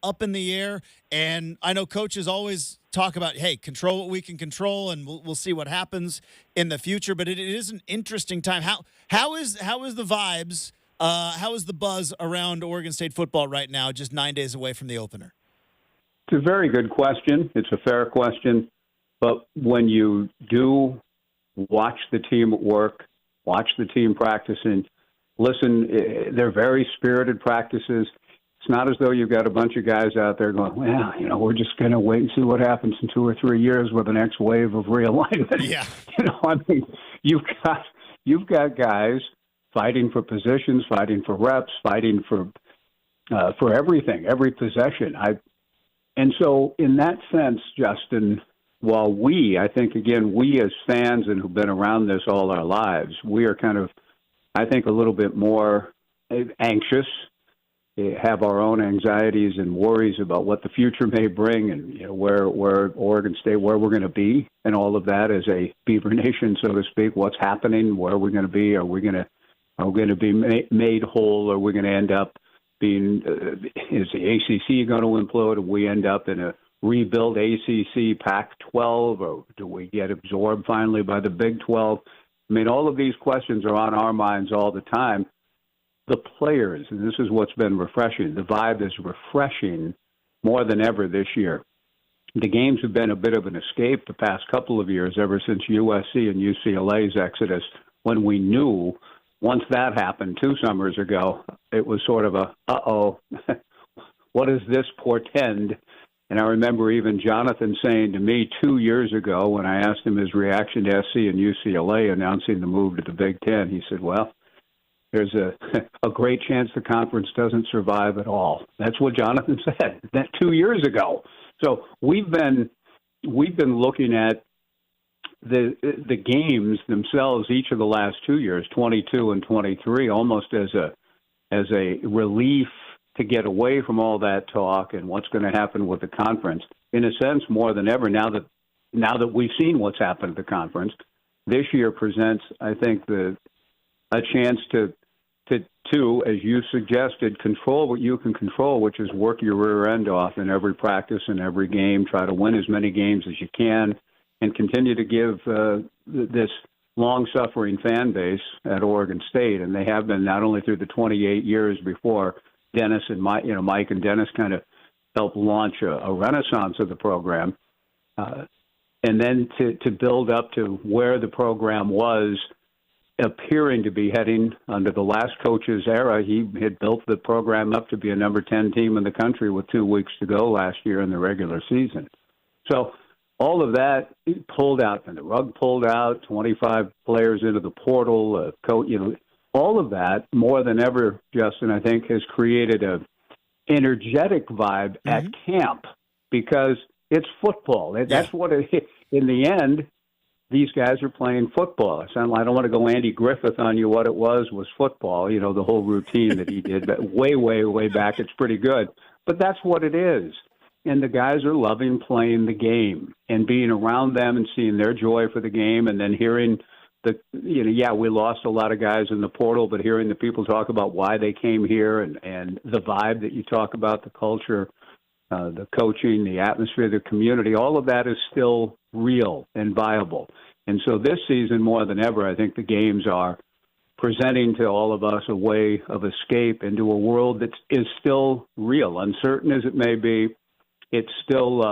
up in the air. And I know coaches always talk about, hey, control what we can control, and we'll see what happens in the future. But it is an interesting time. How is the vibes? How is the buzz around Oregon State football right now, just 9 days away from the opener? It's a very good question. It's a fair question. But when you do watch the team at work, watch the team practicing, listen, they're very spirited practices. It's not as though you've got a bunch of guys out there going, well, we're just going to wait and see what happens in 2 or 3 years with the next wave of realignment. Yeah. You've got guys fighting for positions, fighting for reps, fighting for everything, every possession. And so in that sense, Justin, while we as fans and who've been around this all our lives, we are kind of, I think, a little bit more anxious, have our own anxieties and worries about what the future may bring and where Oregon State, where we're going to be and all of that as a Beaver Nation, so to speak, what's happening, where we're going to be, are we going to be made whole, or we're going to end up being, is the ACC going to implode, or we end up in a rebuild ACC Pac-12, or do we get absorbed finally by the Big 12? I mean, all of these questions are on our minds all the time. The players, and this is what's been refreshing, the vibe is refreshing more than ever this year. The games have been a bit of an escape the past couple of years, ever since USC and UCLA's exodus, when we knew once that happened 2 summers ago, it was sort of a, what does this portend? And I remember even Jonathan saying to me 2 years ago when I asked him his reaction to SC and UCLA announcing the move to the Big Ten, he said, well, there's a great chance the conference doesn't survive at all. That's what Jonathan said that 2 years ago. So we've been looking at the games themselves, each of the last 2 years, 22 and 23, almost as a relief to get away from all that talk and what's going to happen with the conference. In a sense, more than ever, now that we've seen what's happened at the conference, this year presents, I think, a chance to, as you suggested, control what you can control, which is work your rear end off in every practice and every game, try to win as many games as you can, and continue to give this long-suffering fan base at Oregon State, and they have been not only through the 28 years before Dennis and Mike and Dennis kind of helped launch a renaissance of the program, and then to build up to where the program was appearing to be heading under the last coach's era. He had built the program up to be a number 10 team in the country with 2 weeks to go last year in the regular season. So all of that pulled out, and the rug pulled out, 25 players into the portal, all of that, more than ever, Justin, I think, has created a energetic vibe at camp because it's football. That's what it is. In the end, these guys are playing football. I don't want to go Andy Griffith on you. What it was football, the whole routine that he did. But way, way, way back, it's pretty good. But that's what it is. And the guys are loving playing the game and being around them and seeing their joy for the game, and then hearing we lost a lot of guys in the portal, but hearing the people talk about why they came here and the vibe that you talk about, the culture, the coaching, the atmosphere, the community, all of that is still real and viable. And so this season, more than ever, I think the games are presenting to all of us a way of escape into a world that is still real. Uncertain as it may be, it's still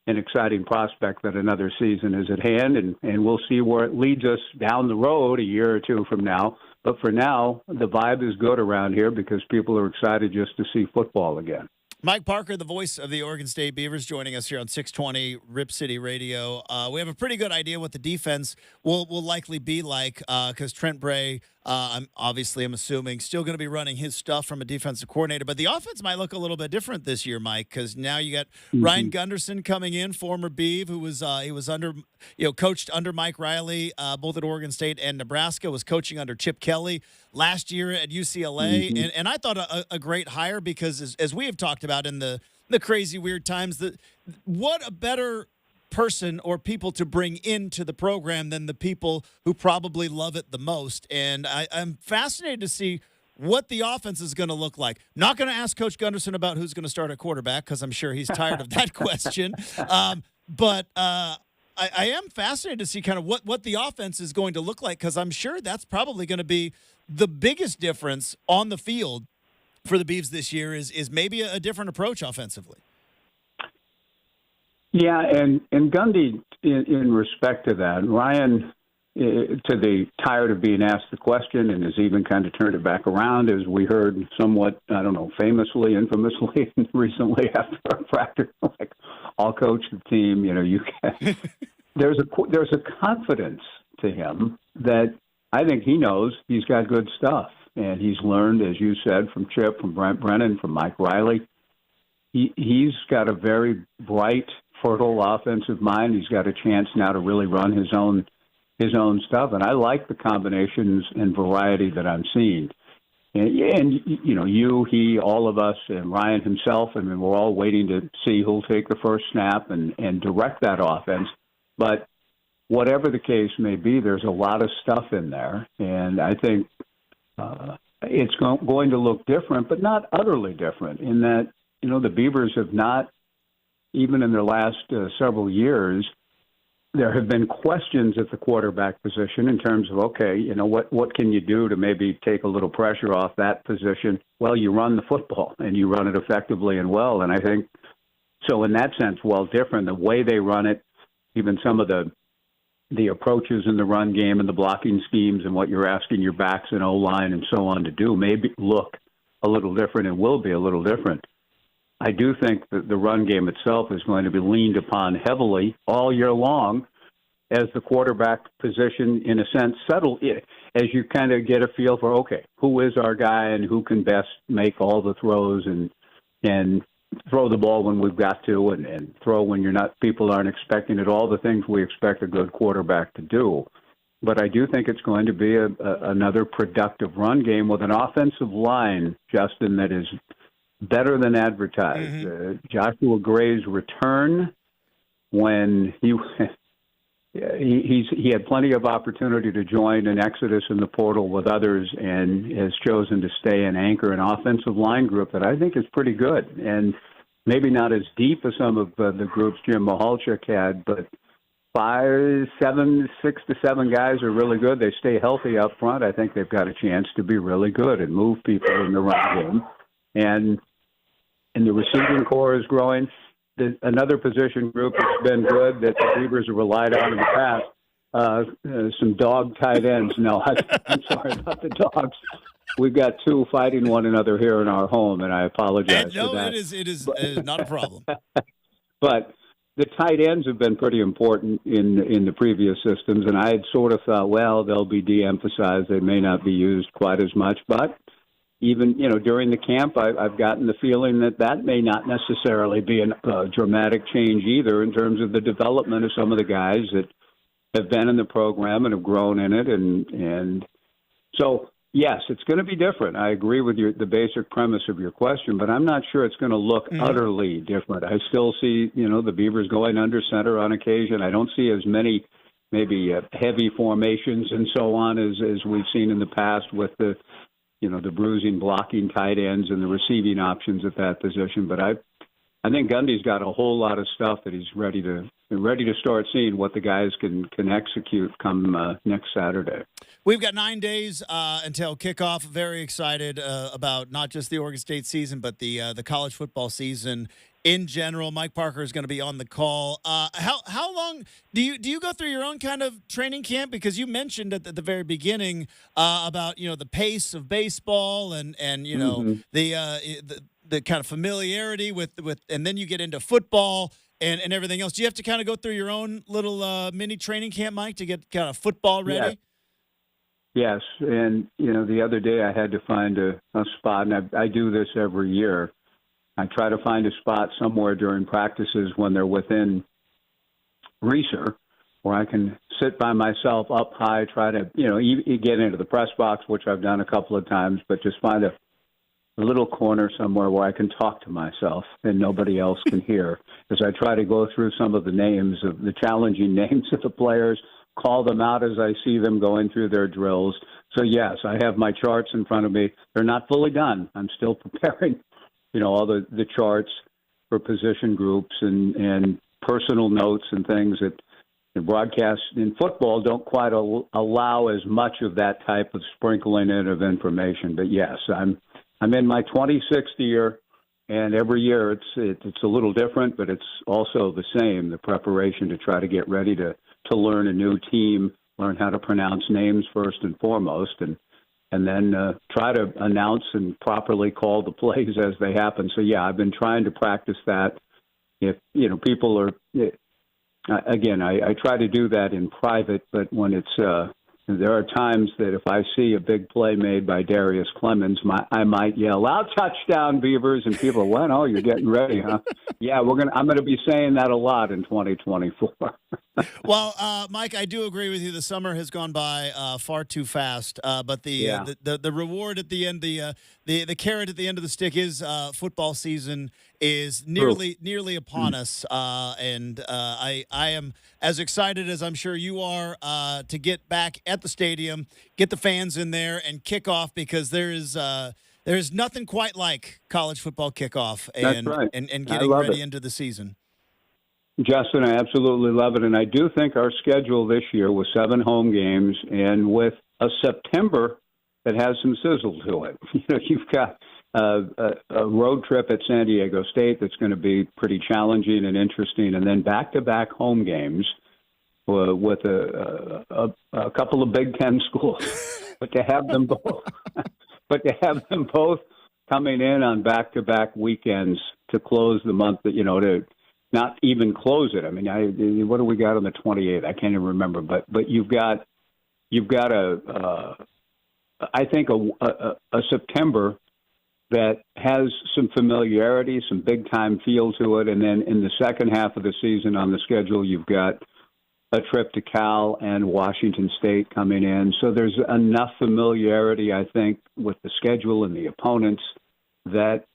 an exciting prospect that another season is at hand, and we'll see where it leads us down the road a year or two from now. But for now, the vibe is good around here because people are excited just to see football again. Mike Parker, the voice of the Oregon State Beavers, joining us here on 620 Rip City Radio. We have a pretty good idea what the defense will likely be like because Trent Bray, I'm assuming, still going to be running his stuff from a defensive coordinator. But the offense might look a little bit different this year, Mike, because now you got Ryan Gunderson coming in, former Beav, who was coached under Mike Riley, both at Oregon State and Nebraska, was coaching under Chip Kelly last year at UCLA. And I thought a great hire because, as we have talked about in the crazy, weird times, what a better person or people to bring into the program than the people who probably love it the most. And I'm fascinated to see what the offense is going to look like. Not going to ask Coach Gunderson about who's going to start at quarterback because I'm sure he's tired of that question. But I am fascinated to see kind of what the offense is going to look like because I'm sure that's probably going to be the biggest difference on the field for the Beavs this year is maybe a different approach offensively. Yeah, and Gundy, in respect to that, Ryan, tired of being asked the question and has even kind of turned it back around, as we heard somewhat, famously, infamously, recently after our practice, like, I'll coach the team. There's a confidence to him that I think he knows he's got good stuff. And he's learned, as you said, from Chip, from Brenden, from Mike Riley. He's got a very bright, fertile offensive mind. He's got a chance now to really run his own stuff. And I like the combinations and variety that I'm seeing. And you, he, all of us, and Ryan himself, we're all waiting to see who'll take the first snap and direct that offense. But whatever the case may be, there's a lot of stuff in there. And I think it's going to look different, but not utterly different in that, the Beavers have not, even in their last several years, there have been questions at the quarterback position in terms of, what can you do to maybe take a little pressure off that position? Well, you run the football, and you run it effectively and well. And I think, so in that sense, different. The way they run it, even some of the approaches in the run game and the blocking schemes and what you're asking your backs and O-line and so on to do maybe look a little different and will be a little different. I do think that the run game itself is going to be leaned upon heavily all year long as the quarterback position, in a sense, settle as you kind of get a feel for, who is our guy and who can best make all the throws and throw the ball when we've got to, and throw when people aren't expecting it. All the things we expect a good quarterback to do. But I do think it's going to be another productive run game with an offensive line, Justin, that is better than advertised. Mm-hmm. Joshua Gray's return, when he had plenty of opportunity to join an exodus in the portal with others, and has chosen to stay and anchor an offensive line group that I think is pretty good, and maybe not as deep as some of the groups Jim Mahalchuk had, but 6 to 7 guys are really good. They stay healthy up front. I think they've got a chance to be really good and move people in the run game. And the receiving core is growing. Another position group that's been good that the Beavers have relied on in the past, some dog tight ends. No, I'm sorry about the dogs. We've got 2 fighting one another here in our home, and I apologize for that. It is not a problem. But the tight ends have been pretty important in the previous systems, and I had sort of thought, well, they'll be de-emphasized. They may not be used quite as much. But even, during the camp, I've gotten the feeling that may not necessarily be a dramatic change either in terms of the development of some of the guys that have been in the program and have grown in it. And so, yes, it's going to be different. I agree with the basic premise of your question, but I'm not sure it's going to look utterly different. I still see, the Beavers going under center on occasion. I don't see as many maybe heavy formations and so on as we've seen in the past with the bruising, blocking tight ends and the receiving options at that position. But I think Gundy's got a whole lot of stuff that he's ready to start seeing what the guys can execute come next Saturday. We've got 9 days until kickoff. Very excited about not just the Oregon State season, but the college football season in general. Mike Parker is going to be on the call. How long do you go through your own kind of training camp? Because you mentioned at the very beginning about the pace of baseball and the kind of familiarity with and then you get into football and everything else. Do you have to kind of go through your own little mini training camp, Mike, to get kind of football ready? Yes. And, the other day I had to find a spot, and I do this every year. I try to find a spot somewhere during practices when they're within Reeser where I can sit by myself up high, try to, get into the press box, which I've done a couple of times, but just find a little corner somewhere where I can talk to myself and nobody else can hear as I try to go through some of the names of the challenging names of the players, call them out as I see them going through their drills. So, yes, I have my charts in front of me. They're not fully done. I'm still preparing, all the charts for position groups and personal notes and things that the broadcasts in football don't quite allow as much of that type of sprinkling in of information. But, yes, I'm in my 26th year, and every year it's a little different, but it's also the same, the preparation to try to get ready to learn a new team, learn how to pronounce names first and foremost, and then try to announce and properly call the plays as they happen. So, yeah, I've been trying to practice that. If, people are again, I try to do that in private, but when it's there are times that if I see a big play made by Darius Clemens, I might yell out, "Touchdown, Beavers!" and people, "Well, oh, you're getting ready, huh?" Yeah, I'm going to be saying that a lot in 2024. Well, Mike, I do agree with you. The summer has gone by far too fast, but the reward at the end, the carrot at the end of the stick is football season is nearly upon us, and I am as excited as I'm sure you are to get back at the stadium, get the fans in there, and kick off because there's nothing quite like college football kickoff and That's right. and getting ready into the season. Justin, I absolutely love it, and I do think our schedule this year with 7 home games and with a September that has some sizzle to it. You've got a road trip at San Diego State that's going to be pretty challenging and interesting, and then back-to-back home games with a couple of Big Ten schools. But to have them both coming in on back-to-back weekends to close the month, to not even close it. I mean, what do we got on the 28th? I can't even remember. But you've got I think a September that has some familiarity, some big-time feel to it. And then in the second half of the season on the schedule, you've got a trip to Cal and Washington State coming in. So there's enough familiarity, I think, with the schedule and the opponents that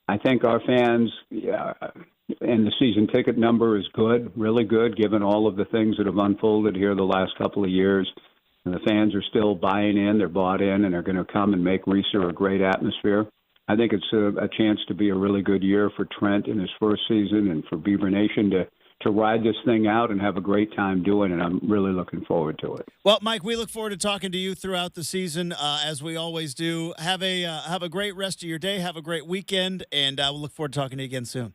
I think our fans, and the season ticket number is good, really good, given all of the things that have unfolded here the last couple of years. And the fans are still buying in, they're bought in, and they're going to come and make Reeser a great atmosphere. I think it's a chance to be a really good year for Trent in his first season and for Beaver Nation to ride this thing out and have a great time doing it. I'm really looking forward to it. Well, Mike, we look forward to talking to you throughout the season, as we always do. Have a great rest of your day. Have a great weekend, and we'll look forward to talking to you again soon.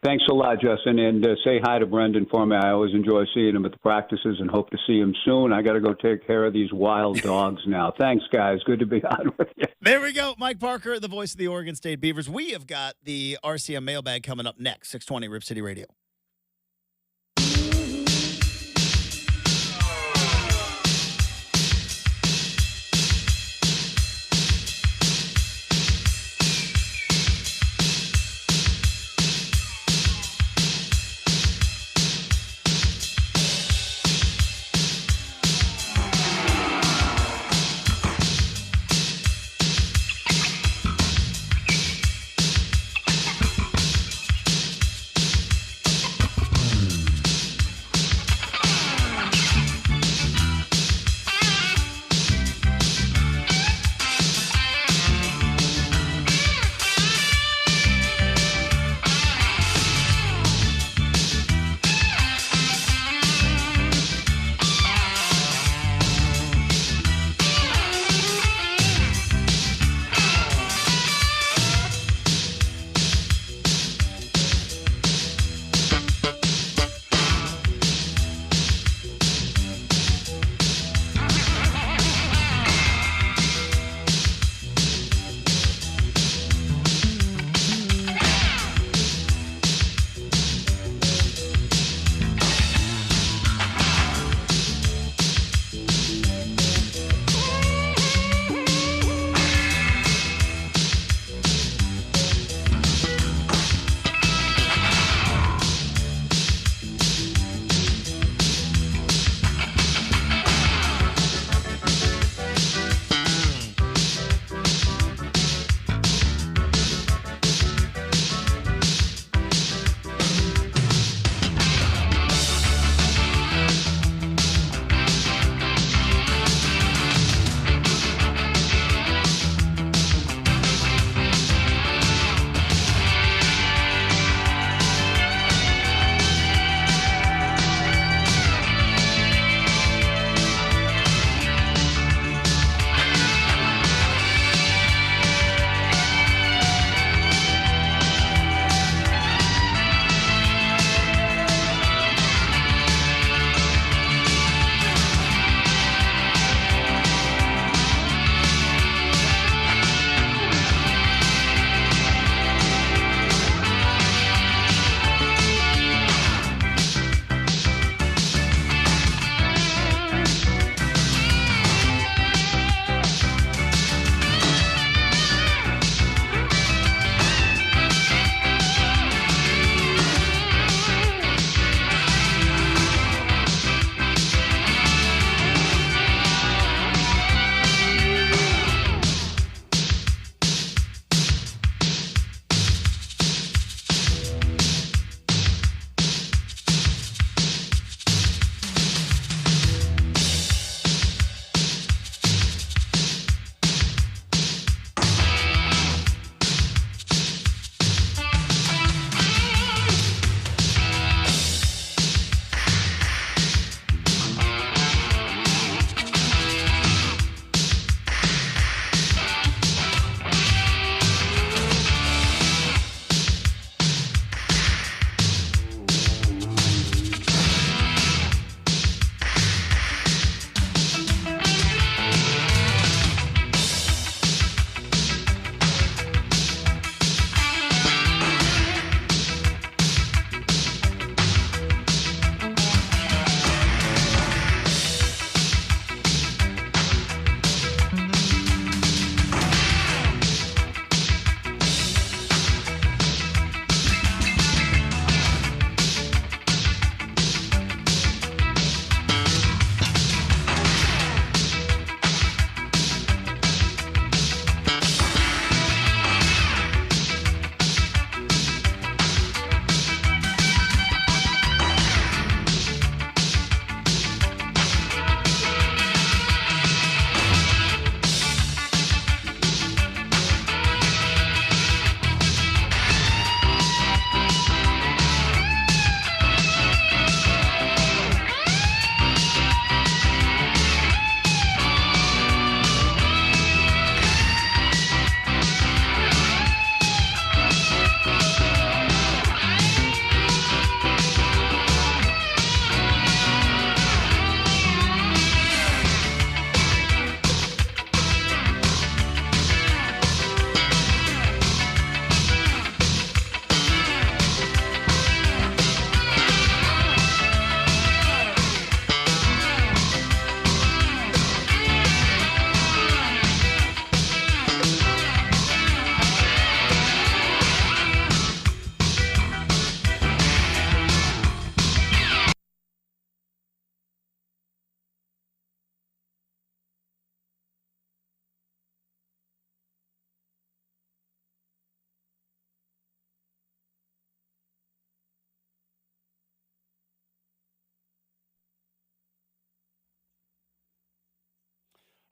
Thanks a lot, Justin, and say hi to Brenden for me. I always enjoy seeing him at the practices and hope to see him soon. I got to go take care of these wild dogs now. Thanks, guys. Good to be on with you. There we go. Mike Parker, the voice of the Oregon State Beavers. We have got the RCM mailbag coming up next, 620 Rip City Radio.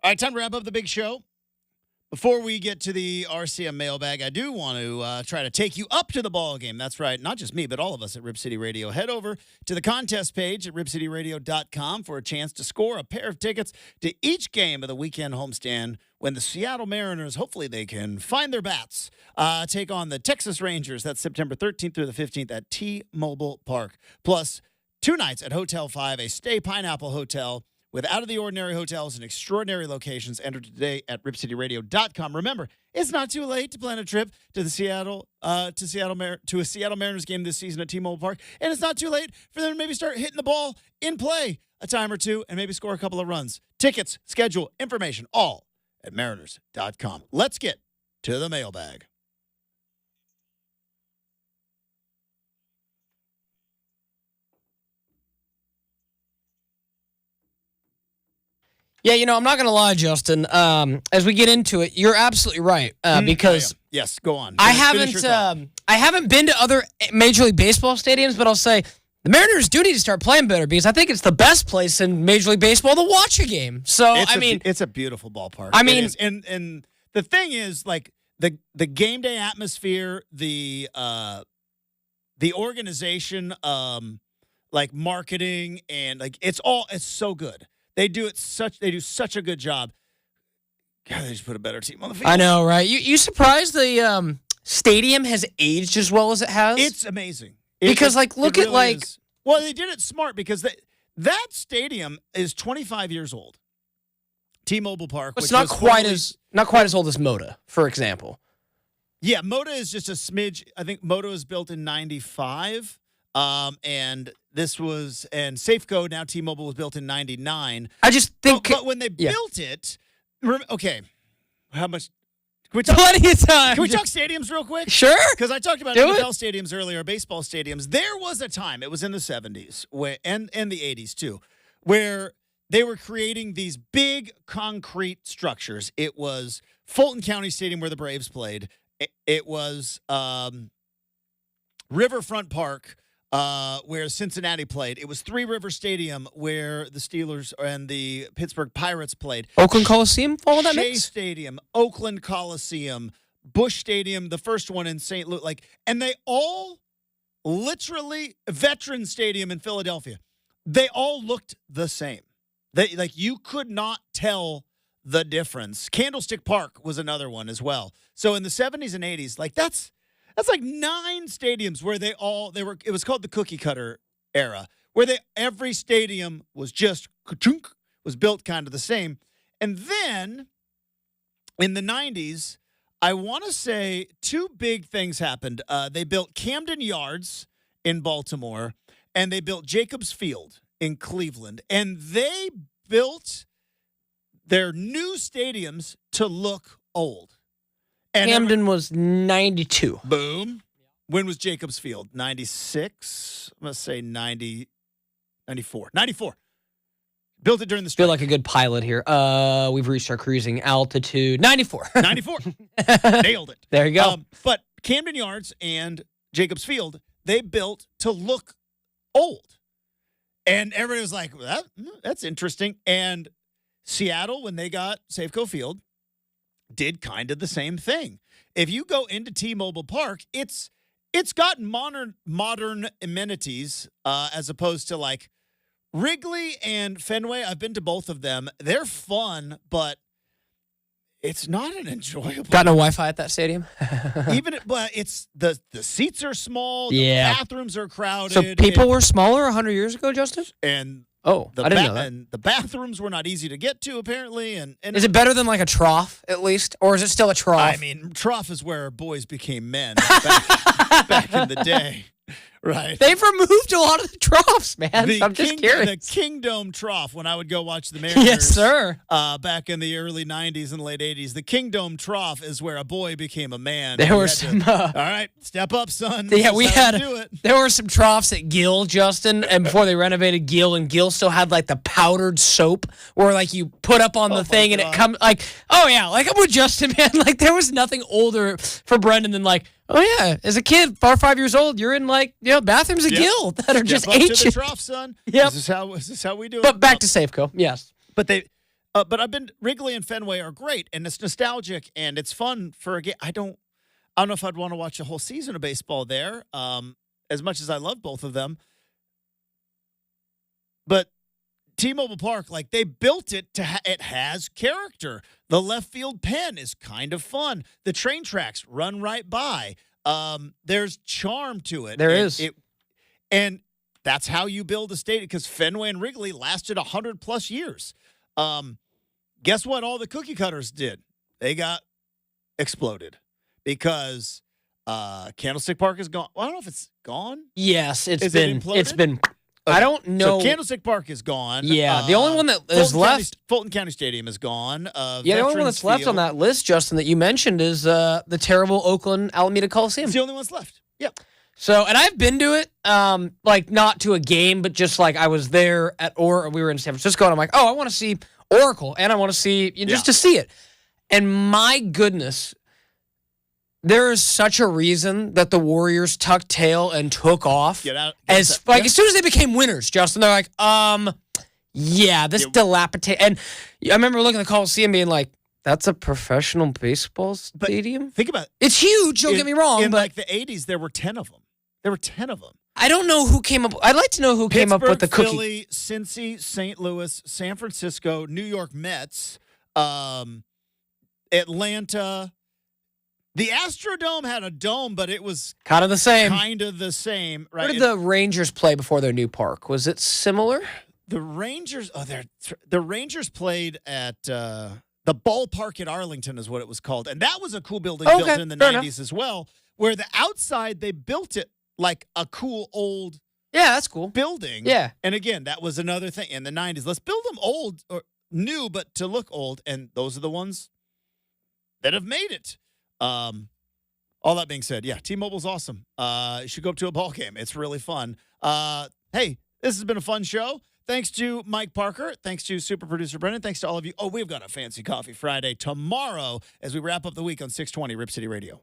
All right, time to wrap up the big show. Before we get to the RCM mailbag, I do want to try to take you up to the ball game. That's right. Not just me, but all of us at Rip City Radio. Head over to the contest page at ripcityradio.com for a chance to score a pair of tickets to each game of the weekend homestand when the Seattle Mariners, hopefully they can find their bats, take on the Texas Rangers. That's September 13th through the 15th at T-Mobile Park. Plus, 2 nights at Hotel 5, a Stay Pineapple Hotel, with out-of-the-ordinary hotels and extraordinary locations. Enter today at ripcityradio.com. Remember, it's not too late to plan a trip to the Seattle Mariners game this season at T-Mobile Park, and it's not too late for them to maybe start hitting the ball in play a time or two and maybe score a couple of runs. Tickets, schedule, information, all at mariners.com. Let's get to the mailbag. Yeah, I'm not going to lie, Justin. As we get into it, you're absolutely right because yes, go on. I haven't been to other Major League Baseball stadiums, but I'll say the Mariners do need to start playing better because I think it's the best place in Major League Baseball to watch a game. So it's a beautiful ballpark. I mean, and the thing is, like the game day atmosphere, the organization, like marketing and like it's so good. They do such a good job. God, they just put a better team on the field. I know, right? You surprised the stadium has aged as well as it has? It's amazing. Because look at well, they did it smart because that stadium is 25 years old. T-Mobile Park. It's not quite as old as Moda, for example. Yeah, Moda is just a smidge. I think Moda was built in 95. And Safeco, now T-Mobile, was built in 99. I just think... But when they built it... Okay. How much... Plenty of time. Can we talk stadiums real quick? Sure. Because I talked about NFL stadiums earlier, baseball stadiums. There was a time, it was in the 70s, and the 80s too, where they were creating these big concrete structures. It was Fulton County Stadium where the Braves played. It was Riverfront Park, where Cincinnati played. It was Three River Stadium where the Steelers and the Pittsburgh Pirates played. Oakland Coliseum, follow that Shea mix? Stadium, Oakland Coliseum, Busch Stadium, the first one in St. Louis. And they all literally, Veterans Stadium in Philadelphia, they all looked the same. You could not tell the difference. Candlestick Park was another one as well. So in the 70s and 80s, that's like 9 stadiums where it was called the cookie cutter era, where every stadium was just was built kind of the same. And then in the 90s, I want to say 2 big things happened. They built Camden Yards in Baltimore, and they built Jacobs Field in Cleveland. And they built their new stadiums to look old. And Camden was 92. Boom. When was Jacobs Field? 96? I'm going to say 94. 94. Built it during the strike. Feel like a good pilot here. We've reached our cruising altitude. 94. 94. Nailed it. There you go. But Camden Yards and Jacobs Field, they built to look old. And everybody was like, well, that's interesting. And Seattle, when they got Safeco Field, did kind of the same thing. If you go into T-Mobile Park, it's got modern amenities as opposed to like Wrigley and Fenway. I've been to both of them. They're fun, but it's not an enjoyable. Got no Wi-Fi at that stadium? But it's the seats are small. Yeah. The bathrooms are crowded. So people were smaller 100 years ago, Justin? And I didn't know that. And the bathrooms were not easy to get to, apparently. And is it better than like a trough, at least? Or is it still a trough? I mean, trough is where boys became men back in the day. Right. They've removed a lot of the troughs, man. I'm just curious. The Kingdom Trough, when I would go watch the Mariners. Yes, sir. Back in the early 90s and late 80s, the Kingdom Trough is where a boy became a man. There were some... all right, step up, son. Yeah, there were some troughs at Gill, Justin, and before they renovated Gill, and Gill still had like the powdered soap where like you put up on the thing and it comes like, oh yeah, like I'm with Justin, man. Like there was nothing older for Brenden than like, oh yeah, as a kid, 4 or 5 years old, you're in like bathrooms at Gill that are just ancient. ancient. To the trough, son. Yep. This is how we do it. But back to Safeco, yes. But But I've been Wrigley and Fenway are great, and it's nostalgic and it's fun for a game. I don't know if I'd want to watch a whole season of baseball there. As much as I love both of them, but T-Mobile Park, like they built it it has character. The left field pen is kind of fun. The train tracks run right by. There's charm to it. There is. And that's how you build a stadium, because Fenway and Wrigley lasted 100+ years. Guess what all the cookie cutters did? They got exploded because Candlestick Park is gone. Well, I don't know if it's gone. Yes, It's been. I don't know. So Candlestick Park is gone. Yeah, the only one that is left. Fulton County Stadium is gone. The only one that's left on that list, Justin, that you mentioned is the terrible Oakland Alameda Coliseum. It's the only one's left. Yep. So, and I've been to it, like not to a game, but just like I was there we were in San Francisco, and I'm like, oh, I want to see Oracle, and I want to see, just to see it. And my goodness, there is such a reason that the Warriors tucked tail and took off. As soon as they became winners, Justin, they're like, dilapidated. And I remember looking at the Coliseum being like, that's a professional baseball stadium? Think about it. It's huge, don't get me wrong. In but like the 80s, there were 10 of them. I don't know who came up. I'd like to know who came up with the cookie. Philly, Cincy, St. Louis, San Francisco, New York Mets, Atlanta. The Astrodome had a dome, but it was kind of the same. Right? Where did the Rangers play before their new park? Was it similar? The Rangers. The Rangers played at the ballpark at Arlington, is what it was called, and that was a cool building built in the 90s as well. Where the outside they built it like a cool old that's cool building. Yeah, and again, that was another thing in the 90s. Let's build them old or new, but to look old, and those are the ones that have made it. All that being said, T-Mobile's awesome. You should go up to a ball game. It's really fun. Hey, this has been a fun show. Thanks to Mike Parker. Thanks to super producer Brenden. Thanks to all of you. Oh, we've got a Fancy Coffee Friday tomorrow as we wrap up the week on 620 Rip City Radio.